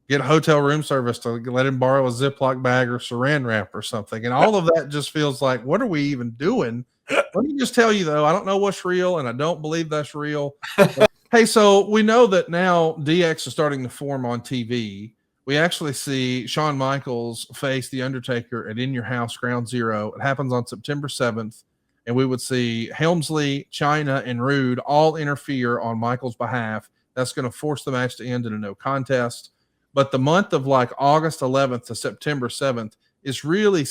get a hotel room service to let him borrow a Ziploc bag or saran wrap or something. And all of that just feels like, what are we even doing? Let me just tell you, though, I don't know what's real, and I don't believe that's real. Hey, so we know that now DX is starting to form on TV. We actually see Shawn Michaels face The Undertaker at In Your House Ground Zero. It happens on September 7th. And we would see Helmsley, Chyna, and Rude all interfere on Michaels' behalf. That's going to force the match to end in a no contest. But the month of like August 11th to September 7th is really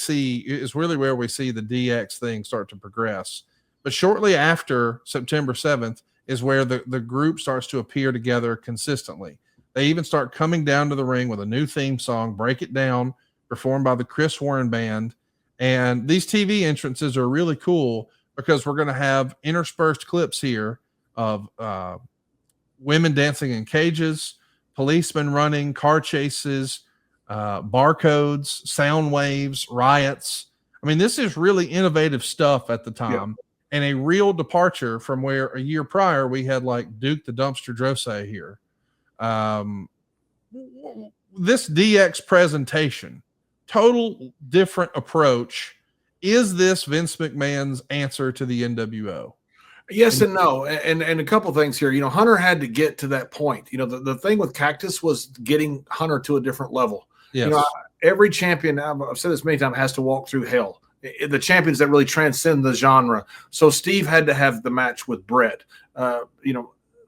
where we see the DX thing start to progress. But shortly after September 7th is where the group starts to appear together consistently. They even start coming down to the ring with a new theme song, Break It Down, performed by the Chris Warren Band. And these TV entrances are really cool because we're going to have interspersed clips here of women dancing in cages, policemen running, car chases, barcodes, sound waves, riots. This is really innovative stuff at the time, and a real departure from where a year prior we had like Duke the Dumpster Drosay here. This DX presentation, total different approach. Is this Vince McMahon's answer to the NWO? Yes and no. And a couple things here. Hunter had to get to that point. The thing with Cactus was getting Hunter to a different level. Yes. Every champion, I've said this many times, has to walk through hell. The champions that really transcend the genre. So Steve had to have the match with Brett.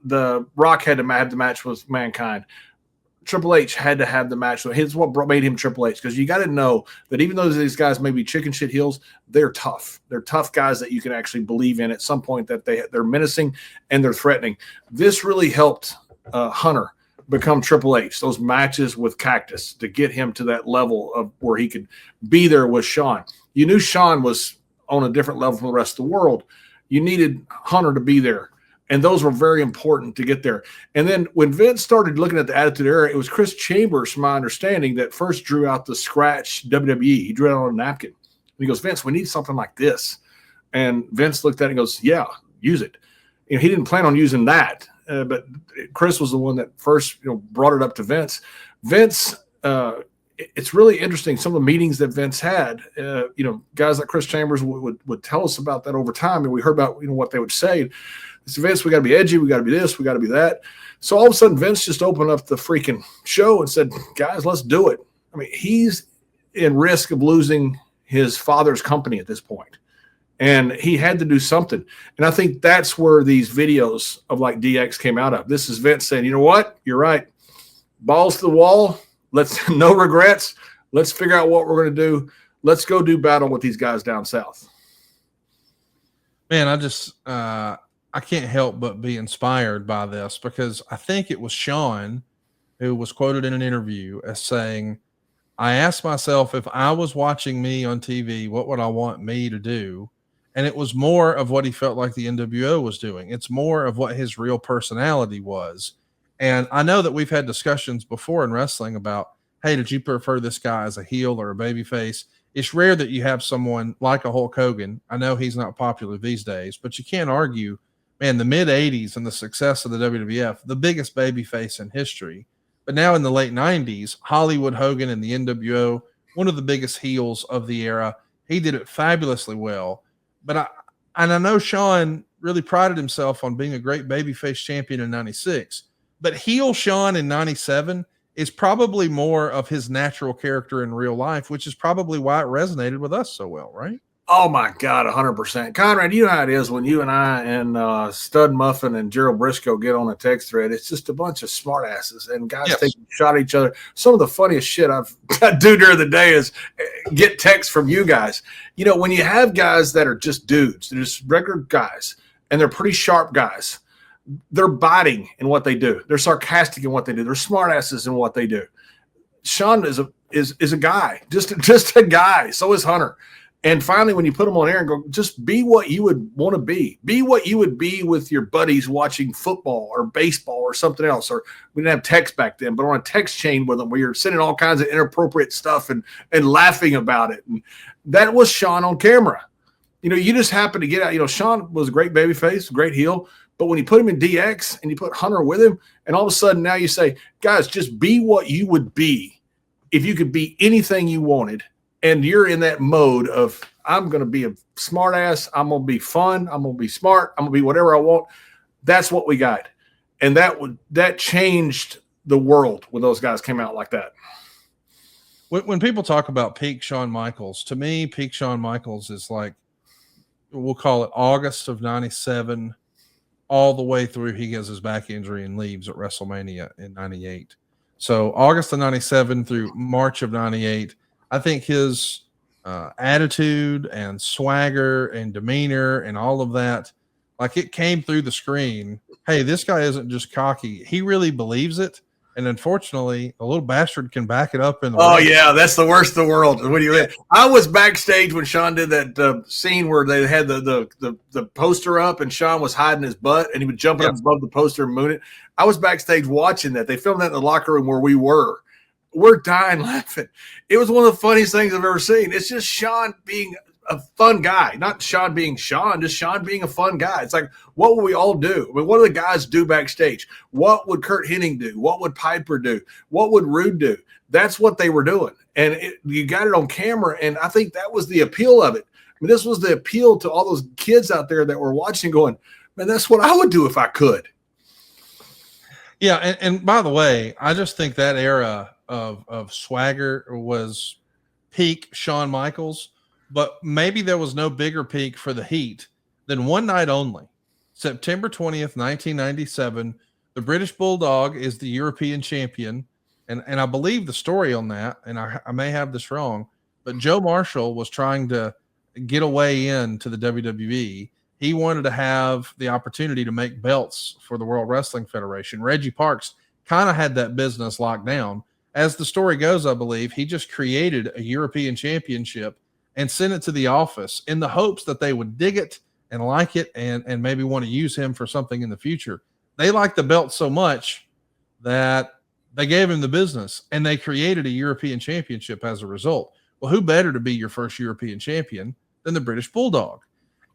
The Rock had to have the match with Mankind. Triple H had to have the match. So it's what made him Triple H, because you got to know that even though these guys may be chicken shit heels, they're tough. They're tough guys that you can actually believe in at some point, that they're menacing and they're threatening. This really helped Hunter become Triple H, those matches with Cactus, to get him to that level of where he could be there with Shawn. You knew Shawn was on a different level from the rest of the world. you needed Hunter to be there. And those were very important to get there. And then when Vince started looking at the Attitude Era, it was Chris Chambers, from my understanding, that first drew out the scratch WWE. He drew it on a napkin. And he goes, Vince, we need something like this. And Vince looked at it and goes, yeah, use it. He didn't plan on using that. But Chris was the one that first brought it up to Vince. Vince, it's really interesting, some of the meetings that Vince had. Guys like Chris Chambers would tell us about that over time, and we heard about what they would say. It's Vince, we got to be edgy, we got to be this, we got to be that. So all of a sudden, Vince just opened up the freaking show and said, guys, let's do it. I mean, he's in risk of losing his father's company at this point. And he had to do something. And I think that's where these videos of like DX came out of. This is Vince saying, you know what? You're right. Balls to the wall. Let's no regrets. Let's figure out what we're going to do. Let's go do battle with these guys down south. Man, I can't help but be inspired by this, because I think it was Sean who was quoted in an interview as saying, I asked myself, if I was watching me on TV, what would I want me to do? And it was more of what he felt like the NWO was doing. It's more of what his real personality was. And I know that we've had discussions before in wrestling about, hey, did you prefer this guy as a heel or a babyface? It's rare that you have someone like a Hulk Hogan. I know he's not popular these days, but you can't argue, man, the mid-'80s and the success of the WWF, the biggest babyface in history. But now in the late 90s, Hollywood Hogan and the NWO, one of the biggest heels of the era. He did it fabulously well. But I know Sean really prided himself on being a great babyface champion in 96. But heel Sean in 97 is probably more of his natural character in real life, which is probably why it resonated with us so well, right? Oh, my God, 100%. Conrad, you know how it is when you and I and Stud Muffin and Gerald Briscoe get on a text thread. It's just a bunch of smartasses and guys taking a shot at each other. Some of the funniest shit I do during the day is get texts from you guys. When you have guys that are just dudes, they're just regular guys, and they're pretty sharp guys, they're biting in what they do. They're sarcastic in what they do. They're smartasses in what they do. Sean is a guy, just a guy. So is Hunter. And finally, when you put them on air and go, just be what you would want to be. Be what you would be with your buddies watching football or baseball or something else. Or we didn't have text back then, but on a text chain with them where you're sending all kinds of inappropriate stuff and laughing about it. And that was Sean on camera. You just happen to get out. Sean was a great babyface, great heel. But when you put him in DX and you put Hunter with him, and all of a sudden now you say, guys, just be what you would be if you could be anything you wanted. And you're in that mode of, I'm going to be a smart ass. I'm going to be fun. I'm going to be smart. I'm going to be whatever I want. That's what we got. And that changed the world when those guys came out like that. When people talk about peak Shawn Michaels, to me, peak Shawn Michaels is like, we'll call it August of 97, all the way through he gets his back injury and leaves at WrestleMania in 98. So August of 97 through March of 98, I think his attitude and swagger and demeanor and all of that, like it came through the screen. Hey, this guy isn't just cocky. He really believes it. And unfortunately, a little bastard can back it up in the ring. Yeah, that's the worst in the world. I was backstage when Sean did that scene where they had the poster up and Sean was hiding his butt and he would jump up above the poster and moon it. I was backstage watching that. They filmed that in the locker room where we were. We're dying laughing. It was one of the funniest things I've ever seen. It's just Sean being a fun guy, not Sean being Sean, just Sean being a fun guy. It's like, what would we all do? I mean, what do the guys do backstage? What would Kurt Hennig do? What would Piper do? What would Rude do? That's what they were doing. And you got it on camera. And I think that was the appeal of it. I mean, this was the appeal to all those kids out there that were watching going, man, that's what I would do if I could. Yeah. And by the way, I just think that era of swagger was peak Shawn Michaels, but maybe there was no bigger peak for the Heat than one night only. September 20th, 1997, the British Bulldog is the European champion. And I believe the story on that, and I may have this wrong, but Joe Marshall was trying to get a way into the WWE. He wanted to have the opportunity to make belts for the World Wrestling Federation. Reggie Parks kind of had that business locked down. As the story goes, I believe he just created a European championship and sent it to the office in the hopes that they would dig it and like it and maybe want to use him for something in the future. They like the belt so much that they gave him the business and they created a European championship as a result. Well, who better to be your first European champion than the British Bulldog?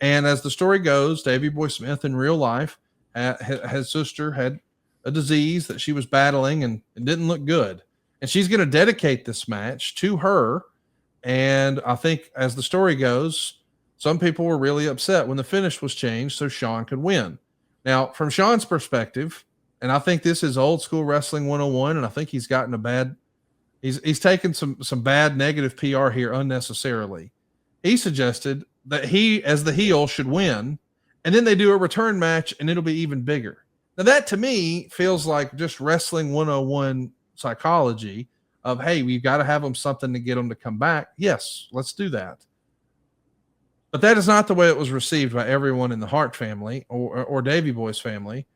And as the story goes, Davey Boy Smith in real life, his sister had a disease that she was battling and it didn't look good. And she's going to dedicate this match to her. And I think as the story goes, some people were really upset when the finish was changed so Shawn could win. Now, from Shawn's perspective, and I think this is old school wrestling 101, and I think he's gotten a bad he's taken some bad negative PR here unnecessarily. He suggested that he, as the heel, should win, and then they do a return match and it'll be even bigger. Now that to me feels like just wrestling 101 psychology of, hey, we've got to have them something to get them to come back. Yes, let's do that. But that is not the way it was received by everyone in the Hart family or Davey Boy's family,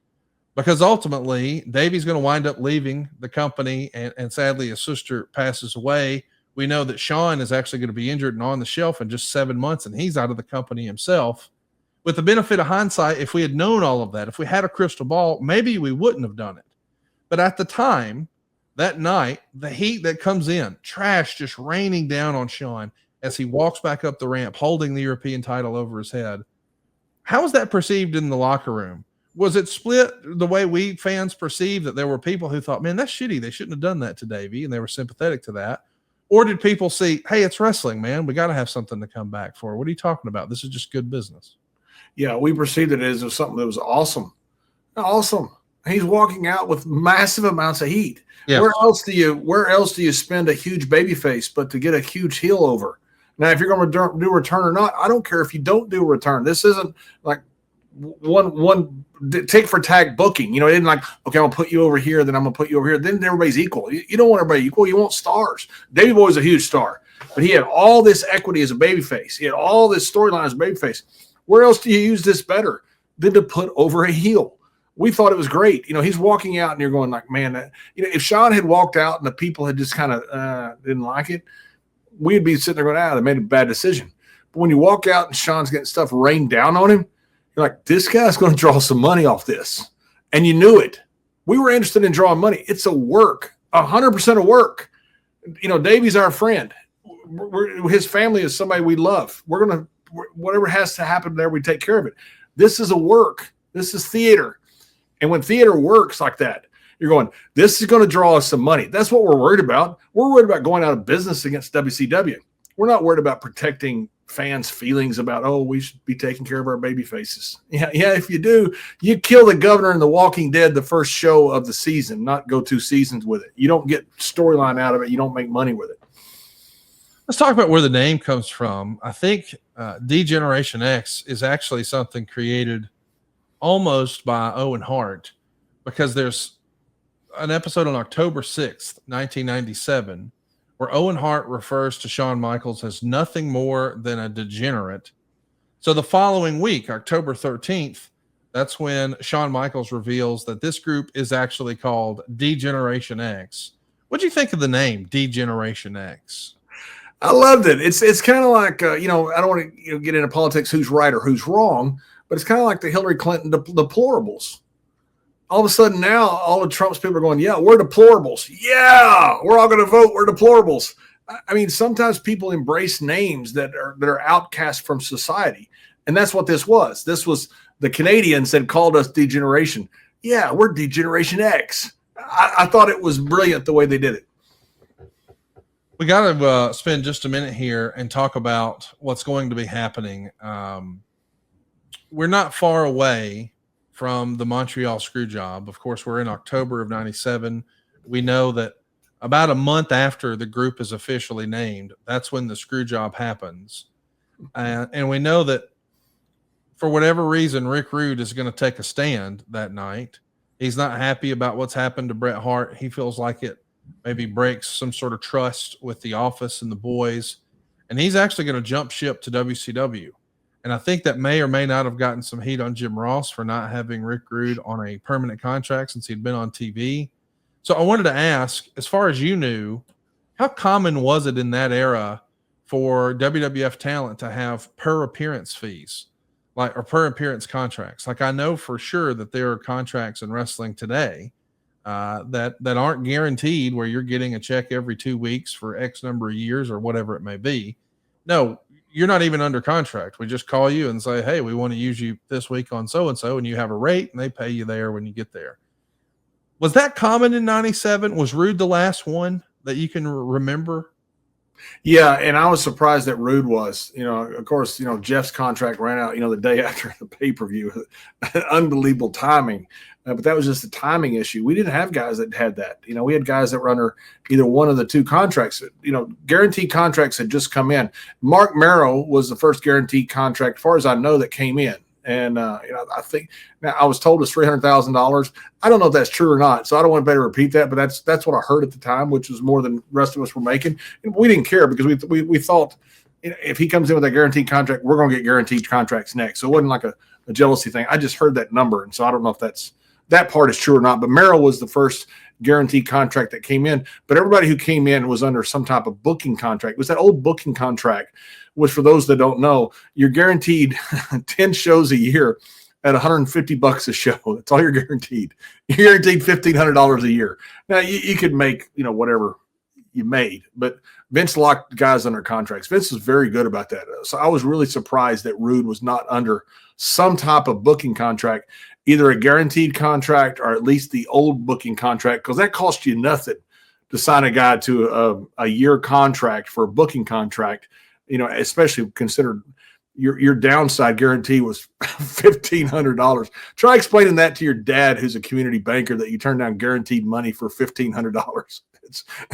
because ultimately Davey's going to wind up leaving the company, and sadly his sister passes away. We know that Shawn is actually going to be injured and on the shelf in just 7 months, and he's out of the company himself. With the benefit of hindsight, if we had known all of that, if we had a crystal ball, maybe we wouldn't have done it. But at the time, that night, the heat that comes in, trash just raining down on Shawn as he walks back up the ramp, holding the European title over his head. How was that perceived in the locker room? Was it split the way we fans perceived, that there were people who thought, man, that's shitty, they shouldn't have done that to Davey, and they were sympathetic to that? Or did people see, hey, it's wrestling, man, we got to have something to come back for? What are you talking about? This is just good business. Yeah, we perceived it as something that was awesome. Awesome. He's walking out with massive amounts of heat. Yes. Where else do you spend a huge baby face but to get a huge heel over? Now, if you're going to do a return or not, I don't care if you don't do a return. This isn't like one tick for tag booking. You know, it isn't like, okay, I'm going to put you over here, then I'm going to put you over here. Then everybody's equal. You don't want everybody equal. You want stars. Davey Boy was a huge star, but he had all this equity as a babyface. He had all this storyline as a babyface. Where else do you use this better than to put over a heel? We thought it was great. You know, he's walking out and you're going like, man, if Shawn had walked out and the people had just kind of didn't like it, we'd be sitting there going, they made a bad decision. But when you walk out and Shawn's getting stuff rained down on him, you're like, this guy's going to draw some money off this. And you knew it. We were interested in drawing money. It's a work, 100% of work. You know, Davey's our friend. His family is somebody we love. We're going to, whatever has to happen there, we take care of it. This is a work. This is theater. And when theater works like that, you're going, this is going to draw us some money. That's what we're worried about. We're worried about going out of business against WCW. We're not worried about protecting fans' feelings about, oh, we should be taking care of our baby faces. Yeah, if you do, you kill the governor in The Walking Dead the first show of the season, not go 2 seasons with it. You don't get storyline out of it. You don't make money with it. Let's talk about where the name comes from. I think D-Generation X is actually something created almost by Owen Hart, because there's an episode on October 6th, 1997, where Owen Hart refers to Shawn Michaels as nothing more than a degenerate. So the following week, October 13th, that's when Shawn Michaels reveals that this group is actually called D-Generation X. What do you think of the name D-Generation X? I loved it. It's kind of like, I don't want to get into politics, who's right or who's wrong, but it's kind of like the Hillary Clinton deplorables. All of a sudden now, all of Trump's people are going, yeah, we're deplorables. Yeah, we're all going to vote. We're deplorables. I mean, sometimes people embrace names that are outcast from society. And that's what this was. This was the Canadians that called us D-Generation. Yeah, we're D-Generation X. I thought it was brilliant the way they did it. We got to spend just a minute here and talk about what's going to be happening. We're not far away from the Montreal Screwjob. Of course, we're in October of 97. We know that about a month after the group is officially named, that's when the Screwjob happens. And we know that for whatever reason, Rick Rude is going to take a stand that night. He's not happy about what's happened to Bret Hart. He feels like it maybe breaks some sort of trust with the office and the boys. And he's actually going to jump ship to WCW. And I think that may or may not have gotten some heat on Jim Ross for not having Rick Rude on a permanent contract since he'd been on TV. So I wanted to ask, as far as you knew, how common was it in that era for WWF talent to have per appearance fees? like, or per appearance contracts. Like, I know for sure that there are contracts in wrestling today that aren't guaranteed, where you're getting a check every 2 weeks for X number of years or whatever it may be. No, you're not even under contract. We just call you and say, hey, we want to use you this week on so and so, and you have a rate, and they pay you there when you get there. Was that common in '97? Was Rude the last one that you can remember? Yeah, and I was surprised that Rude was. Of course, Jeff's contract ran out, the day after the pay-per-view. Unbelievable timing. But that was just a timing issue. We didn't have guys that had that. We had guys that were under either one of the two contracts. Guaranteed contracts had just come in. Mark Merrow was the first guaranteed contract, as far as I know, that came in. And, I think now I was told it's $300,000. I don't know if that's true or not. So I don't want to better repeat that, but that's what I heard at the time, which was more than the rest of us were making. And we didn't care because we thought, if he comes in with a guaranteed contract, we're going to get guaranteed contracts next. So it wasn't like a jealousy thing. I just heard that number. And so I don't know if that part is true or not, but Merrill was the first guaranteed contract that came in. But everybody who came in was under some type of booking contract. It was that old booking contract, which, for those that don't know, you're guaranteed 10 shows a year at $150 a show. That's all you're guaranteed. You're guaranteed $1,500 a year. Now you could make, whatever you made, but Vince locked guys under contracts. Vince was very good about that. So I was really surprised that Rude was not under some type of booking contract, either a guaranteed contract or at least the old booking contract, because that cost you nothing to sign a guy to a year contract for a booking contract, especially considered your downside guarantee was $1,500. Try explaining that to your dad, who's a community banker, that you turned down guaranteed money for $1,500.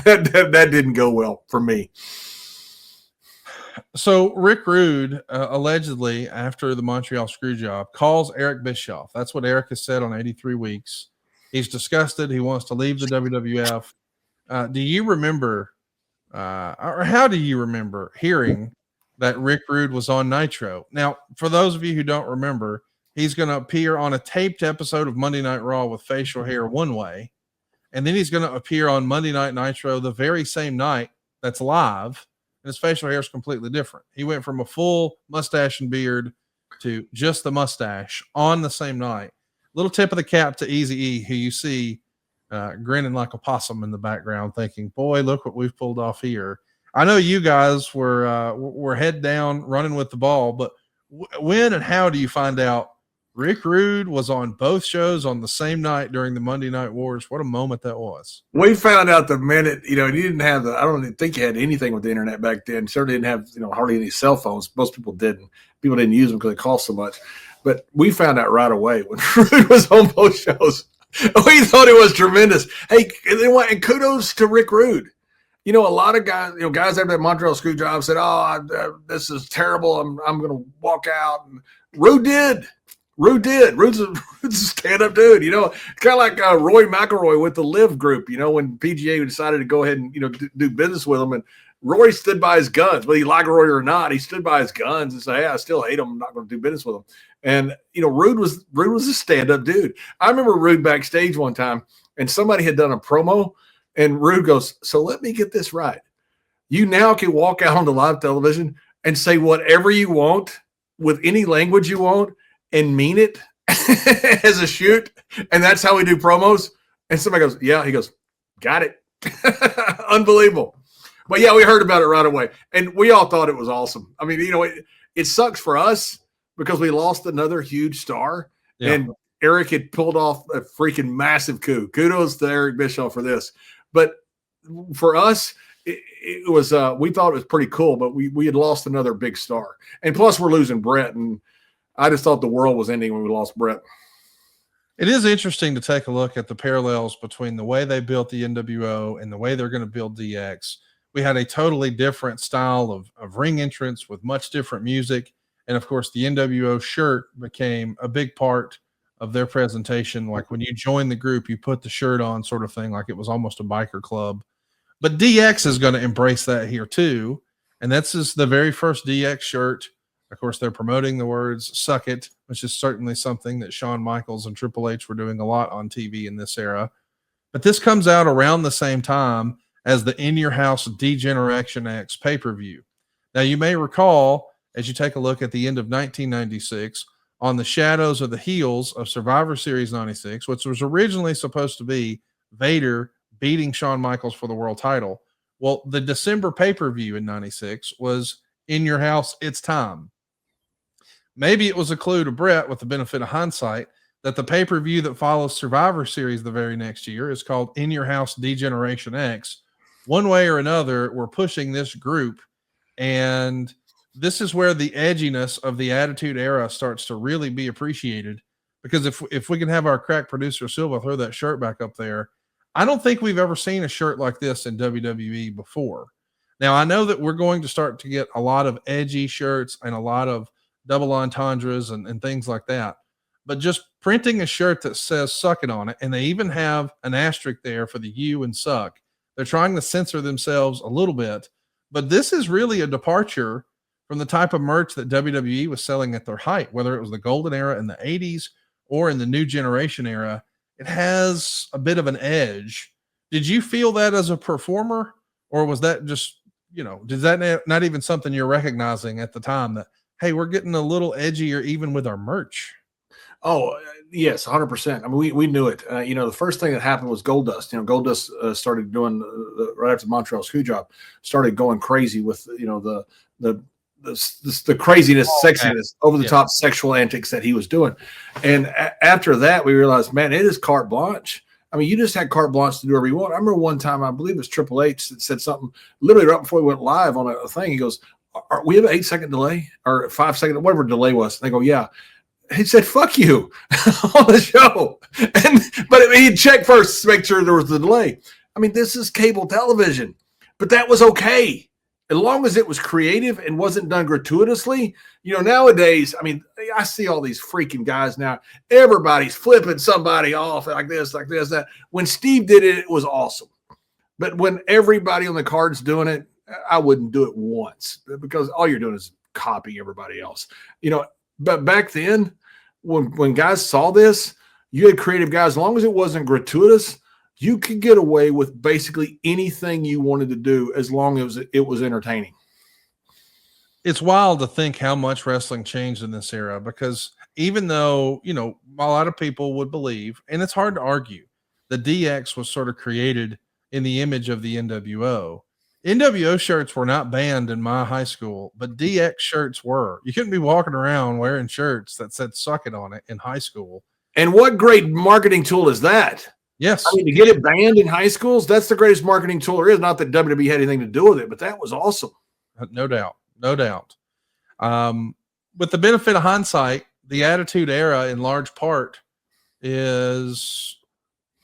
That didn't go well for me. So Rick Rude, allegedly, after the Montreal Screwjob, calls Eric Bischoff. That's what Eric has said on 83 Weeks. He's disgusted. He wants to leave the WWF. Do you remember, or how do you remember hearing that Rick Rude was on Nitro? Now, for those of you who don't remember, he's going to appear on a taped episode of Monday Night Raw with facial hair one way, and then he's going to appear on Monday Night Nitro the very same night that's live, and his facial hair is completely different. He went from a full mustache and beard to just the mustache on the same night. Little tip of the cap to Eazy-E, who you see grinning like a possum in the background, thinking, boy, look what we've pulled off here. I know you guys were head down running with the ball, but when and how do you find out Rick Rude was on both shows on the same night during the Monday Night Wars? What a moment that was. We found out the minute, he didn't have I don't think he had anything with the internet back then. Certainly didn't have, hardly any cell phones. Most people didn't. People didn't use them because they cost so much. But we found out right away when Rude was on both shows. We thought it was tremendous. Hey, and kudos to Rick Rude. A lot of guys, guys after that Montreal Screwjob said, "Oh, this is terrible. I'm going to walk out." And Rude did. Rude's a stand-up dude. Kind of like Roy McIlroy with the Live Group. When PGA decided to go ahead and do business with him, and Roy stood by his guns, whether he liked Roy or not. He stood by his guns and said, "Hey, I still hate him. I'm not going to do business with him." And Rude was a stand-up dude. I remember Rude backstage one time, and somebody had done a promo, and Rude goes, "So let me get this right. You now can walk out on the live television and say whatever you want with any language you want and mean it as a shoot. And that's how we do promos." And somebody goes, "Yeah." He goes, "Got it." Unbelievable. But yeah, we heard about it right away. And we all thought it was awesome. I mean, it sucks for us because we lost another huge star. Yeah. And Eric had pulled off a freaking massive coup. Kudos to Eric Bischoff for this. But for us, it was we thought it was pretty cool, but we had lost another big star. And plus we're losing Brett, and I just thought the world was ending when we lost Brett. It is interesting to take a look at the parallels between the way they built the NWO and the way they're going to build DX. We had a totally different style of ring entrance with much different music. And of course, the NWO shirt became a big part of their presentation. Like when you join the group, you put the shirt on, sort of thing, like it was almost a biker club. But DX is going to embrace that here too. And this is the very first DX shirt. Of course, they're promoting the words "suck it," which is certainly something that Shawn Michaels and Triple H were doing a lot on TV in this era. But this comes out around the same time as the In Your House D-Generation X pay-per-view. Now, you may recall, as you take a look at the end of 1996, on the shadows of the heels of Survivor Series 96, which was originally supposed to be Vader beating Shawn Michaels for the world title. Well, the December pay-per-view in 96 was In Your House, It's Time. Maybe it was a clue to Brett, with the benefit of hindsight, that the pay-per-view that follows Survivor Series the very next year is called In Your House D-Generation X. One way or another, we're pushing this group, and this is where the edginess of the Attitude Era starts to really be appreciated. Because if we can have our crack producer Silva throw that shirt back up there, I don't think we've ever seen a shirt like this in WWE before. Now, I know that we're going to start to get a lot of edgy shirts and a lot of double entendres and things like that. But just printing a shirt that says "suck it" on it, and they even have an asterisk there for the U and suck. They're trying to censor themselves a little bit, but this is really a departure from the type of merch that WWE was selling at their height, whether it was the golden era in the 80s or in the new generation era. It has a bit of an edge. Did you feel that as a performer, or was that just, does that not even something you're recognizing at the time that, hey, we're getting a little edgier even with our merch? Oh, yes, 100%. I mean, we knew it. The first thing that happened was Goldust. Goldust started doing right after Montreal Screwjob, started going crazy with the craziness, sexiness, over the top sexual antics that he was doing. And after that, we realized, man, it is carte blanche. I mean, you just had carte blanche to do whatever you want. I remember one time, I believe it was Triple H that said something literally right before we went live on a thing. He goes, we have an 8-second delay or 5-second, whatever delay was. And they go, yeah. He said, fuck you on the show. But he'd check first to make sure there was the delay. I mean, this is cable television, but that was okay. As long as it was creative and wasn't done gratuitously. Nowadays, I mean, I see all these freaking guys now. Everybody's flipping somebody off like this, that. When Steve did it, it was awesome. But when everybody on the card's doing it, I wouldn't do it once, because all you're doing is copying everybody else. But back then, when guys saw this, you had creative guys. As long as it wasn't gratuitous, you could get away with basically anything you wanted to do as long as it was entertaining. It's wild to think how much wrestling changed in this era, because even though, a lot of people would believe, and it's hard to argue, the DX was sort of created in the image of the NWO. NWO shirts were not banned in my high school, but DX shirts were. You couldn't be walking around wearing shirts that said "suck it" on it in high school. And what great marketing tool is that? Yes. I mean, to get it banned in high schools, that's the greatest marketing tool there is. Not that WWE had anything to do with it, but that was awesome. No doubt. No doubt. With the benefit of hindsight, the Attitude Era in large part is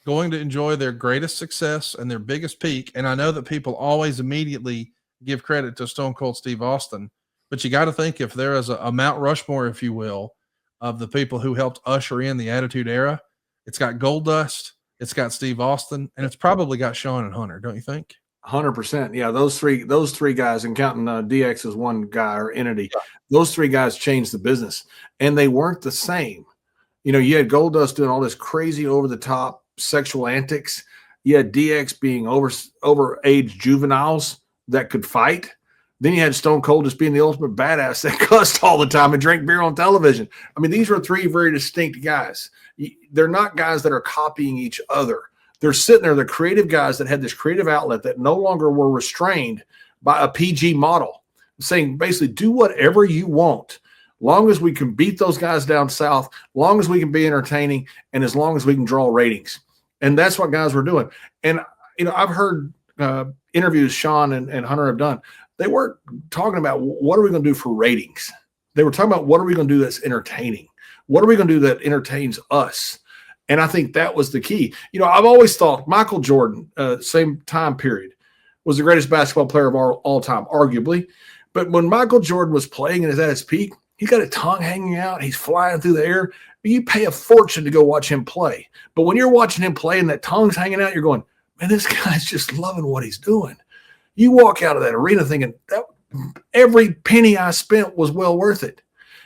going to enjoy their greatest success and their biggest peak. And I know that people always immediately give credit to Stone Cold Steve Austin, but you got to think, if there is a Mount Rushmore, if you will, of the people who helped usher in the Attitude Era, it's got Goldust, it's got Steve Austin, and it's probably got Shawn and Hunter, don't you think? 100%. Yeah, those three guys, and counting DX as one guy or entity, those three guys changed the business, and they weren't the same. You had Goldust doing all this crazy over the top sexual antics. You had DX being overage juveniles that could fight. Then you had Stone Cold just being the ultimate badass that cussed all the time and drank beer on television. I mean, these were three very distinct guys. They're not guys that are copying each other. They're sitting there, the creative guys that had this creative outlet that no longer were restrained by a PG model, saying basically, do whatever you want, long as we can beat those guys down south, long as we can be entertaining, and as long as we can draw ratings. And that's what guys were doing. And, I've heard interviews Shawn and Hunter have done. They weren't talking about what are we going to do for ratings. They were talking about what are we going to do that's entertaining? What are we going to do that entertains us? And I think that was the key. I've always thought Michael Jordan, same time period, was the greatest basketball player of all time, arguably. But when Michael Jordan was playing and is at his peak, he's got a tongue hanging out. He's flying through the air. You pay a fortune to go watch him play. But when you're watching him play and that tongue's hanging out, you're going, man, this guy's just loving what he's doing. You walk out of that arena thinking, that every penny I spent was well worth it.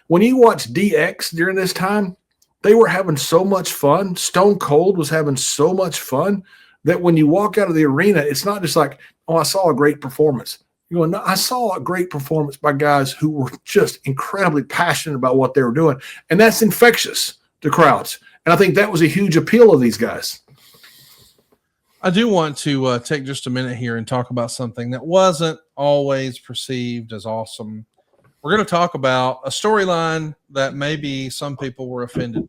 When you watch DX during this time, they were having so much fun. Stone Cold was having so much fun that when you walk out of the arena, it's not just like, oh, I saw a great performance. You go, no, I saw a great performance by guys who were just incredibly passionate about what they were doing. And that's infectious to crowds. And I think that was a huge appeal of these guys. I do want to take just a minute here and talk about something that wasn't always perceived as awesome. We're going to talk about a storyline that maybe some people were offended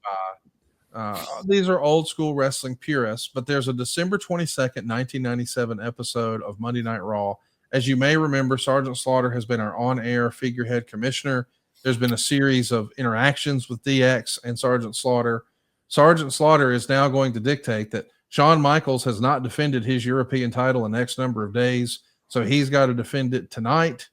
by. These are old school wrestling purists, but there's a December 22nd, 1997 episode of Monday Night Raw. As you may remember, Sergeant Slaughter has been our on-air figurehead commissioner. There's been a series of interactions with DX and Sergeant Slaughter. Sergeant Slaughter is now going to dictate that Shawn Michaels has not defended his European title in X number of days, so he's got to defend it tonight,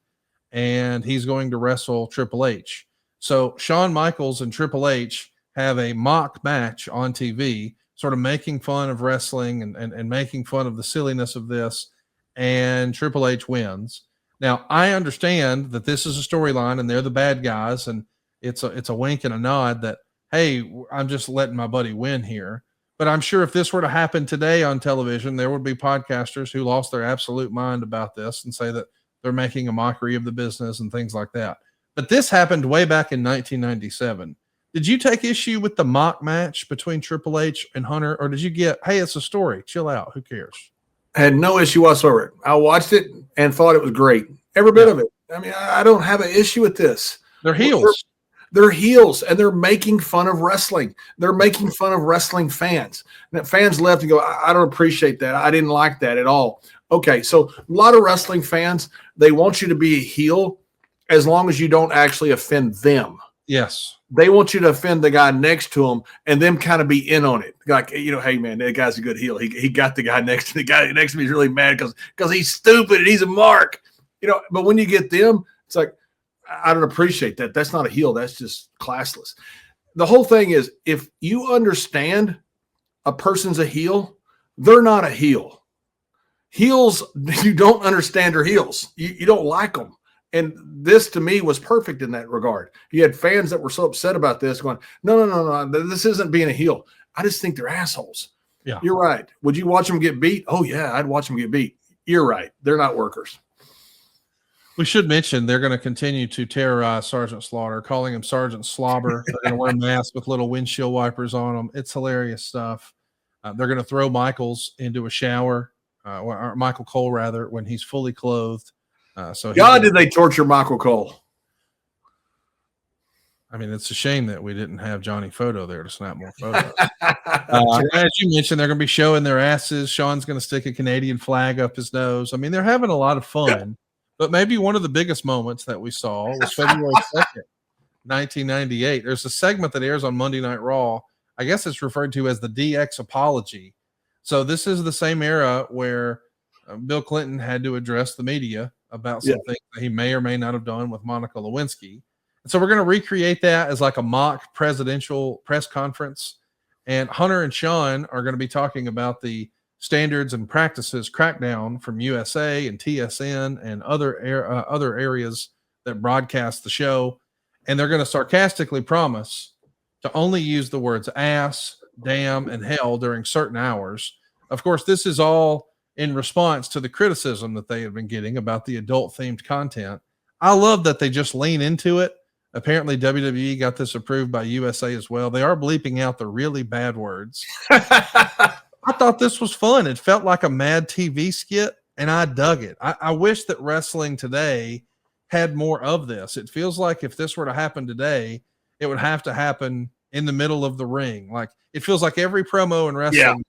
and he's going to wrestle Triple H. So Shawn Michaels and Triple H have a mock match on TV, sort of making fun of wrestling and making fun of the silliness of this, and Triple H wins. Now, I understand that this is a storyline and they're the bad guys, and it's a wink and a nod that, hey, I'm just letting my buddy win here. But I'm sure if this were to happen today on television, there would be podcasters who lost their absolute mind about this and say that they're making a mockery of the business and things like that. But this happened way back in 1997. Did you take issue with the mock match between Triple H and Hunter, or did you get, hey, it's a story, chill out, who cares? I had no issue whatsoever. I watched it and thought it was great. Every bit of it. I mean, I don't have an issue with this. They're heels. They're heels, and they're making fun of wrestling. They're making fun of wrestling fans. And fans left and go, I don't appreciate that. I didn't like that at all. Okay, so a lot of wrestling fans, they want you to be a heel as long as you don't actually offend them. Yes. They want you to offend the guy next to him and them kind of be in on it. Like, you know, hey, man, that guy's a good heel. He got the guy next to me is really mad because he's stupid and he's a mark. You know, but when you get them, it's like, I don't appreciate that. That's not a heel. That's just classless. The whole thing is, if you understand a person's a heel, they're not a heel. Heels, you don't understand are heels. You don't like them. And this, to me, was perfect in that regard. You had fans that were so upset about this going, no, this isn't being a heel. I just think they're assholes. Yeah, you're right. Would you watch them get beat? Oh, yeah, I'd watch them get beat. You're right. They're not workers. We should mention they're going to continue to terrorize Sergeant Slaughter, calling him Sergeant Slobber. They're going to wear masks with little windshield wipers on them. It's hilarious stuff. They're going to throw Michaels into a shower, or Michael Cole, rather, when he's fully clothed. So God, did they torture Michael Cole? I mean, it's a shame that we didn't have Johnny Photo there to snap more photos. As you mentioned, they're going to be showing their asses. Sean's going to stick a Canadian flag up his nose. I mean, they're having a lot of fun. Yeah. But maybe one of the biggest moments that we saw was February 2nd, 1998. There's a segment that airs on Monday Night Raw. I guess it's referred to as the DX apology. So this is the same era where Bill Clinton had to address the media about some things that he may or may not have done with Monica Lewinsky. And so we're going to recreate that as like a mock presidential press conference. And Hunter and Sean are going to be talking about the standards and practices crackdown from USA and TSN and other areas that broadcast the show. And they're going to sarcastically promise to only use the words ass, damn, and hell during certain hours. Of course, this is all in response to the criticism that they have been getting about the adult-themed content. I love that they just lean into it. Apparently, WWE got this approved by USA as well. They are bleeping out the really bad words. I thought this was fun. It felt like a Mad TV skit, and I dug it. I wish that wrestling today had more of this. It feels like if this were to happen today, it would have to happen in the middle of the ring. Like, it feels like every promo in wrestling,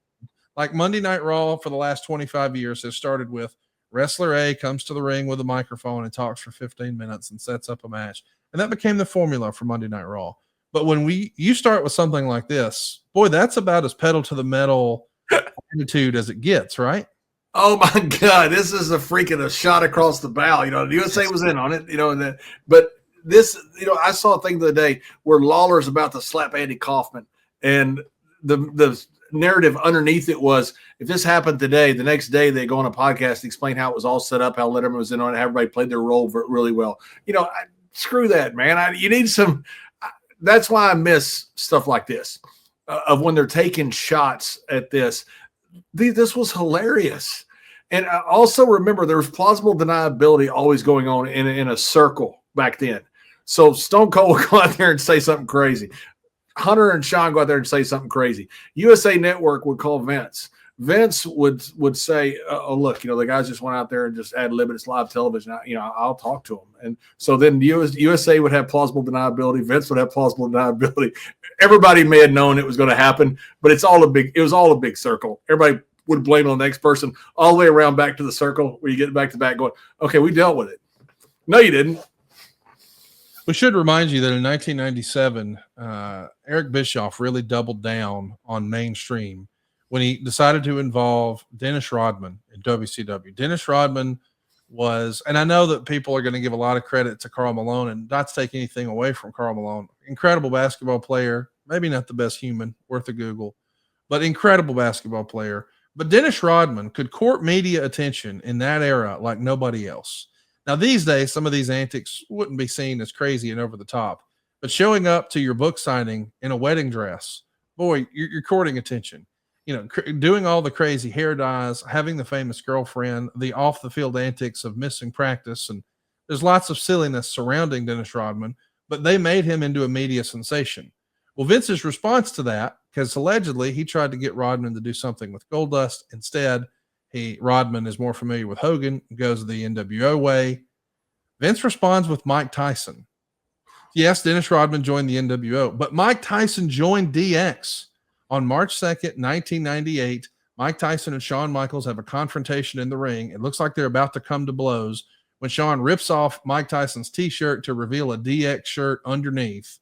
like Monday Night Raw for the last 25 years has started with wrestler A comes to the ring with a microphone and talks for 15 minutes and sets up a match. And that became the formula for Monday Night Raw. But when you start with something like this, boy, that's about as pedal to the metal attitude as it gets, right? Oh my God, this is a shot across the bow. You know, the USA was in on it, you know, but this, you know, I saw a thing the other day where Lawler's about to slap Andy Kaufman, and the narrative underneath it was, if this happened today, the next day they go on a podcast and explain how it was all set up, how Letterman was in on it, how everybody played their role really well. You know, screw that, man. You need some. That's why I miss stuff like this, of when they're taking shots at this. This was hilarious. And I also remember there was plausible deniability always going on in a circle back then. So Stone Cold would go out there and say something crazy. Hunter and Sean go out there and say something crazy. USA Network would call Vince. Vince would say, "Oh, look, the guys just went out there and just ad-libbed. It's live television. I'll talk to them." And so then USA would have plausible deniability. Vince would have plausible deniability. Everybody may have known it was going to happen, but it was all a big circle. Everybody would blame it on the next person all the way around back to the circle where you get back to back going, "Okay, we dealt with it." No, you didn't. We should remind you that in 1997, Eric Bischoff really doubled down on mainstream when he decided to involve Dennis Rodman in WCW. Dennis Rodman was, and I know that people are going to give a lot of credit to Karl Malone, and not to take anything away from Karl Malone. Incredible basketball player, maybe not the best human, worth a Google, but incredible basketball player. But Dennis Rodman could court media attention in that era like nobody else. Now, these days, some of these antics wouldn't be seen as crazy and over the top, but showing up to your book signing in a wedding dress, boy, you're courting attention. Doing all the crazy hair dyes, having the famous girlfriend, the off the field antics of missing practice. And there's lots of silliness surrounding Dennis Rodman, but they made him into a media sensation. Well, Vince's response to that, because allegedly he tried to get Rodman to do something with Goldust. Instead, Rodman is more familiar with Hogan, goes the NWO way. Vince responds with Mike Tyson. Yes, Dennis Rodman joined the NWO, but Mike Tyson joined DX. On March 2nd, 1998, Mike Tyson and Shawn Michaels have a confrontation in the ring. It looks like they're about to come to blows when Shawn rips off Mike Tyson's T-shirt to reveal a DX shirt underneath.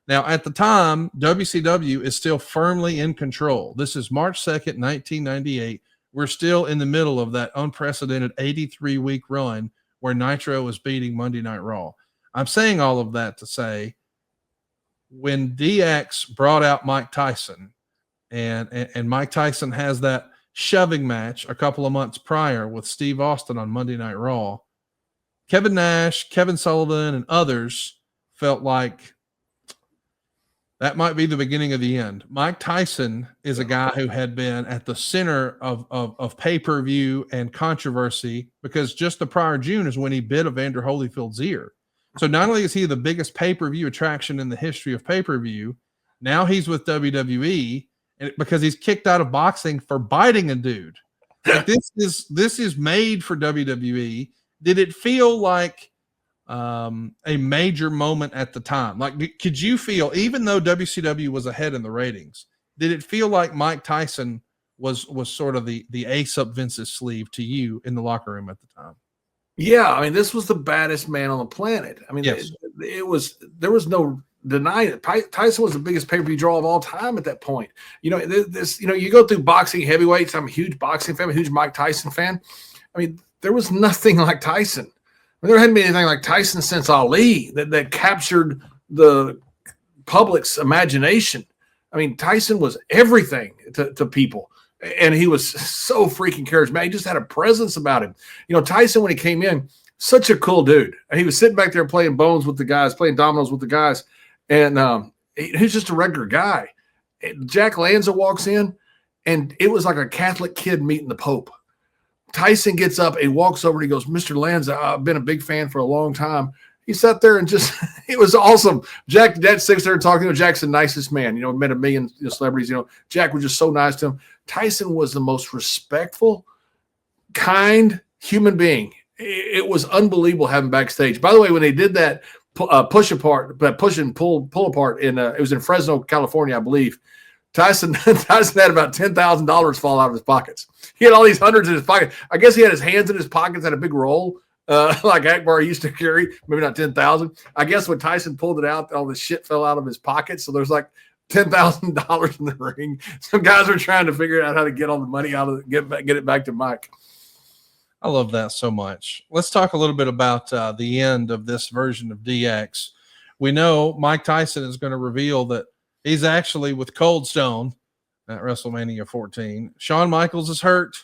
Now, at the time, WCW is still firmly in control. This is March 2nd, 1998. We're still in the middle of that unprecedented 83-week run where Nitro was beating Monday Night Raw. I'm saying all of that to say when DX brought out Mike Tyson, and Mike Tyson has that shoving match a couple of months prior with Steve Austin on Monday Night Raw, Kevin Nash, Kevin Sullivan, and others felt like that might be the beginning of the end. Mike Tyson is a guy who had been at the center of pay-per-view and controversy because just the prior June is when he bit Evander Holyfield's ear. So not only is he the biggest pay-per-view attraction in the history of pay-per-view, now he's with WWE because he's kicked out of boxing for biting a dude. Like this is made for WWE. Did it feel like a major moment at the time? Like, could you feel, even though WCW was ahead in the ratings, did it feel like Mike Tyson was sort of the ace up Vince's sleeve to you in the locker room at the time? Yeah, I mean, this was the baddest man on the planet. I mean, yes. there was no denying it. Tyson was the biggest pay-per-view draw of all time at that point. You go through boxing heavyweights. I'm a huge boxing fan, a huge Mike Tyson fan. I mean, there was nothing like Tyson. I mean, there hadn't been anything like Tyson since Ali that captured the public's imagination. I mean, Tyson was everything to people. And he was so freaking charismatic. He just had a presence about him. Tyson, when he came in, such a cool dude. He was sitting back there playing bones with the guys, playing dominoes with the guys. And he's just a regular guy. Jack Lanza walks in, and it was like a Catholic kid meeting the Pope. Tyson gets up and walks over and he goes, "Mr. Lanza, I've been a big fan for a long time." He sat there and just, it was awesome. Jack sits there talking to him. Jack's the nicest man. Met a million celebrities. Jack was just so nice to him. Tyson was the most respectful, kind human being. It was unbelievable having backstage. By the way, when they did that push and pull apart it was in Fresno, California, I believe. Tyson had about $10,000 fall out of his pockets. He had all these hundreds in his pocket. I guess he had his hands in his pockets, had a big roll. Like Akbar used to carry, maybe not 10,000. I guess when Tyson pulled it out, all the shit fell out of his pocket. So there's like $10,000 in the ring. Some guys are trying to figure out how to get all the money out of it, get it back to Mike. I love that so much. Let's talk a little bit about the end of this version of DX. We know Mike Tyson is going to reveal that he's actually with Cold Stone at WrestleMania 14. Shawn Michaels is hurt.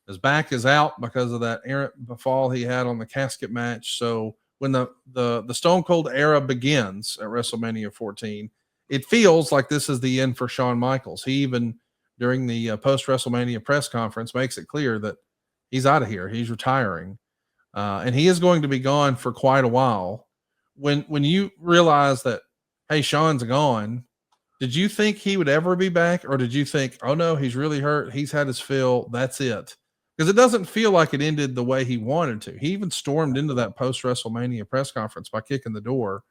His back is out because of that errant fall he had on the casket match. So when the Stone Cold era begins at WrestleMania 14, it feels like this is the end for Shawn Michaels. He even, during the post-WrestleMania press conference, makes it clear that he's out of here. He's retiring. And he is going to be gone for quite a while. When you realize that, hey, Sean's gone, did you think he would ever be back, or did you think, oh no, he's really hurt, he's had his fill, that's it? Because it doesn't feel like it ended the way he wanted to. He even stormed into that post WrestleMania press conference by kicking the door.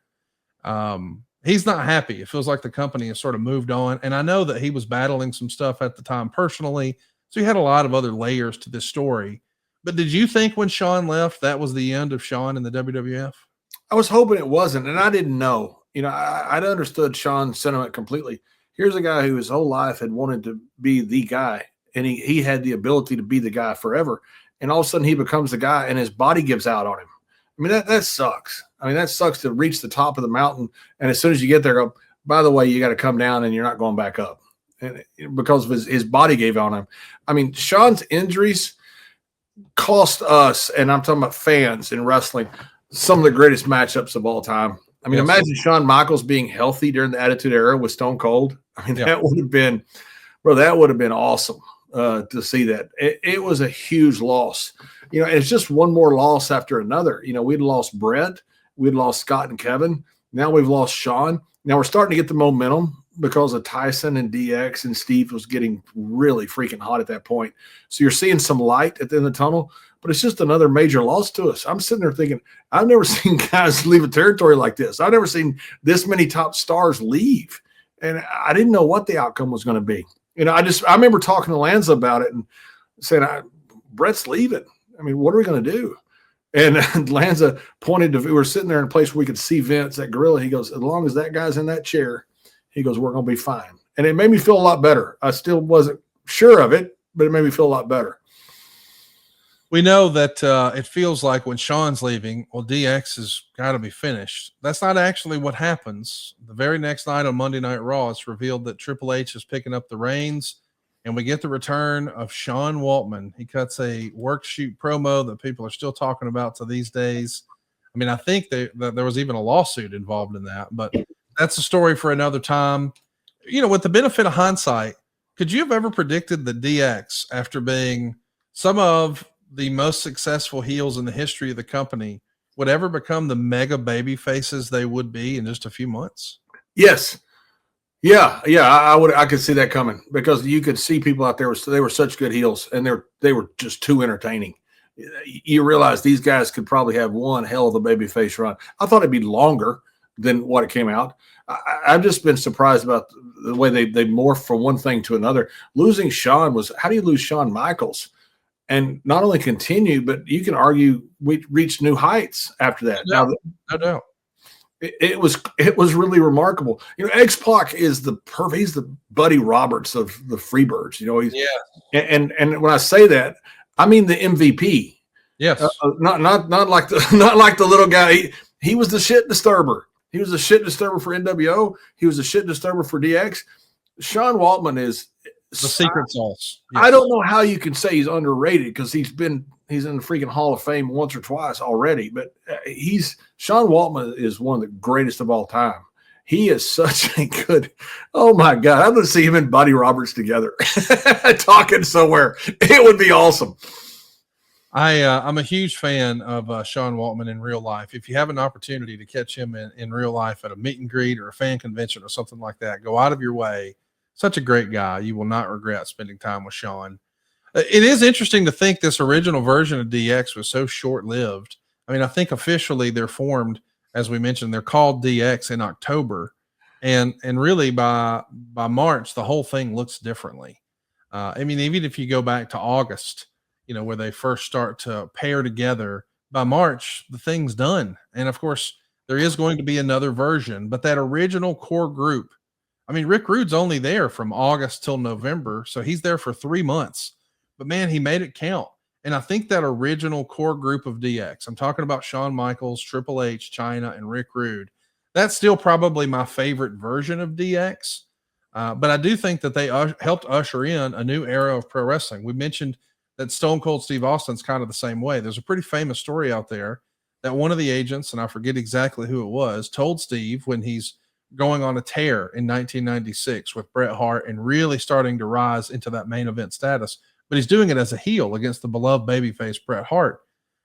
He's not happy. It feels like the company has sort of moved on, and I know that he was battling some stuff at the time personally, so he had a lot of other layers to this story. But did you think when Sean left, that was the end of Sean in the WWF? I was hoping it wasn't, and I didn't know. I'd understood Sean's sentiment completely. Here's a guy who his whole life had wanted to be the guy, and he had the ability to be the guy forever. And all of a sudden, he becomes the guy, and his body gives out on him. I mean, that sucks. I mean, that sucks to reach the top of the mountain, and as soon as you get there, go, by the way, you got to come down, and you're not going back up, and because of his body gave out on him. I mean, Sean's injuries cost us, and I'm talking about fans in wrestling, some of the greatest matchups of all time. I mean, imagine Shawn Michaels being healthy during the Attitude Era with Stone Cold. I mean, that would have been, that would have been awesome to see that. It was a huge loss. It's just one more loss after another. We'd lost Brett. We'd lost Scott and Kevin. Now we've lost Sean. Now we're starting to get the momentum because of Tyson and DX, and Steve was getting really freaking hot at that point. So you're seeing some light at the end of the tunnel, but it's just another major loss to us. I'm sitting there thinking, I've never seen guys leave a territory like this. I've never seen this many top stars leave. And I didn't know what the outcome was going to be. I remember talking to Lanza about it and saying, Brett's leaving. I mean, what are we going to do? And Lanza pointed to, we were sitting there in a place where we could see Vince, that gorilla. He goes, as long as that guy's in that chair, he goes, we're going to be fine. And it made me feel a lot better. I still wasn't sure of it, but it made me feel a lot better. We know that it feels like when Sean's leaving, well, DX has got to be finished. That's not actually what happens. The very next night on Monday Night Raw, it's revealed that Triple H is picking up the reins, and we get the return of Sean Waltman. He cuts a work-shoot promo that people are still talking about to these days. I mean, I think that there was even a lawsuit involved in that, but that's a story for another time. With the benefit of hindsight, could you have ever predicted that DX, after being some of the most successful heels in the history of the company, would ever become the mega baby faces they would be in just a few months? Yes. Yeah. I could see that coming, because you could see people out there, they were such good heels, and they were just too entertaining. You realize these guys could probably have one hell of a baby face run. I thought it'd be longer than what it came out. I've just been surprised about the way they morphed from one thing to another. Losing Shawn was, how do you lose Shawn Michaels and not only continue, but you can argue we reached new heights after that? No doubt. It was really remarkable. X-Pac is he's the Buddy Roberts of the Freebirds. And when I say that, I mean the MVP. Yes. Not like the little guy. He was the shit disturber. He was a shit disturber for NWO. He was a shit disturber for DX. Sean Waltman is the secret sauce. Yes. I don't know how you can say he's underrated, because he's in the freaking Hall of Fame once or twice already. But Sean Waltman is one of the greatest of all time. He is such a good. Oh my God, I'd love to see him and Buddy Roberts together, talking somewhere. It would be awesome. I'm a huge fan of Sean Waltman in real life. If you have an opportunity to catch him in real life at a meet and greet or a fan convention or something like that, go out of your way. Such a great guy. You will not regret spending time with Sean. It is interesting to think this original version of DX was so short-lived. I mean, I think officially they're formed, as we mentioned, they're called DX in October. And really by March, the whole thing looks differently. I mean, even if you go back to August, where they first start to pair together, by March, the thing's done. And of course, there is going to be another version, but that original core group, I mean, Rick Rude's only there from August till November, so he's there for 3 months. But man, he made it count. And I think that original core group of DX, I'm talking about Shawn Michaels, Triple H, Chyna, and Rick Rude, that's still probably my favorite version of DX. But I do think that they helped usher in a new era of pro wrestling. We mentioned that Stone Cold Steve Austin's kind of the same way. There's a pretty famous story out there that one of the agents, and I forget exactly who it was, told Steve when he's going on a tear in 1996 with Bret Hart and really starting to rise into that main event status. but he's doing it as a heel against the beloved babyface Bret Hart.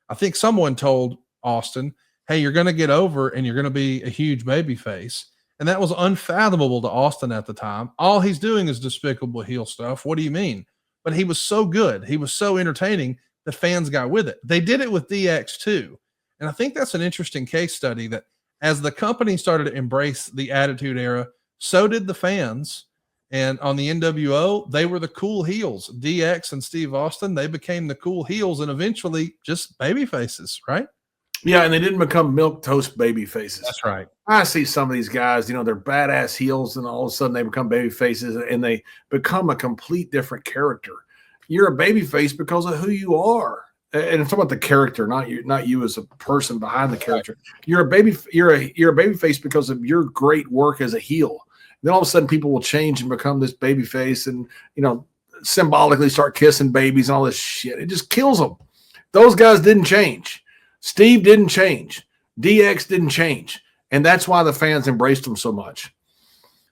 I think someone told Austin, hey, you're going to get over and you're going to be a huge babyface. And that was unfathomable to Austin at the time. All he's doing is despicable heel stuff. What do you mean? But he was so good. He was so entertaining. The fans got with it. They did it with DX too. And I think that's an interesting case study that as the company started to embrace the Attitude Era, so did the fans. And on the NWO, they were the cool heels. DX and Steve Austin, they became the cool heels and eventually just baby faces, right? Yeah, and they didn't become milquetoast baby faces. That's right. I see some of these guys, they're badass heels, and all of a sudden they become baby faces and they become a complete different character. You're a baby face because of who you are. And it's about the character, not you as a person behind the character. You're a baby face because of your great work as a heel. Then all of a sudden people will change and become this baby face and, symbolically start kissing babies and all this shit. It just kills them. Those guys didn't change. Steve didn't change. DX didn't change. And that's why the fans embraced him so much.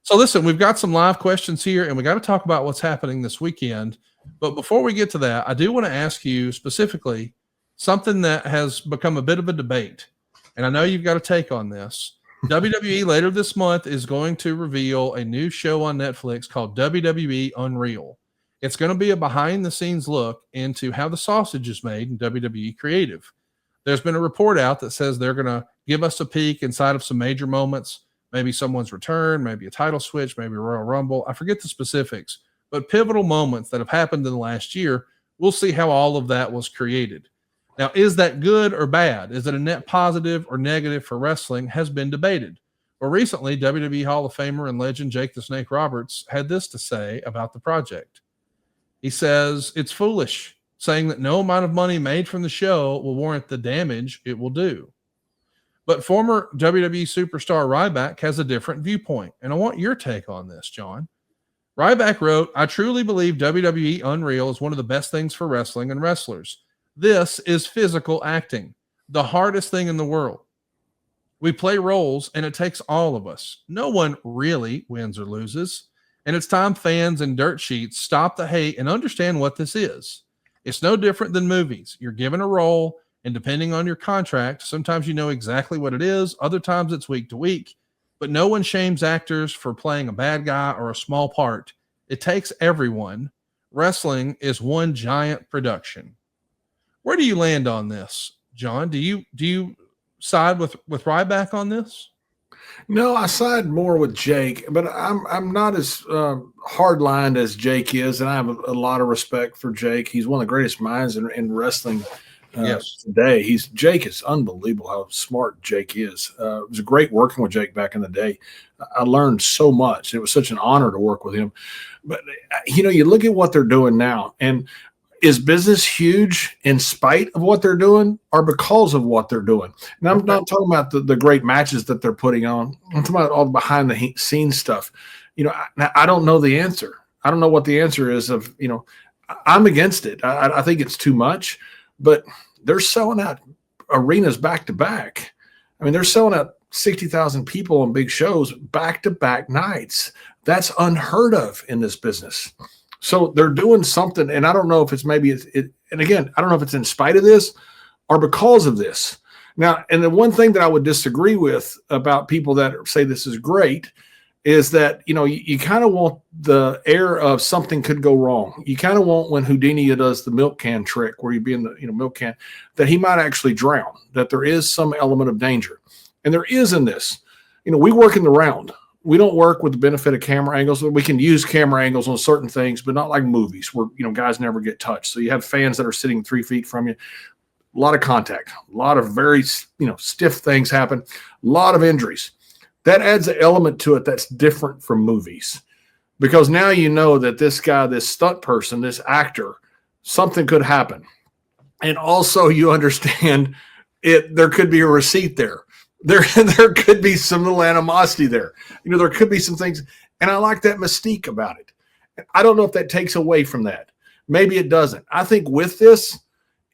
So listen, we've got some live questions here and we got to talk about what's happening this weekend. But before we get to that, I do want to ask you specifically something that has become a bit of a debate. And I know you've got a take on this. WWE later this month is going to reveal a new show on Netflix called WWE Unreal. It's going to be a behind-the-scenes look into how the sausage is made in WWE Creative. There's been a report out that says they're going to give us a peek inside of some major moments, maybe someone's return, maybe a title switch, maybe a Royal Rumble. I forget the specifics, but pivotal moments that have happened in the last year. We'll see how all of that was created. Now, is that good or bad? Is it a net positive or negative for wrestling has been debated. Well, recently, WWE Hall of Famer and legend Jake the Snake Roberts had this to say about the project. He says, it's foolish, saying that no amount of money made from the show will warrant the damage it will do. But former WWE superstar Ryback has a different viewpoint, and I want your take on this, John. Ryback wrote, I truly believe WWE Unreal is one of the best things for wrestling and wrestlers. This is physical acting, the hardest thing in the world. We play roles, and it takes all of us. No one really wins or loses. And it's time fans and dirt sheets stop the hate and understand what this is. It's no different than movies. You're given a role, and depending on your contract, sometimes you know exactly what it is. Other times it's week to week. But no one shames actors for playing a bad guy or a small part. It takes everyone. Wrestling is one giant production. Where do you land on this, John? Do you side with Ryback on this? No, I side more with Jake, but I'm not as hard-lined as Jake is, and I have a lot of respect for Jake. He's one of the greatest minds in wrestling today. Jake is unbelievable how smart Jake is. It was great working with Jake back in the day. I learned so much. It was such an honor to work with him. But you look at what they're doing now, and is business huge in spite of what they're doing or because of what they're doing? And I'm not talking about the great matches that they're putting on. I'm talking about all the behind the scenes stuff. I don't know the answer. I don't know what the answer is I'm against it. I think it's too much, but they're selling out arenas back to back. I mean, they're selling out 60,000 people on big shows back to back nights. That's unheard of in this business. So they're doing something, and I don't know if it's and again, I don't know if it's in spite of this or because of this. Now, and the one thing that I would disagree with about people that say this is great is that, you kind of want the air of something could go wrong. You kind of want when Houdini does the milk can trick where you be in the milk can, that he might actually drown, that there is some element of danger. And there is in this. We work in the round. We don't work with the benefit of camera angles. We can use camera angles on certain things, but not like movies where, guys never get touched. So you have fans that are sitting 3 feet from you. A lot of contact, a lot of very, stiff things happen, a lot of injuries. That adds an element to it that's different from movies because now you know that this guy, this stunt person, this actor, something could happen. And also you understand there could be a receipt there. There could be some little animosity there. There could be some things. And I like that mystique about it. I don't know if that takes away from that. Maybe it doesn't. I think with this,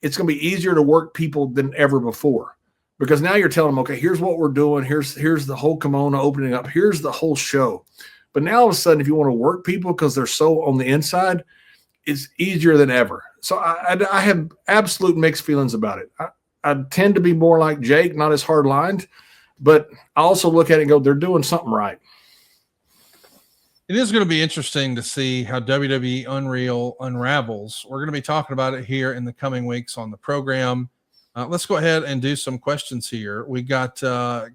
it's going to be easier to work people than ever before because now you're telling them, okay, here's what we're doing. Here's the whole kimono opening up. Here's the whole show. But now all of a sudden, if you want to work people because they're so on the inside, is easier than ever. So I have absolute mixed feelings about it. I tend to be more like Jake, not as hard lined, but I also look at it and go, they're doing something right. It is going to be interesting to see how WWE Unreal unravels. We're going to be talking about it here in the coming weeks on the program. Let's go ahead and do some questions here. We got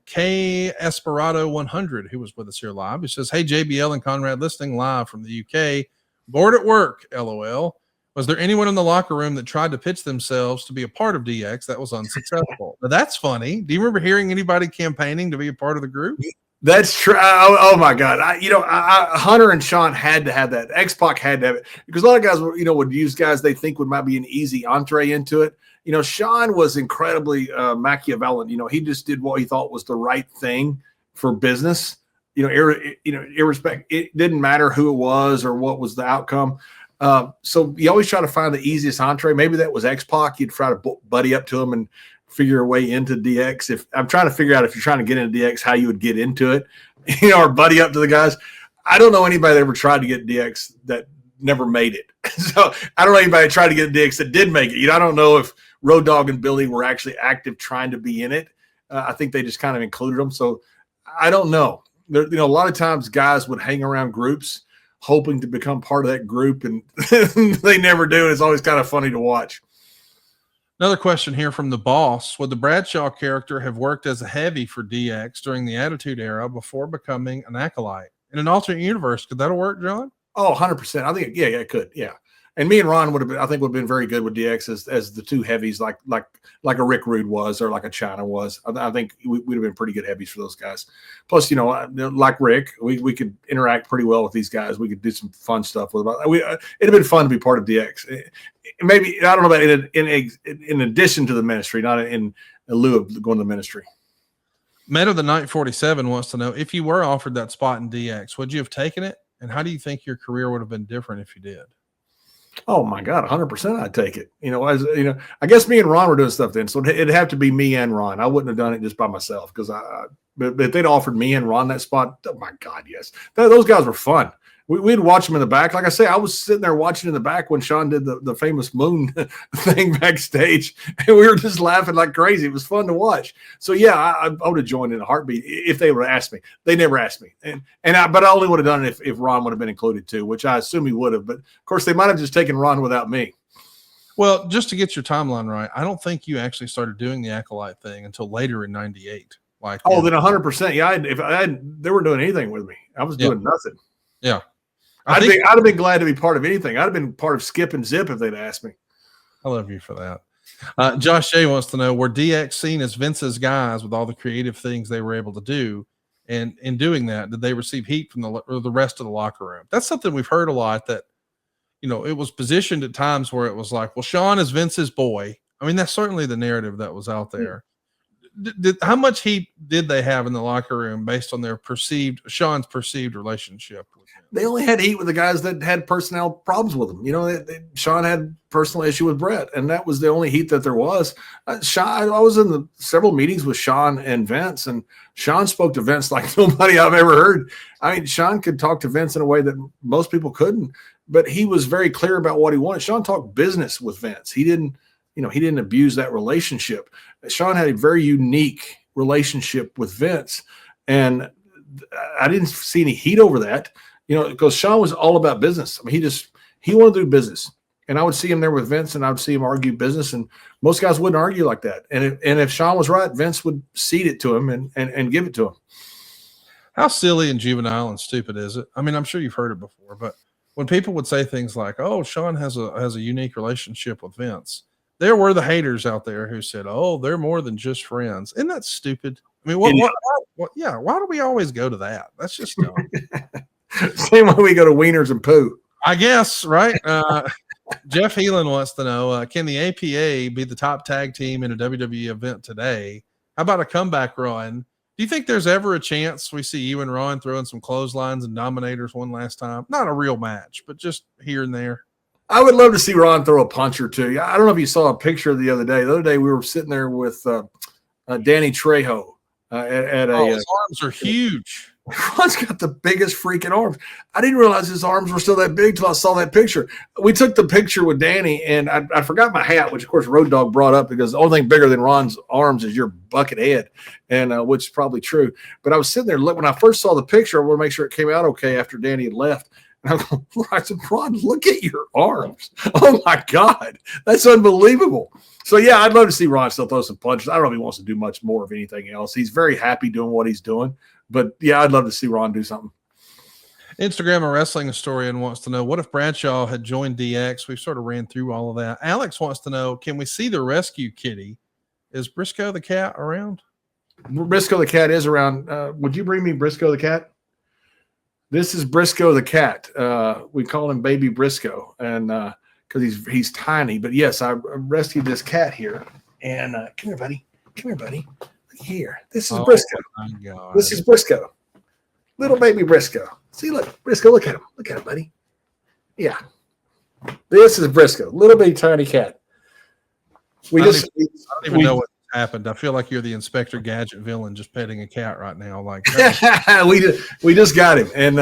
K Esperado 100 who was with us here live. He says, "Hey JBL and Conrad, listening live from the UK. Bored at work. LOL. Was there anyone in the locker room that tried to pitch themselves to be a part of DX that was unsuccessful?" Now, that's funny. Do you remember hearing anybody campaigning to be a part of the group? That's true. Oh my God. Hunter and Sean had to have that. X-Pac had to have it because a lot of guys would use guys they think might be an easy entree into it. Sean was incredibly Machiavellian. He just did what he thought was the right thing for business. Irrespective, it didn't matter who it was or what was the outcome. So you always try to find the easiest entree. Maybe that was X-Pac. You'd try to buddy up to him and figure a way into DX. If I'm trying to figure out if you're trying to get into DX, how you would get into it, or buddy up to the guys. I don't know anybody that ever tried to get DX that never made it. So I don't know anybody that tried to get DX that did make it. I don't know if Road Dogg and Billy were actually active trying to be in it. I think they just kind of included them. So I don't know. There, a lot of times guys would hang around groups hoping to become part of that group, and they never do. And it's always kind of funny to watch. Another question here from the boss. Would the Bradshaw character have worked as a heavy for DX during the Attitude Era before becoming an acolyte? In an alternate universe, could that have worked, John? Oh, 100%. I think, yeah, it could. Yeah. And me and Ron would have been very good with DX as the two heavies, like a Rick Rude was, or like a China was. I think we'd have been pretty good heavies for those guys. Plus, like Rick, we could interact pretty well with these guys. We could do some fun stuff with them. It'd have been fun to be part of DX. Maybe, I don't know about in addition to the ministry, not in lieu of going to the ministry. Meta the Night 47 wants to know, if you were offered that spot in DX, would you have taken it? And how do you think your career would have been different if you did? Oh my God, 100% I'd take it. I guess me and Ron were doing stuff then, so it'd have to be me and Ron. I wouldn't have done it just by myself because but if they'd offered me and Ron that spot, oh my God, yes. Those guys were fun. We'd watch them in the back. Like I say, I was sitting there watching in the back when Sean did the famous moon thing backstage, and we were just laughing like crazy. It was fun to watch. So yeah, I would have joined in a heartbeat if they would have asked me. They never asked me, but I only would have done it if Ron would have been included too, which I assume he would have. But of course, they might have just taken Ron without me. Well, just to get your timeline right, I don't think you actually started doing the acolyte thing until later in '98. Then 100%. Yeah, they weren't doing anything with me. I was doing nothing. Yeah. I'd have been glad to be part of anything. I'd have been part of Skip and Zip if they'd asked me. I love you for that. Josh Shea wants to know, were DX seen as Vince's guys with all the creative things they were able to do? And in doing that, did they receive heat from the rest of the locker room? That's something we've heard a lot, that, it was positioned at times where it was like, well, Sean is Vince's boy. I mean, that's certainly the narrative that was out there. How much heat did they have in the locker room based on Sean's perceived relationship with him? They only had heat with the guys that had personnel problems with him. Sean had personal issue with Brett, and that was the only heat that there was. I was in several meetings with Sean and Vince, and Sean spoke to Vince like nobody I've ever heard. I mean, Sean could talk to Vince in a way that most people couldn't, but he was very clear about what he wanted. Sean talked business with Vince. He didn't abuse that relationship. Sean had a very unique relationship with Vince, and I didn't see any heat over that, because Sean was all about business. I mean, he wanted to do business, and I would see him there with Vince, and I would see him argue business, and most guys wouldn't argue like that. And if Sean was right, Vince would cede it to him and give it to him. How silly and juvenile and stupid is it? I mean, I'm sure you've heard it before, but when people would say things like, "Oh, Sean has a unique relationship with Vince," there were the haters out there who said, "Oh, they're more than just friends." Isn't that stupid? I mean, why do we always go to that? That's just dumb. Same way we go to wieners and poo. I guess, right? Jeff Heelan wants to know, can the APA be the top tag team in a WWE event today? How about a comeback run? Do you think there's ever a chance we see you and Ron throwing some clotheslines and dominators one last time? Not a real match, but just here and there. I would love to see Ron throw a punch or two. I don't know if you saw a picture the other day. The other day we were sitting there with Danny Trejo. His arms are huge. Ron's got the biggest freaking arms. I didn't realize his arms were still that big till I saw that picture. We took the picture with Danny, and I forgot my hat, which of course Road Dogg brought up because the only thing bigger than Ron's arms is your bucket head, and which is probably true. But I was sitting there when I first saw the picture. I want to make sure it came out okay after Danny had left. And I said, Ron, look at your arms. Oh my God, that's unbelievable. So yeah, I'd love to see Ron still throw some punches. I don't know if he wants to do much more of anything else. He's very happy doing what he's doing. But yeah, I'd love to see Ron do something. Instagram a wrestling historian wants to know, what if Bradshaw had joined DX? We've sort of ran through all of that. Alex wants to know, can we see the rescue kitty? Is Briscoe the cat around? Briscoe the cat is around. Would you bring me Briscoe the cat? This is Briscoe the cat. We call him Baby Briscoe, and because he's tiny. But yes, I rescued this cat here. And come here, buddy. Come here, buddy. Here, this is Briscoe. This is Briscoe, little baby Briscoe. See, look, Briscoe, look at him. Look at him, buddy. Yeah, this is Briscoe, little bitty tiny cat. I don't even know what happened. I feel like you're the Inspector Gadget villain just petting a cat right now. Like we just got him. And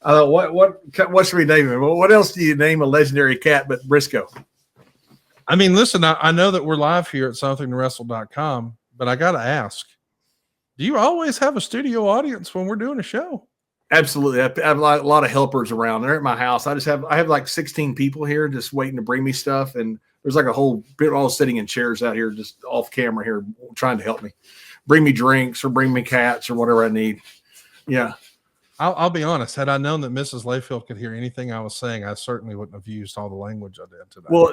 what should we name him? Well, what else do you name a legendary cat but Briscoe? I mean, listen, I know that we're live here at somethingtowrestle.com. But I got to ask, do you always have a studio audience when we're doing a show? Absolutely. I have a lot of helpers around. They're at my house. I have like 16 people here just waiting to bring me stuff. And there's like a whole bit all sitting in chairs out here, just off camera here, trying to help me bring me drinks or bring me cats or whatever I need. Yeah. I'll be honest. Had I known that Mrs. Layfield could hear anything I was saying, I certainly wouldn't have used all the language I did today. Well,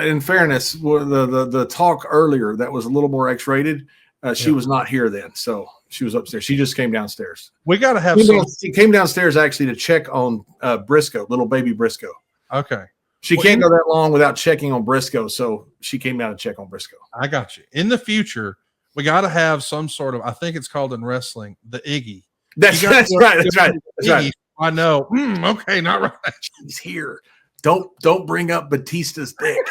in fairness, the talk earlier that was a little more X-rated. She was not here then, so she was upstairs. She just came downstairs. We got to have. She came downstairs actually to check on Briscoe, little baby Briscoe. Okay. She can't go that long without checking on Briscoe, so she came down to check on Briscoe. I got you. In the future, we got to have some sort of. I think it's called in wrestling the Iggy. That's right. I know. Okay, not right. She's here. Don't bring up Batista's dick.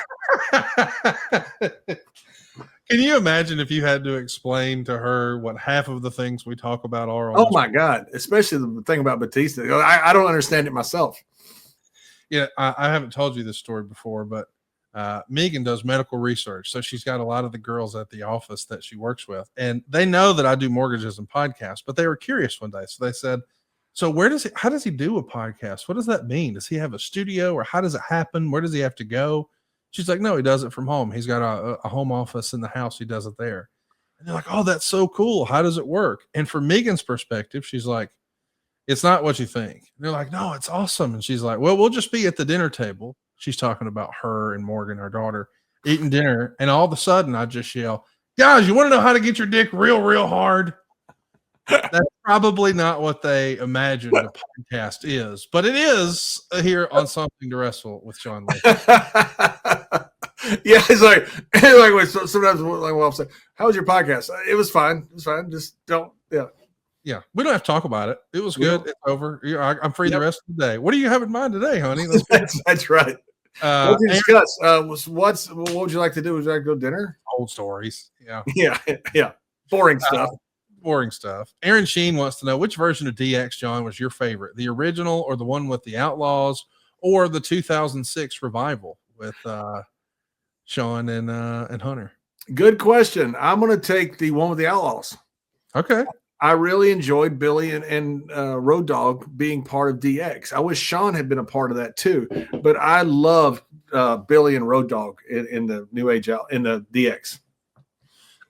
Can you imagine if you had to explain to her what half of the things we talk about are? Oh my God! Especially the thing about Batista. I don't understand it myself. Yeah, I haven't told you this story before, but Megan does medical research, so she's got a lot of the girls at the office that she works with, and they know that I do mortgages and podcasts. But they were curious one day, so they said, "So how does he do a podcast? What does that mean? Does he have a studio, or how does it happen? Where does he have to go?" She's like, "No, he does it from home. He's got a home office in the house. He does it there." And they're like, "Oh, that's so cool. How does it work?" And from Megan's perspective, she's like, "It's not what you think." And they're like, "No, it's awesome." And she's like, "Well, we'll just be at the dinner table." She's talking about her and Morgan, our daughter, eating dinner. And all of a sudden, I just yell, "Guys, you want to know how to get your dick real, real hard?" That's probably not what they imagined a podcast is, but it is here on Something to Wrestle with Sean Lee. Yeah, it's like sometimes like I'll say, "How was your podcast?" It was fine. It was fine. Just don't. Yeah, we don't have to talk about it. It was good. It's over. I'm free the rest of the day. What do you have in mind today, honey? That's right. What did you discuss? What would you like to do? Would you like to go to dinner? Old stories. Yeah. Yeah. Boring stuff. Boring stuff. Aaron Sheen wants to know, which version of DX, John, was your favorite? The original, or the one with the Outlaws, or the 2006 revival with Sean and Hunter? Good question. I'm going to take the one with the Outlaws. Okay. I really enjoyed Billy and Road Dogg being part of DX. I wish Sean had been a part of that too, but I loved Billy and Road Dogg in the New Age in the DX.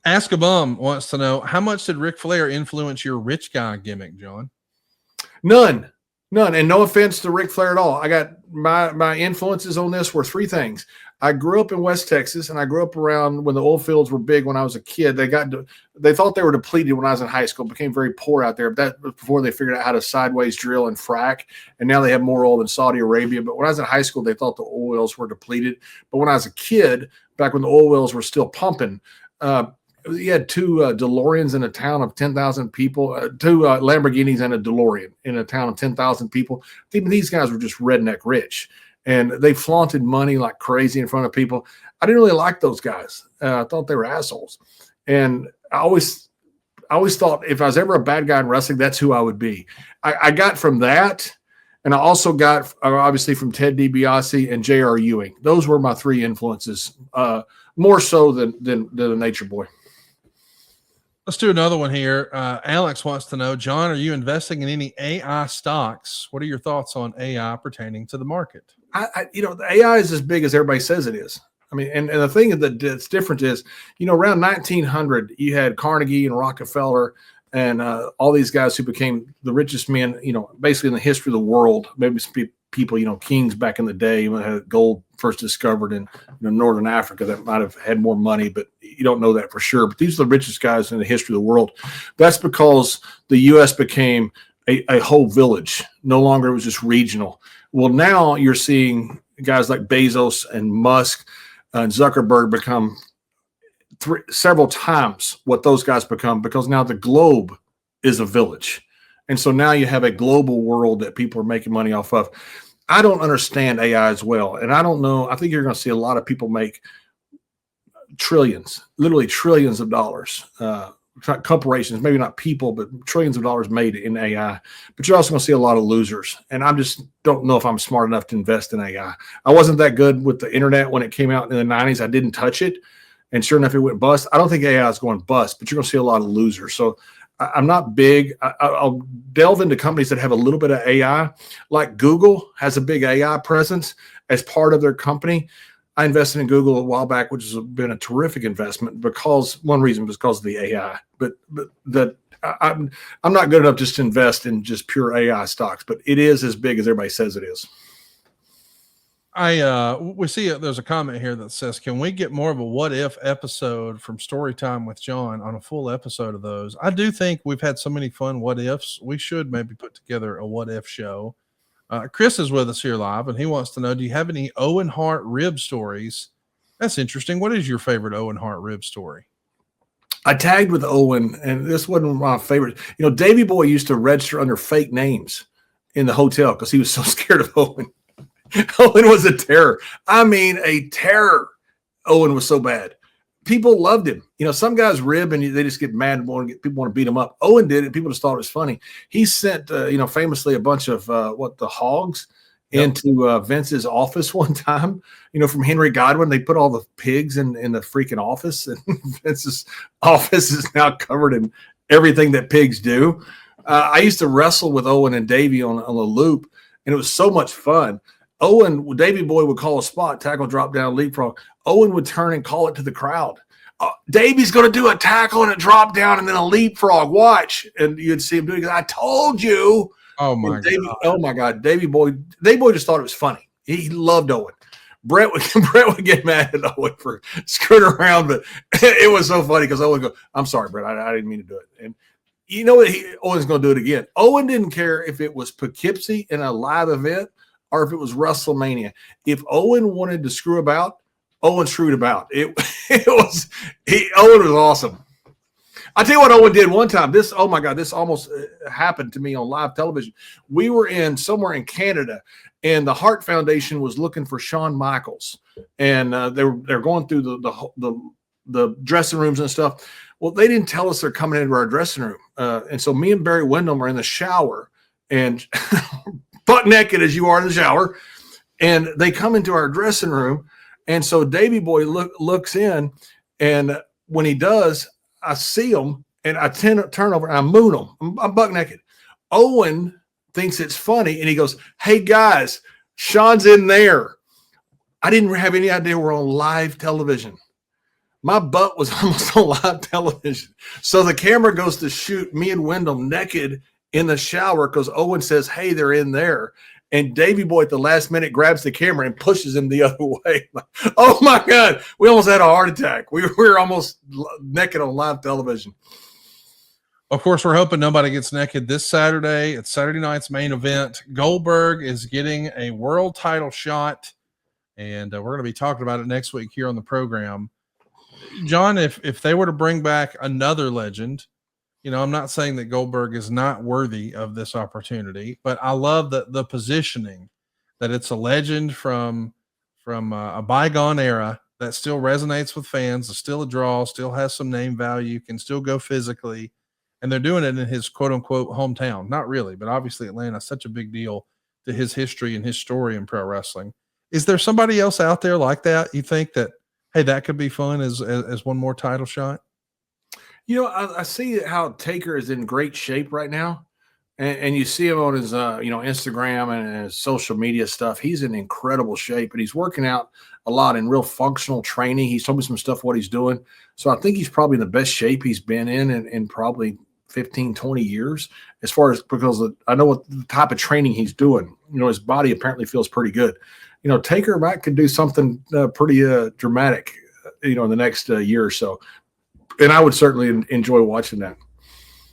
Ask a Bum wants to know, how much did Ric Flair influence your rich guy gimmick, John? None. And no offense to Ric Flair at all. I got my influences on this were three things. I grew up in West Texas, and I grew up around when the oil fields were big when I was a kid. They thought they were depleted when I was in high school, became very poor out there. That was before they figured out how to sideways drill and frack, and now they have more oil than Saudi Arabia. But when I was in high school, they thought the oil wells were depleted. But when I was a kid, back when the oil wells were still pumping, you had two DeLoreans in a town of 10,000 people, two Lamborghinis and a DeLorean in a town of 10,000 people. Even these guys were just redneck rich. And they flaunted money like crazy in front of people. I didn't really like those guys. I thought they were assholes. And I I always thought if I was ever a bad guy in wrestling, that's who I would be. I got from that, and I also got obviously from Ted DiBiase and J.R. Ewing. Those were my three influences, more so than the Nature Boy. Let's do another one here. Alex wants to know, John, are you investing in any AI stocks? What are your thoughts on AI pertaining to the market? The AI is as big as everybody says it is. I mean, and the thing that's different is, around 1900, you had Carnegie and Rockefeller and all these guys who became the richest men, basically in the history of the world. Maybe some people, kings back in the day when had gold first discovered in northern Africa that might have had more money, but you don't know that for sure. But these are the richest guys in the history of the world. That's because the U.S. became a whole village. No longer it was just regional. Well, now you're seeing guys like Bezos and Musk and Zuckerberg become several times what those guys become, because now the globe is a village. And so now you have a global world that people are making money off of. I don't understand AI as well. And I don't know. I think you're going to see a lot of people make trillions, literally trillions of dollars. Corporations, maybe not people, but trillions of dollars made in AI. But you're also going to see a lot of losers. And I just don't know if I'm smart enough to invest in AI. I wasn't that good with the internet when it came out in the 90s. I didn't touch it. And sure enough, it went bust. I don't think AI is going bust, but you're going to see a lot of losers. So I'm not big. I'll delve into companies that have a little bit of AI. Like Google has a big AI presence as part of their company. I invested in Google a while back, which has been a terrific investment because one reason was because of the AI. But that I'm not good enough just to invest in just pure AI stocks, but it is as big as everybody says it is. We see there's a comment here that says, can we get more of a what if episode from Storytime with John on a full episode of those? I do think we've had so many fun what ifs. We should maybe put together a what if show. Chris is with us here live, and he wants to know, do you have any Owen Hart rib stories? That's interesting. What is your favorite Owen Hart rib story? I tagged with Owen, and this wasn't my favorite. Davey Boy used to register under fake names in the hotel because he was so scared of Owen. Owen was a terror. I mean, a terror. Owen was so bad. People loved him. Some guys rib and they just get mad and people want to beat him up. Owen did it. People just thought it was funny. He sent, famously a bunch of the hogs into Vince's office one time. From Henry Godwin, they put all the pigs in the freaking office, and Vince's office is now covered in everything that pigs do. I used to wrestle with Owen and Davey on a loop, and it was so much fun. Davey Boy would call a spot, tackle, drop down, leapfrog. Owen would turn and call it to the crowd. Davey's going to do a tackle and a drop down and then a leapfrog. Watch. And you'd see him doing it. I told you. Oh, my God. Oh, my God. Davey Boy just thought it was funny. He loved Owen. Brett would get mad at Owen for screwing around, but it was so funny because Owen would go, I'm sorry, Brett. I didn't mean to do it. And you know what? Owen's going to do it again. Owen didn't care if it was Poughkeepsie in a live event or if it was WrestleMania. If Owen wanted to screw about, Owen screwed about. Owen was awesome. I tell you what Owen did one time. This almost happened to me on live television. We were somewhere in Canada, and the Hart Foundation was looking for Shawn Michaels, and they're going through the dressing rooms and stuff. Well, they didn't tell us they're coming into our dressing room, and so me and Barry Windham are in the shower, and butt naked as you are in the shower, and they come into our dressing room, and so Davey Boy looks in, and when he does, I see him, and I turn over, and I moon him. I'm butt naked. Owen thinks it's funny, and he goes, "Hey guys, Sean's in there." I didn't have any idea we're on live television. My butt was almost on live television. So the camera goes to shoot me and Windham naked in the shower because Owen says, "Hey, they're in there." And Davey Boy at the last minute grabs the camera and pushes him the other way. Oh, my God. We almost had a heart attack. We were almost naked on live television. Of course, we're hoping nobody gets naked this Saturday. It's Saturday night's main event. Goldberg is getting a world title shot, and we're going to be talking about it next week here on the program. John, if they were to bring back another legend, I'm not saying that Goldberg is not worthy of this opportunity, but I love the positioning that it's a legend from a bygone era that still resonates with fans, is still a draw, still has some name value, can still go physically. and they're doing it in his quote unquote hometown. Not really, but obviously Atlanta's such a big deal to his history and his story in pro wrestling. Is there somebody else out there like that? You think that, hey, that could be fun as one more title shot? I see how Taker is in great shape right now. And you see him on his, Instagram and his social media stuff. He's in incredible shape, and he's working out a lot in real functional training. He's told me some stuff what he's doing. So I think he's probably in the best shape he's been in probably 15, 20 years, as far as because I know what the type of training he's doing. His body apparently feels pretty good. Taker might could do something pretty dramatic, in the next year or so. And I would certainly enjoy watching that.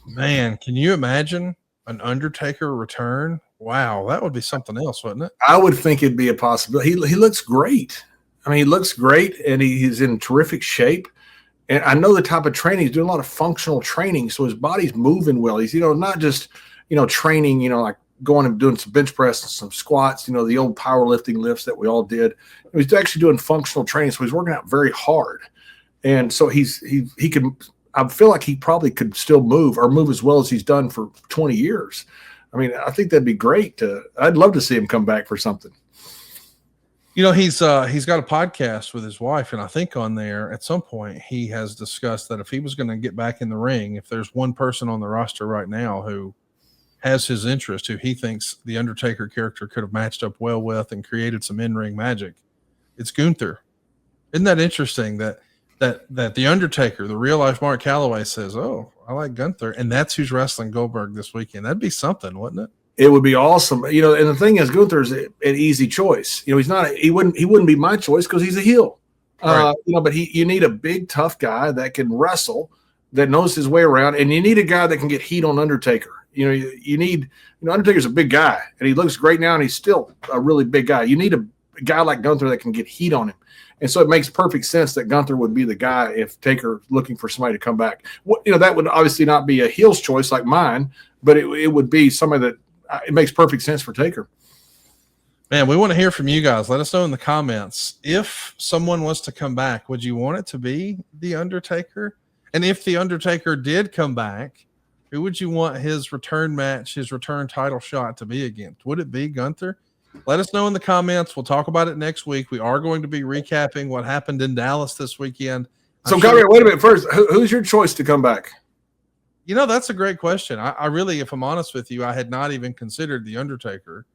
Man, can you imagine an Undertaker return? Wow, that would be something else, wouldn't it? I would think it'd be a possibility. He looks great. I mean, he looks great, and he's in terrific shape. And I know the type of training. He's doing a lot of functional training, so his body's moving well. He's, not just, training, like going and doing some bench press and some squats, the old powerlifting lifts that we all did. He's actually doing functional training, so he's working out very hard. And so he can – I feel like he probably could still move as well as he's done for 20 years. I mean, I think that'd be great. I'd love to see him come back for something. He's got a podcast with his wife, and I think on there at some point he has discussed that if he was going to get back in the ring, if there's one person on the roster right now who has his interest, who he thinks the Undertaker character could have matched up well with and created some in-ring magic, it's Gunther. Isn't that interesting that the Undertaker, the real life Mark Calloway, says, "Oh, I like Gunther," and that's who's wrestling Goldberg this weekend? That'd be something, wouldn't it? It would be awesome. And the thing is, Gunther's an easy choice. He wouldn't be my choice because he's a heel. Right. But you need a big, tough guy that can wrestle, that knows his way around, and you need a guy that can get heat on Undertaker. You need Undertaker's a big guy, and he looks great now, and he's still a really big guy. You need a guy like Gunther that can get heat on him. And so it makes perfect sense that Gunther would be the guy if Taker looking for somebody to come back. That would obviously not be a heel's choice like mine, but it would be somebody that it makes perfect sense for Taker. Man, we want to hear from you guys. Let us know in the comments. If someone was to come back, would you want it to be The Undertaker? And if The Undertaker did come back, who would you want his return match, his return title shot to be against? Would it be Gunther? Let us know in the comments. We'll talk about it next week. We are going to be recapping what happened in Dallas this weekend. So, wait a minute. First, who's your choice to come back? That's a great question. I really, if I'm honest with you, I had not even considered The Undertaker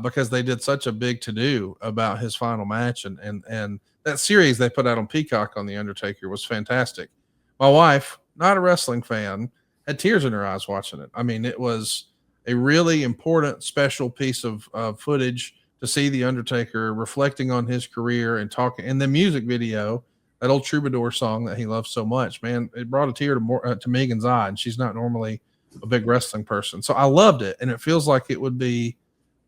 because they did such a big to-do about his final match. And that series they put out on Peacock on The Undertaker was fantastic. My wife, not a wrestling fan, had tears in her eyes watching it. I mean, it was a really important, special piece of footage to see The Undertaker reflecting on his career and talking. And the music video, that old Troubadour song that he loves so much, man, it brought a tear to Megan's eye, and she's not normally a big wrestling person. So I loved it, and it feels like it would be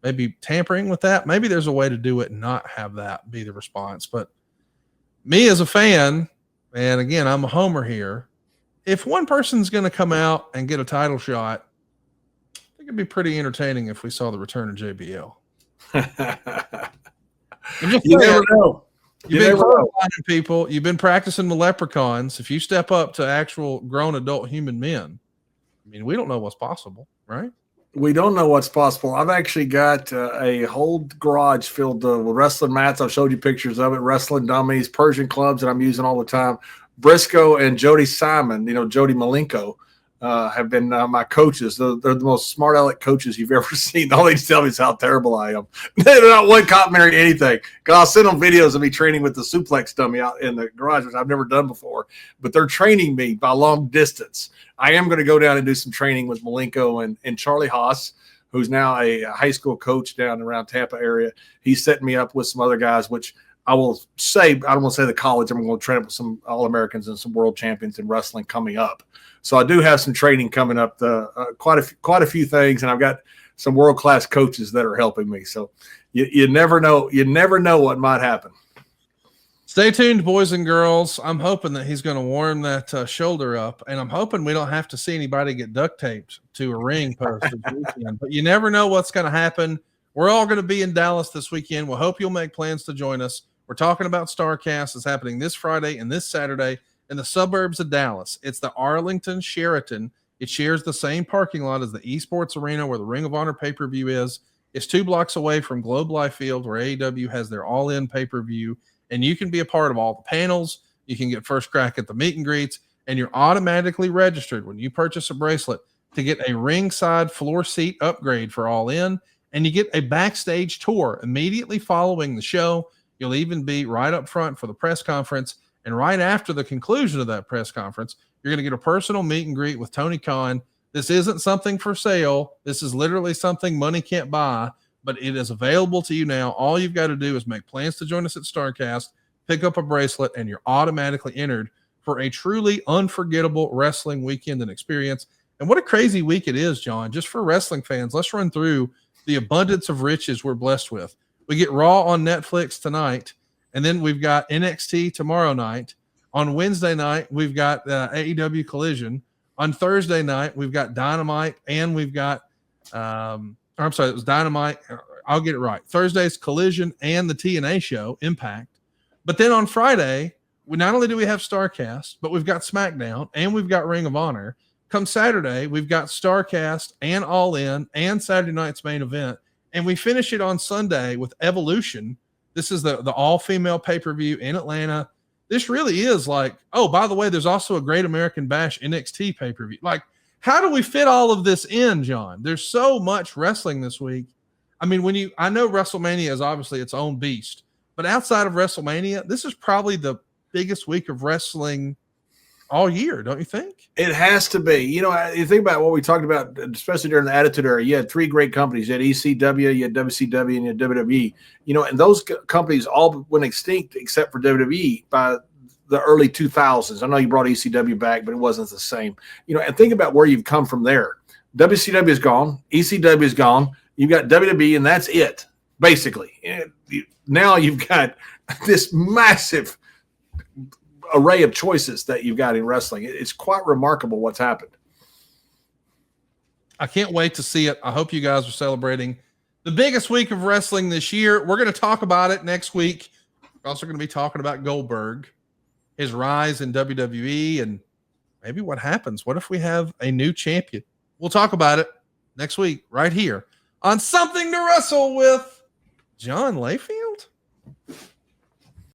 maybe tampering with that. Maybe there's a way to do it and not have that be the response. But me as a fan, and again, I'm a homer here, if one person's going to come out and get a title shot, it'd be pretty entertaining if we saw the return of JBL. You never know. You've been people. You've been practicing the leprechauns. If you step up to actual grown adult human men, I mean, we don't know what's possible, right? We don't know what's possible. I've actually got a whole garage filled with wrestling mats. I've showed you pictures of it, wrestling dummies, Persian clubs that I'm using all the time. Briscoe and Jody Simon, Jody Malenko, have been my coaches. They're the most smart aleck coaches you've ever seen. All they tell me is how terrible I am. They're not one complimentary anything. I'll send them videos of me training with the suplex dummy out in the garage, which I've never done before. But they're training me by long distance. I am going to go down and do some training with Malenko and Charlie Haas, who's now a high school coach down around Tampa area. He's setting me up with some other guys, which I will say, I don't want to say the college. I'm going to train up with some All-Americans and some world champions in wrestling coming up. So I do have some training coming up, quite a few things, and I've got some world-class coaches that are helping me. So you never know. You never know what might happen. Stay tuned, boys and girls. I'm hoping that he's going to warm that shoulder up, and I'm hoping we don't have to see anybody get duct taped to a ring post this weekend. But you never know what's going to happen. We're all going to be in Dallas this weekend. We hope you'll make plans to join us. We're talking about StarCast. It's happening this Friday and this Saturday in the suburbs of Dallas. It's the Arlington Sheraton. It shares the same parking lot as the Esports Arena where the Ring of Honor pay-per-view is. It's 2 blocks away from Globe Life Field where AEW has their all-in pay-per-view, and you can be a part of all the panels. You can get first crack at the meet and greets, and you're automatically registered when you purchase a bracelet to get a ringside floor seat upgrade for All In, and you get a backstage tour immediately following the show. You'll even be right up front for the press conference, and right after the conclusion of that press conference, you're going to get a personal meet and greet with Tony Khan. This isn't something for sale. This is literally something money can't buy, but it is available to you now. All you've got to do is make plans to join us at StarCast, pick up a bracelet, and you're automatically entered for a truly unforgettable wrestling weekend and experience. And what a crazy week it is, John. Just for wrestling fans, let's run through the abundance of riches we're blessed with. We get Raw on Netflix tonight, and then we've got NXT tomorrow night. On Wednesday night, we've got AEW Collision. On Thursday night, we've got Dynamite, and we've got I'm sorry, it was Dynamite. I'll get it right. Thursday's Collision and the TNA show, Impact. But then on Friday, not only do we have StarCast, but we've got SmackDown, and we've got Ring of Honor. Come Saturday, we've got StarCast and All In and Saturday night's main event. And we finish it on Sunday with Evolution. This is the all-female pay-per-view in Atlanta. This really is like, oh, by the way, there's also a Great American Bash NXT pay-per-view. Like, how do we fit all of this in, John? There's so much wrestling this week. I mean, I know WrestleMania is obviously its own beast, but outside of WrestleMania, this is probably the biggest week of wrestling all year, don't you think? It has to be. You think about what we talked about, especially during the Attitude Era. You had 3 great companies. You had ECW, you had WCW, and you had WWE. And those companies all went extinct except for WWE by the early 2000s. I know you brought ECW back, but it wasn't the same. And think about where you've come from there. WCW is gone. ECW is gone. You've got WWE, and that's it, basically. And now you've got this massive array of choices that you've got in wrestling. It's quite remarkable what's happened. I can't wait to see it. I hope you guys are celebrating the biggest week of wrestling this year. We're going to talk about it next week. We're also going to be talking about Goldberg, his rise in WWE, and maybe what happens. What if we have a new champion? We'll talk about it next week right here on Something to Wrestle with John Layfield.